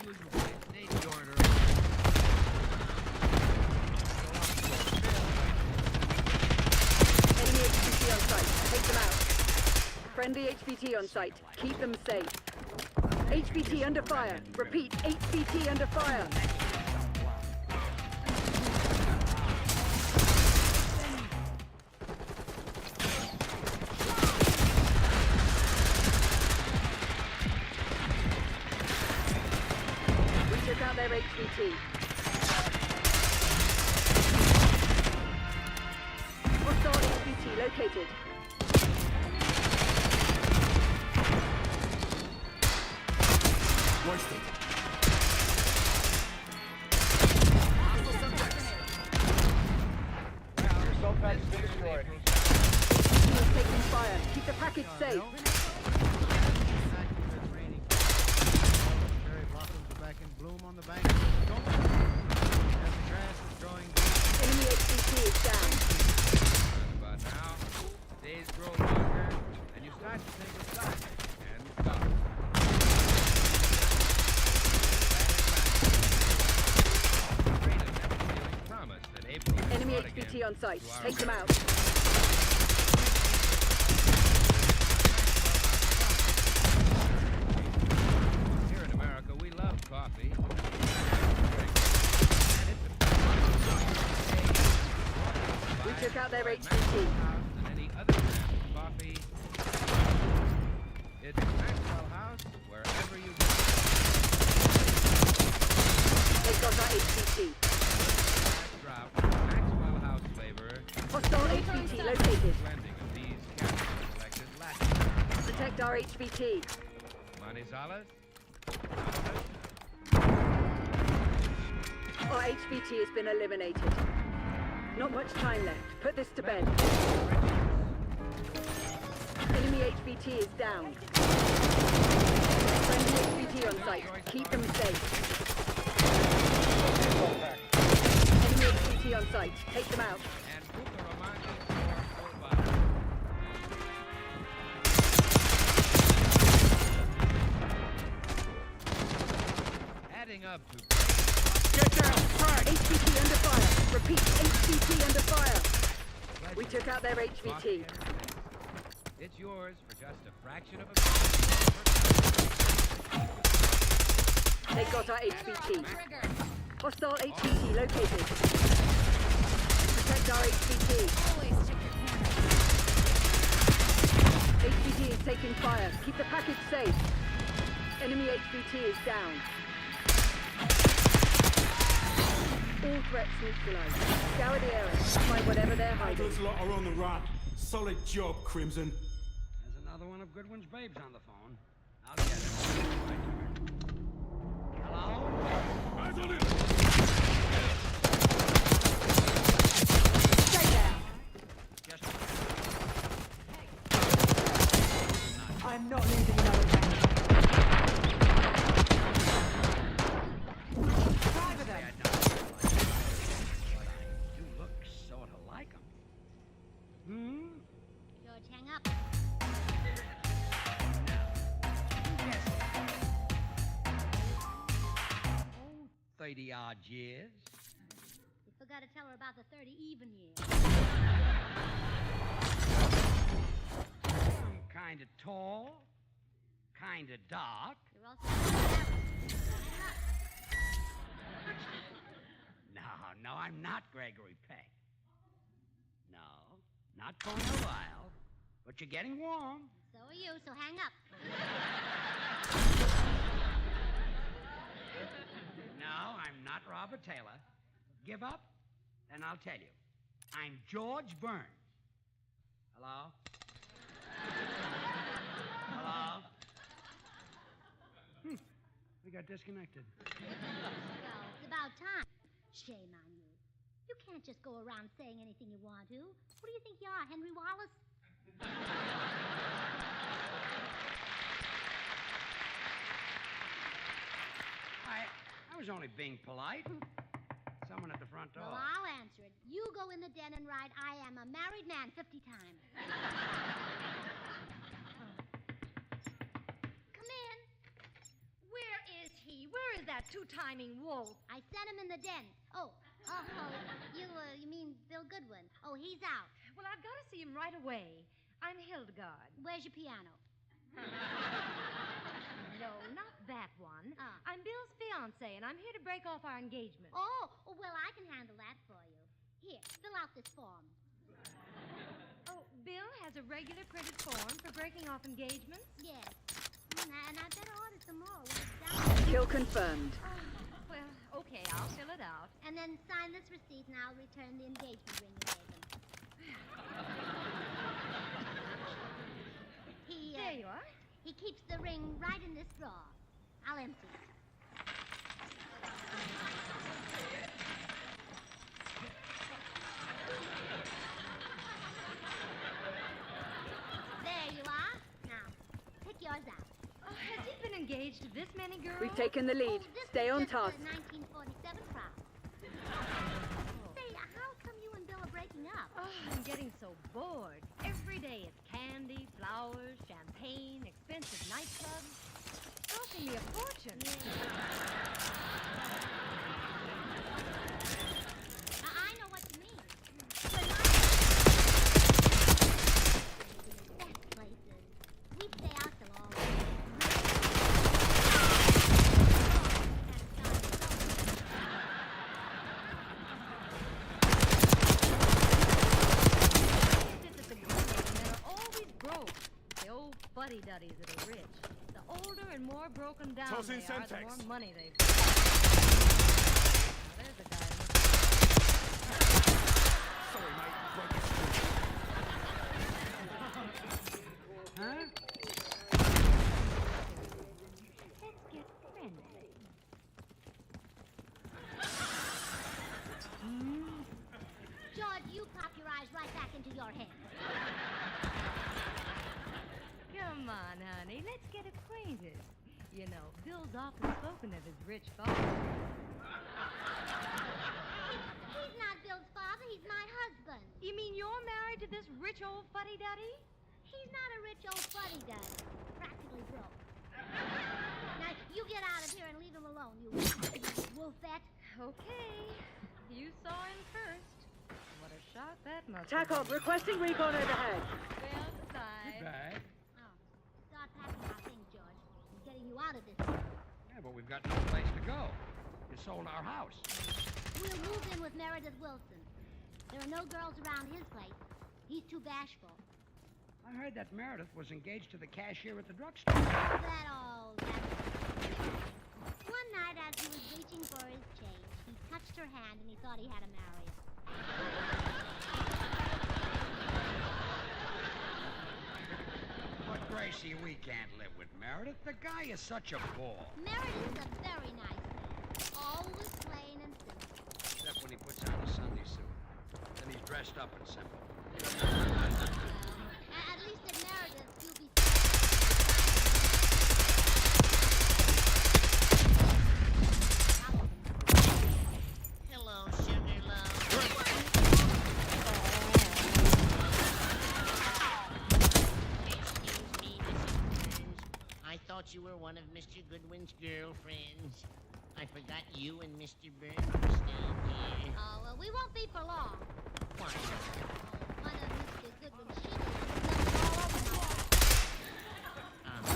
Enemy HVT on site. Take them out. Friendly HVT on site. Keep them safe. HVT under fire. Repeat, HVT under fire. We took out their HVT. Hostile HVT located. Wasted. Assault package been destroyed. HVT is taking fire. Keep the package safe. Cherry blossoms are back in bloom on the banks of the Potomac. As the grass is growing green. Enemy HVT is down. But now, days grow longer, and you start to think of time and stop. Enemy HVT on site. Take them out. Here in America, we love coffee. We took out their HVT. Than any other brand of coffee. It's Maxwell House wherever you go. They got our HVT. Drop Maxwell House flavor. Hostile HVT located. Blending of these capsule selected Protect our HVT. Manizales? Our HVT has been eliminated. Not much time left. Put this to bed. Enemy HVT is down. Friendly HVT on site. Keep them safe. Enemy HVT on site. Take them out. And Bucaramanga for Obama. Adding up to... Get down! Frag! HVT under fire. Repeat, HVT under fire. We took out their HVT. It's yours for just a fraction of a... They got our HVT. Hostile HVT located. Protect our HVT. Always check your corners. HVT is taking fire. Keep the package safe. Enemy HVT is down. All threats neutralized. Scour the area. Find whatever they're hiding. Those lot are on the run. Solid job, Crimson. There's another one of Goodwin's babes on the phone. I'll get it. Hello? Eyes on it! Stay down. Just... I'm not leaving another tank. Try for them. But I do look sort of like him. Hmm? George, hang up. Oh, 30-odd years. You forgot to tell her about the 30 even years. I'm kind of tall, kind of dark. You're also No, I'm not Gregory Peck. No, not for a while. But you're getting warm. So are you, so hang up. No, I'm not Robert Taylor. Give up, and I'll tell you. I'm George Burns. Hello? Hello? We got disconnected. Well, it's about time. Shame on you. You can't just go around saying anything you want to. What do you think you are, Henry Wallace? I was only being polite. Someone at the front door. Well, I'll answer it. You go in the den and write, I am a married man 50 times. Come in. Where is he? Where is that two-timing wolf? I sent him in the den. Oh, you mean Bill Goodwin? Oh, he's out. Well, I've got to see him right away. I'm Hildegard. Where's your piano? No, not that one. Ah. I'm Bill's fiancé, and I'm here to break off our engagement. Oh, well, I can handle that for you. Here, fill out this form. Oh, Bill has a regular printed form for breaking off engagements? Yes. And I better order some more when it's done. Kill confirmed. Well, okay, I'll fill it out. And then sign this receipt, and I'll return the engagement ring you gave him. There you are. He keeps the ring right in this drawer. I'll empty it. There you are. Now, pick yours out. Oh, has he been engaged to this many girls? We've taken the lead. Oh, this Stay is on just task. the 1947 crowd. Say, how come you and Bill are breaking up? Oh, I'm getting so bored. Every day it's candy, flowers, champagne, expensive nightclubs. Costing me a fortune. I know what you mean. Best places. We stay out till all fuddy-duddies that are rich. The older and more broken down Toss they in are, the Semtex. more money they've got. Now, there's a guy. Sorry, mate. Huh? on, honey. Let's get acquainted. You know, Bill's often spoken of his rich father. He's not Bill's father. He's my husband. You mean you're married to this rich old fuddy-duddy? He's not a rich old fuddy-duddy. Practically broke. Now, you get out of here and leave him alone, you wolfette. Okay. You saw him first. What a shot that must TACOM, requesting recon overhead. Stay outside. Goodbye. Oh, start packing our things, George. We're getting you out of this town. Yeah, but we've got no place to go. You sold our house. We'll move in with Meredith Wilson. There are no girls around his place. He's too bashful. I heard that Meredith was engaged to the cashier at the drugstore. That all. One night as he was reaching for his change, he touched her hand and he thought he had to marry her. But Gracie, we can't live with Meredith. The guy is such a bore. Meredith's a very nice man. Always plain and simple. Except when he puts on a Sunday suit. Then he's dressed up and simple. At least at Meredith, you'll be... Hello, sugar love. Excuse me, Mrs. Burns. I thought you were one of Mr. Goodwin's girlfriends. I forgot you and Mr. Burns were staying here. Oh, well, we won't be for long. Why not? One of Mr. Goodwin's shingles all over my house.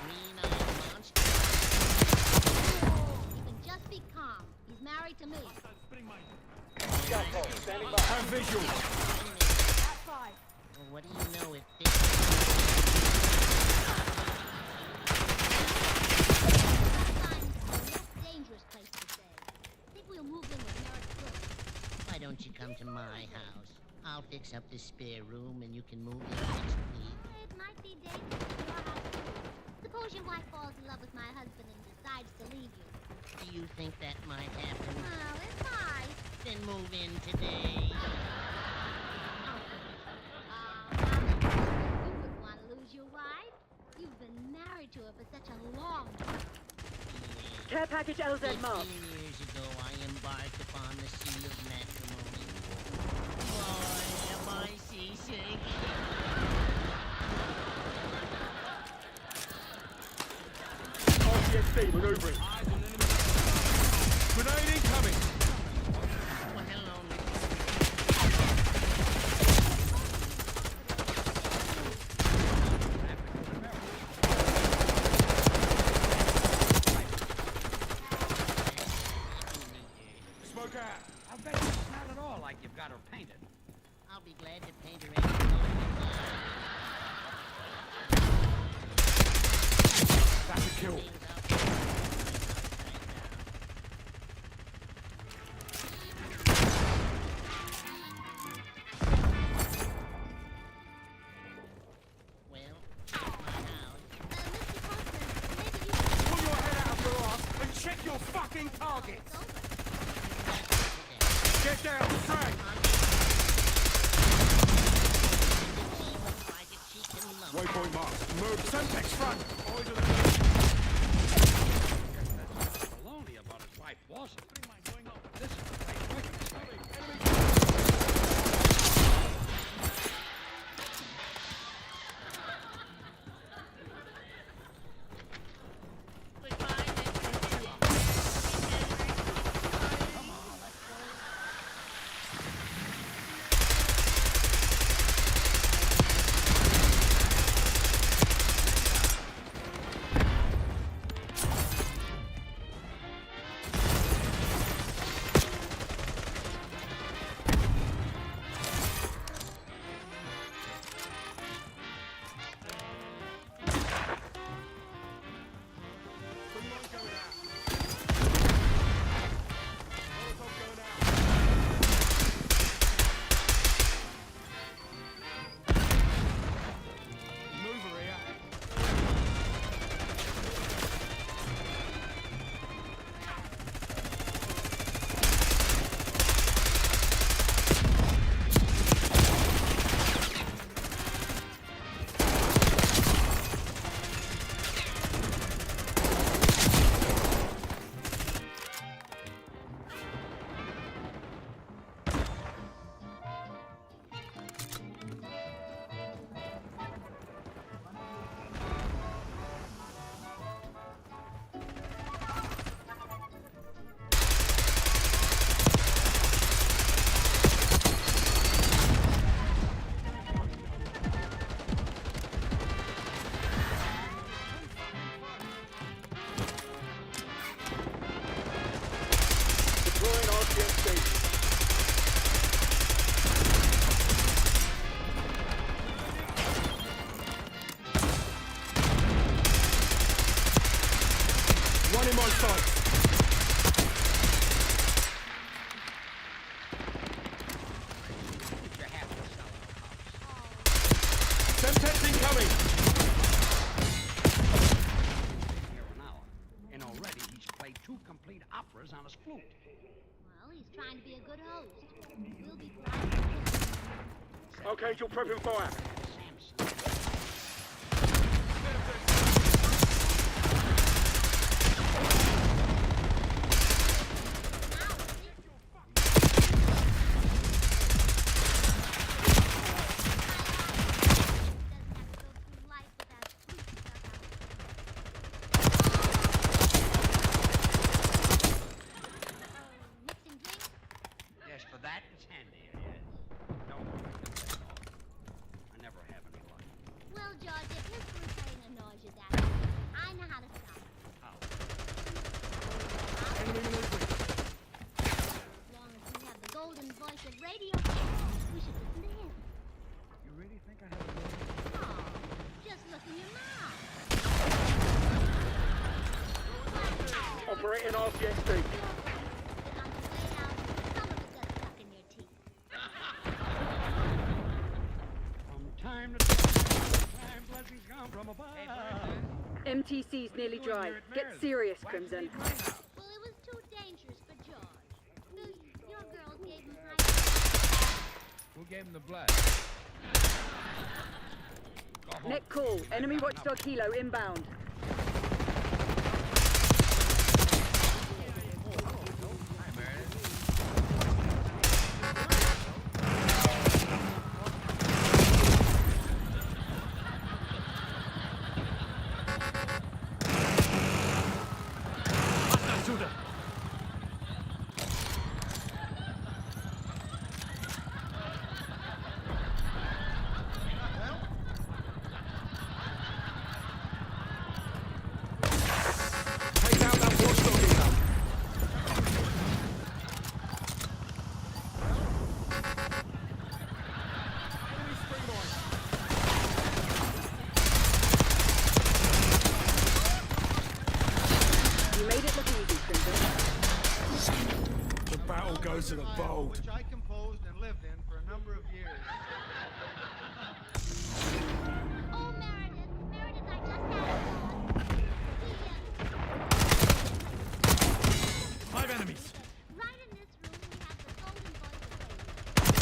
Green-eyed monster. You can just be calm. He's married to me. Standing by. Have visual. Outside. Well, what do you know if this... Dangerous place to stay. I think we'll move in with Meredith Wilson. Why don't you come to my house? I'll fix up the spare room and you can move in next week. It might be dangerous in your house, too. Suppose your wife falls in love with my husband and decides to leave you. Do you think that might happen? Well, it might. Then move in today. You wouldn't want to lose your wife. You've been married to her for such a long time. Care package LZ 15 marked. years ago, I embarked upon the sea of matrimony. Boy, am I seasick. RCXD maneuvering. Grenade incoming. Well, hello, Smoke out. I bet it's not at all like you've got her painted. I'll be glad to paint her any color you like. That's a kill. Well, my house. Pull your head out of your ass and check your fucking targets. Get down, track. Waypoint marked. Move. Semtex front. Boys are the... Baloney about his wife wasn't. This is the place wicked. sight. Semtex incoming. Here an hour. And already he's played 2 complete operas on his flute. Well, he's trying to be a good host. We'll be proud of him. Okay, you're prepping fire. Yes, for that, it's handy, yes. No, I never have any luck. Well, George, if his flute playing annoys you that much, I know how to stop it. How? As long as we have the golden voice of radio, we should listen to him. You really think I have a luck? Oh, just look in your mouth. Operating RCXD. On the way out, some of it got stuck in your teeth. From time to time, blessings come from above. MTC's nearly dry. Get serious, Crimson. Well, it was too dangerous for George. Your girls gave him high. Who gave him the blood? Net call. Enemy watchdog helo inbound. Take out that watchdog email. Enemy springboard. You made it look easy, Crimson. The battle goes to the bold. Which I composed and lived in for a number of years. Oh, Meredith. Meredith, I just had a 5 enemies. right in this room, we have the golden voice of radio.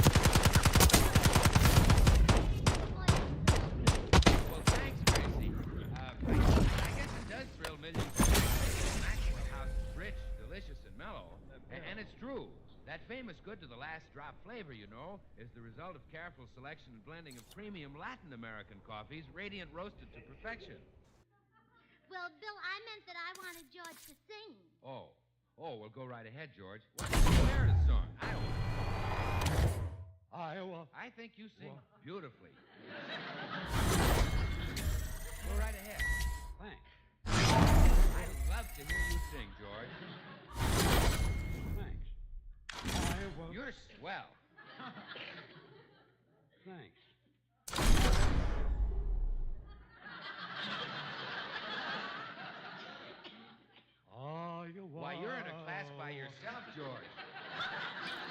Well, thanks, Gracie. I guess it does thrill millions of people. Maxwell House is rich, delicious, and mellow. And it's true. That famous good to the last drop flavor, you know, is the result of careful selection and blending of premium Latin American coffees, radiant roasted to perfection. Well, Bill, I meant that I wanted George to sing. Oh, well, go right ahead, George. What's the Meredith song? Iowa. I think you sing beautifully. Go right ahead. Thanks. I'd love to hear you sing, George. Thanks. Iowa. You're swell. Thanks. Iowa. Why, you're in a class by yourself, George.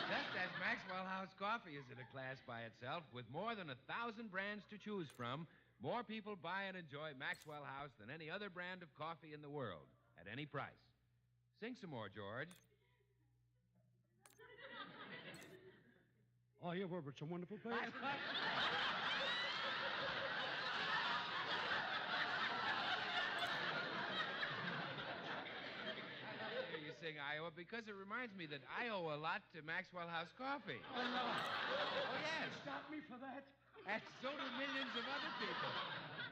Just as Maxwell House Coffee is in a class by itself, with more than 1,000 brands to choose from, more people buy and enjoy Maxwell House than any other brand of coffee in the world, at any price. Sing some more, George. Iowa, it's a wonderful place. You sing Iowa because it reminds me that I owe a lot to Maxwell House Coffee. Oh, no. Oh, yes. Stop me for that. And so do millions of other people.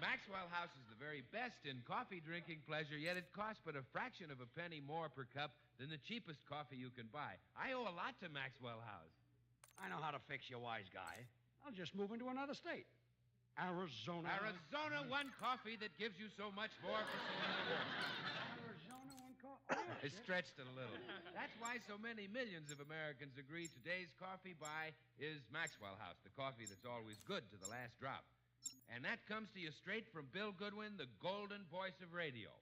Maxwell House is the very best in coffee drinking pleasure, yet it costs but a fraction of a penny more per cup than the cheapest coffee you can buy. I owe a lot to Maxwell House. I know how to fix you, wise guy. I'll just move into another state. Arizona. Arizona, one coffee that gives you so much more for so little more. Arizona, one coffee. It's stretched it a little. That's why so many millions of Americans agree today's coffee buy is Maxwell House, the coffee that's always good to the last drop. And that comes to you straight from Bill Goodwin, the golden voice of radio.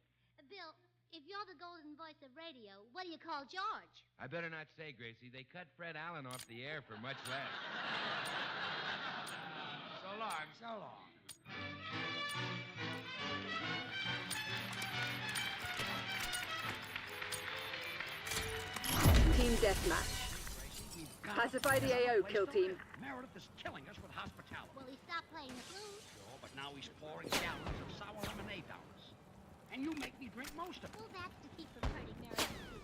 Bill, If you're the golden voice of radio, what do you call George? I better not say, Gracie. They cut Fred Allen off the air for much less. So long, so long. Team deathmatch. Pacify the AO, kill team. Meredith is killing us with hospitality. Well, he stopped playing the flute. Sure, but now he's pouring gallons of sour lemonade down us. And you make me drink most of it. Well, that's to keep from hurting Meredith's teeth.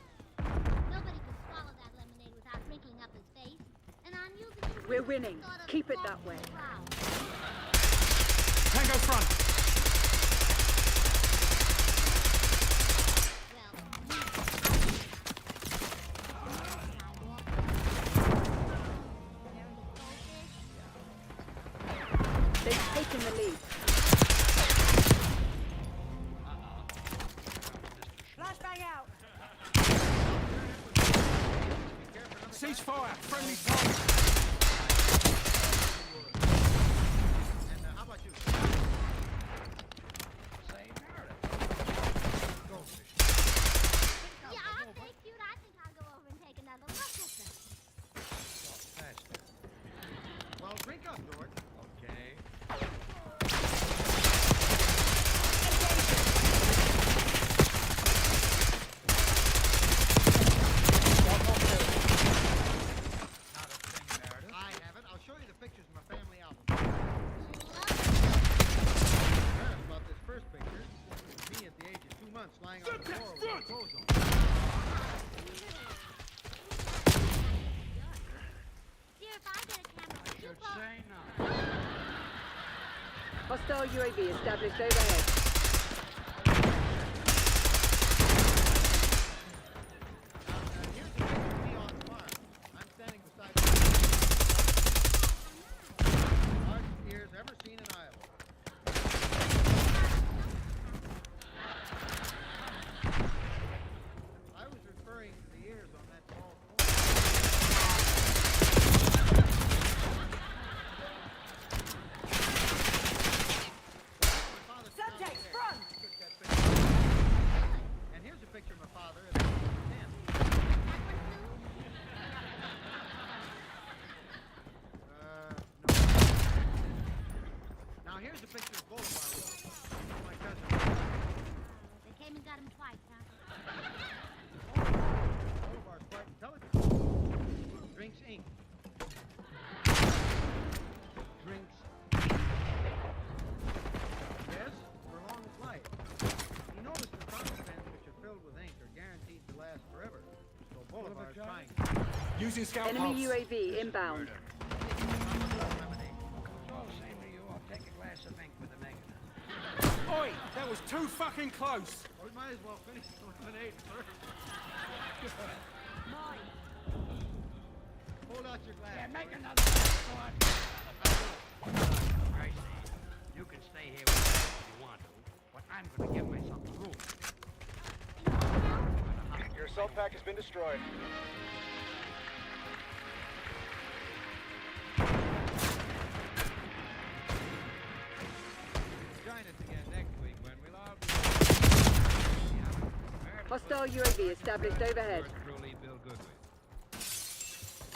Nobody could swallow that lemonade without wrinkling up his face. And I'm using it. We're winning. Keep it that way. Tango front. They've taken the lead. Flashbang out. Ceasefire. Friendly target. And how about you? Say, Meredith. Goldfish. Yeah, aren't they cute? I think I'll go over and take another look at them. Faster. Well, drink up, George. Okay. I have it. I'll show you the pictures in my family album. About this first picture, me at the age of 2 months lying on the floor with my clothes on. Dear, if I get a camera, would you Should say no. Hostile UAV established overhead. Here's a picture of me on the farm. I'm standing beside the largest ears ever seen in Iowa. I was referring to the ears on that tall corn. Subject front. And here's a picture of my father at age 10. No. Now here's a picture of both of our wolves. My cousin. They came and got him twice, huh? Bolivar's quite intelligent. Drinks ink. Drinks. Yes, for long as life. He noticed the fountain pens which are filled with ink are guaranteed to last forever. So Bolivar's trying. Using scout Enemy pulse. UAV inbound. It's all the same to you. I'll take a glass of ink with a negative. Oi, that was too fucking close. We might as well finish the lemonade first. Mine. Hold out your glass. Yeah, make another one. Gracie, you can stay here with me if you want to, but I'm going to give myself a room. Your assault pack has been destroyed. Join us again next week when we'll all be... Hostile UAV established overhead. Yours truly, Bill Goodwin.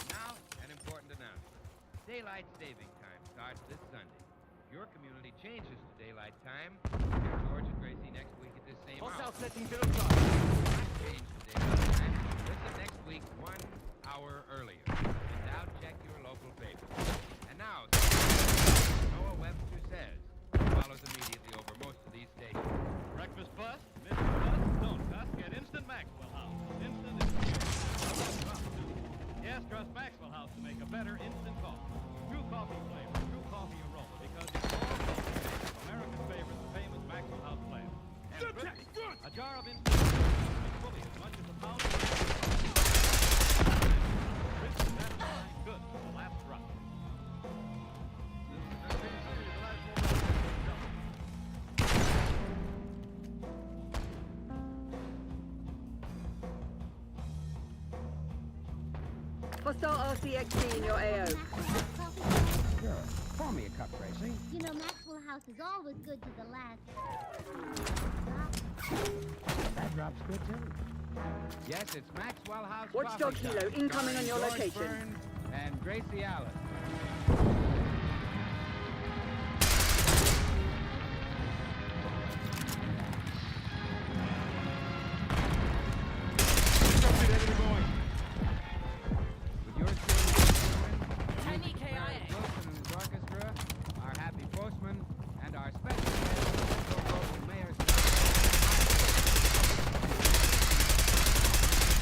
Now, an important announcement. Daylight saving time starts this Sunday. Your community changes to daylight time. Hear George and Gracie next week at this same hour. Hostile setting Bill Duct. Change to daylight time. Listen next week 1 hour earlier. In doubt, check your local paper. And now, Noah Webster says, follows immediately over most of these stations. Breakfast bust? Missed bust? Don't bust. Get Instant Maxwell House. Instant is Yes, trust Maxwell House to make a better instant coffee. True coffee flavor, true coffee aroma, because it's all coffee. America's favorite, the famous Maxwell House flavor. And crispy. A jar of instant is fully as much as a pound of crispy, satisfying, good to the last drop. Hostile RCXD in your AO. Sure. Pour me a cup, Gracie. You know, Maxwell house is always good to the last. That drop's good, too. Yes, it's Maxwell House. Watchdog Coffee Hilo Shop, incoming on your starring George location. Burns and Gracie Allen. With your Tiny KIA. Wilson and his orchestra, our happy postman, and our special guest, local mayor,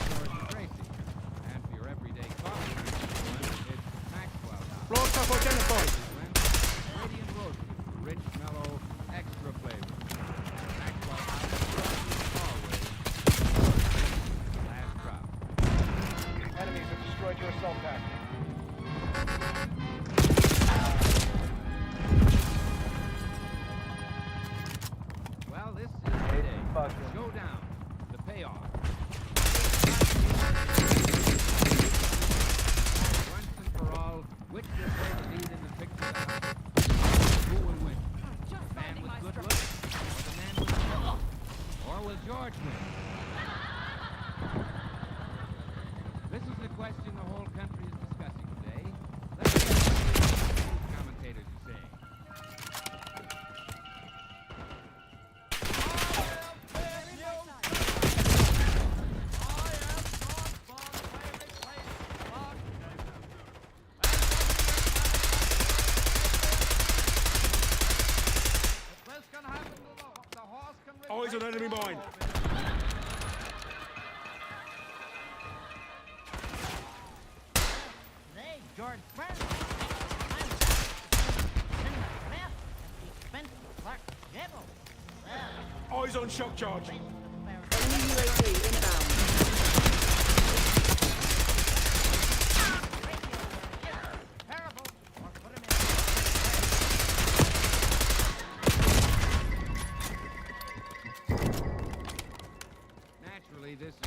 George Gracie. And for your everyday coffee, it's Maxwell House. Blow stuff identified. Radiant roast, rich, mellow, extra flavor. Maxwell House, always. Last drop. Enemies have destroyed your assault pack. Well, this is the day. Showdown. The payoff. Once and for all, which will play the lead in the picture? Who will win? The man with good looks, or the man with skill? Or will George win? This is the question the whole country is discussing today. Let's see what the commentators are saying. Eyes on enemy mine. Hey, George Burns. Eyes on shock charge. Enemy UAV inbound. Naturally, this is...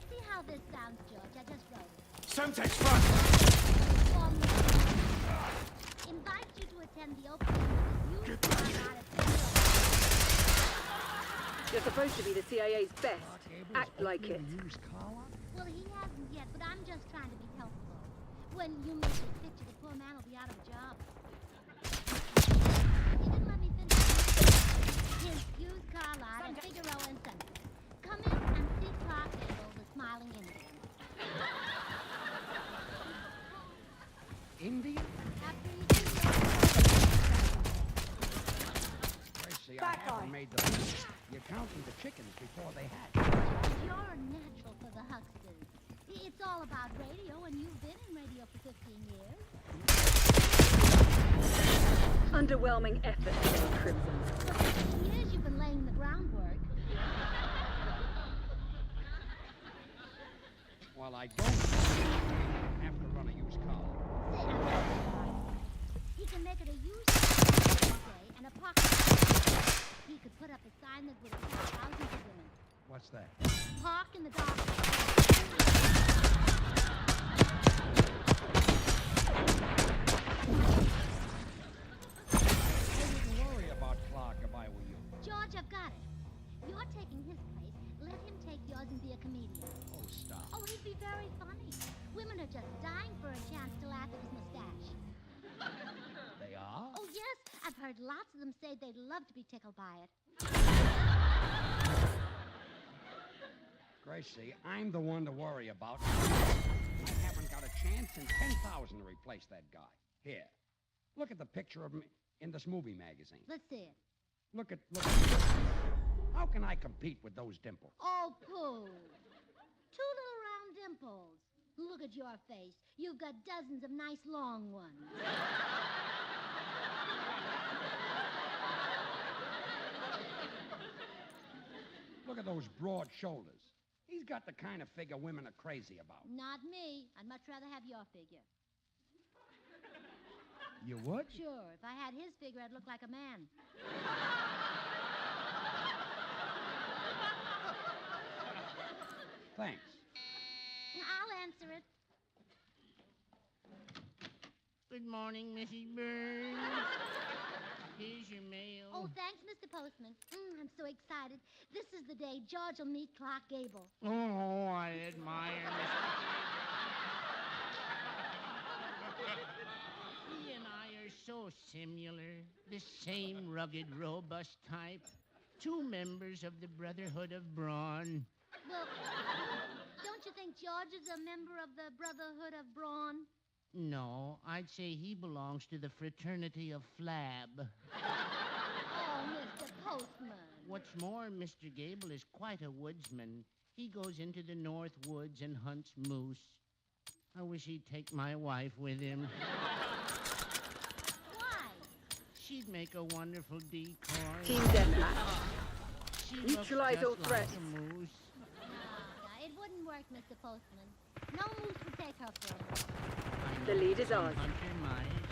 See how this sounds, George? I just wrote it. Semtex front. Invite you to attend the opening of the youth You're supposed to be the CIA's best. Act like it. Well, he hasn't yet, but I'm just trying to be helpful. When you make this picture, the poor man will be out of a job. He didn't let me finish. His used car lot at Figueroa and Sunday. Come in and see Clark Abel, the smiling Indian. Indian? After you Gracie, I Back haven't on. made the... You're counting the chickens before they hatch. You're a natural for the hucksters. It's all about radio, and you've been in radio for 15 years. Underwhelming effort, Crimson. For 15 years, you've been laying the groundwork. Well, I don't have to run a used car. Say, I'm not surprised. He can make it a used car day and a pocket. He could put up a sign that would attract thousands of women. What's that? Park in the dark. I wouldn't worry about Clark if I were you. George, I've got it. You're taking his place. Let him take yours and be a comedian. Oh, stop. Oh, he'd be very funny. Women are just dying for a chance to laugh at his mustache. They are? Oh, yes. I've heard lots of them say they'd love to be tickled by it. Gracie, I'm the one to worry about. I haven't got a chance in 10,000 to replace that guy. Here, look at the picture of me in this movie magazine. Let's see it. Look at. How can I compete with those dimples? Oh, pooh. 2 little round dimples. Look at your face. You've got dozens of nice long ones. Look at those broad shoulders. He's got the kind of figure women are crazy about. Not me. I'd much rather have your figure. You would? Sure. If I had his figure, I'd look like a man. Thanks. I'll answer it. Good morning, Mrs. Burns. Here's your mail. Oh, thanks, Mr. Postman. I'm so excited. This is the day George will meet Clark Gable. Oh, I admire Mr. He and I are so similar. The same rugged, robust type. Two members of the Brotherhood of Brawn. Well, don't you think George is a member of the Brotherhood of Brawn? No, I'd say he belongs to the Fraternity of Flab. Oh, Mr. Postman. What's more, Mr. Gable is quite a woodsman. He goes into the North Woods and hunts moose. I wish he'd take my wife with him. Why? She'd make a wonderful decoy. Team deathmatch. She Neutralize all looks just threats. like a moose. No, it wouldn't work, Mr. Postman. No moose would take her for a walk. The lead is ours. Hunter might.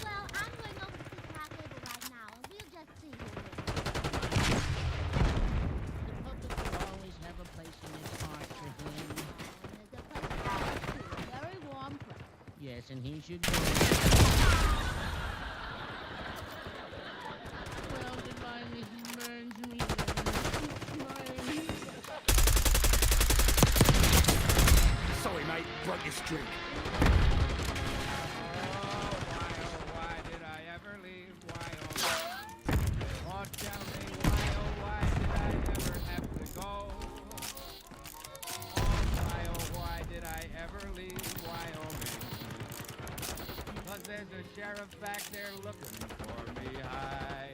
Well, I'm going over to see Clark Gable right now, and we'll just see who wins. The public will always have a place in his heart for him. There's a place for us, too, a very warm place. Yes, and he should go. Well, goodbye, Mrs. Burns. We love you. Sorry, mate. Broke your streak. Why did I ever leave? Why, oh, tell me why, oh, why did I ever have to go? Oh, why did I ever leave Wyoming? 'Cause there's a sheriff back there looking for me. Hi,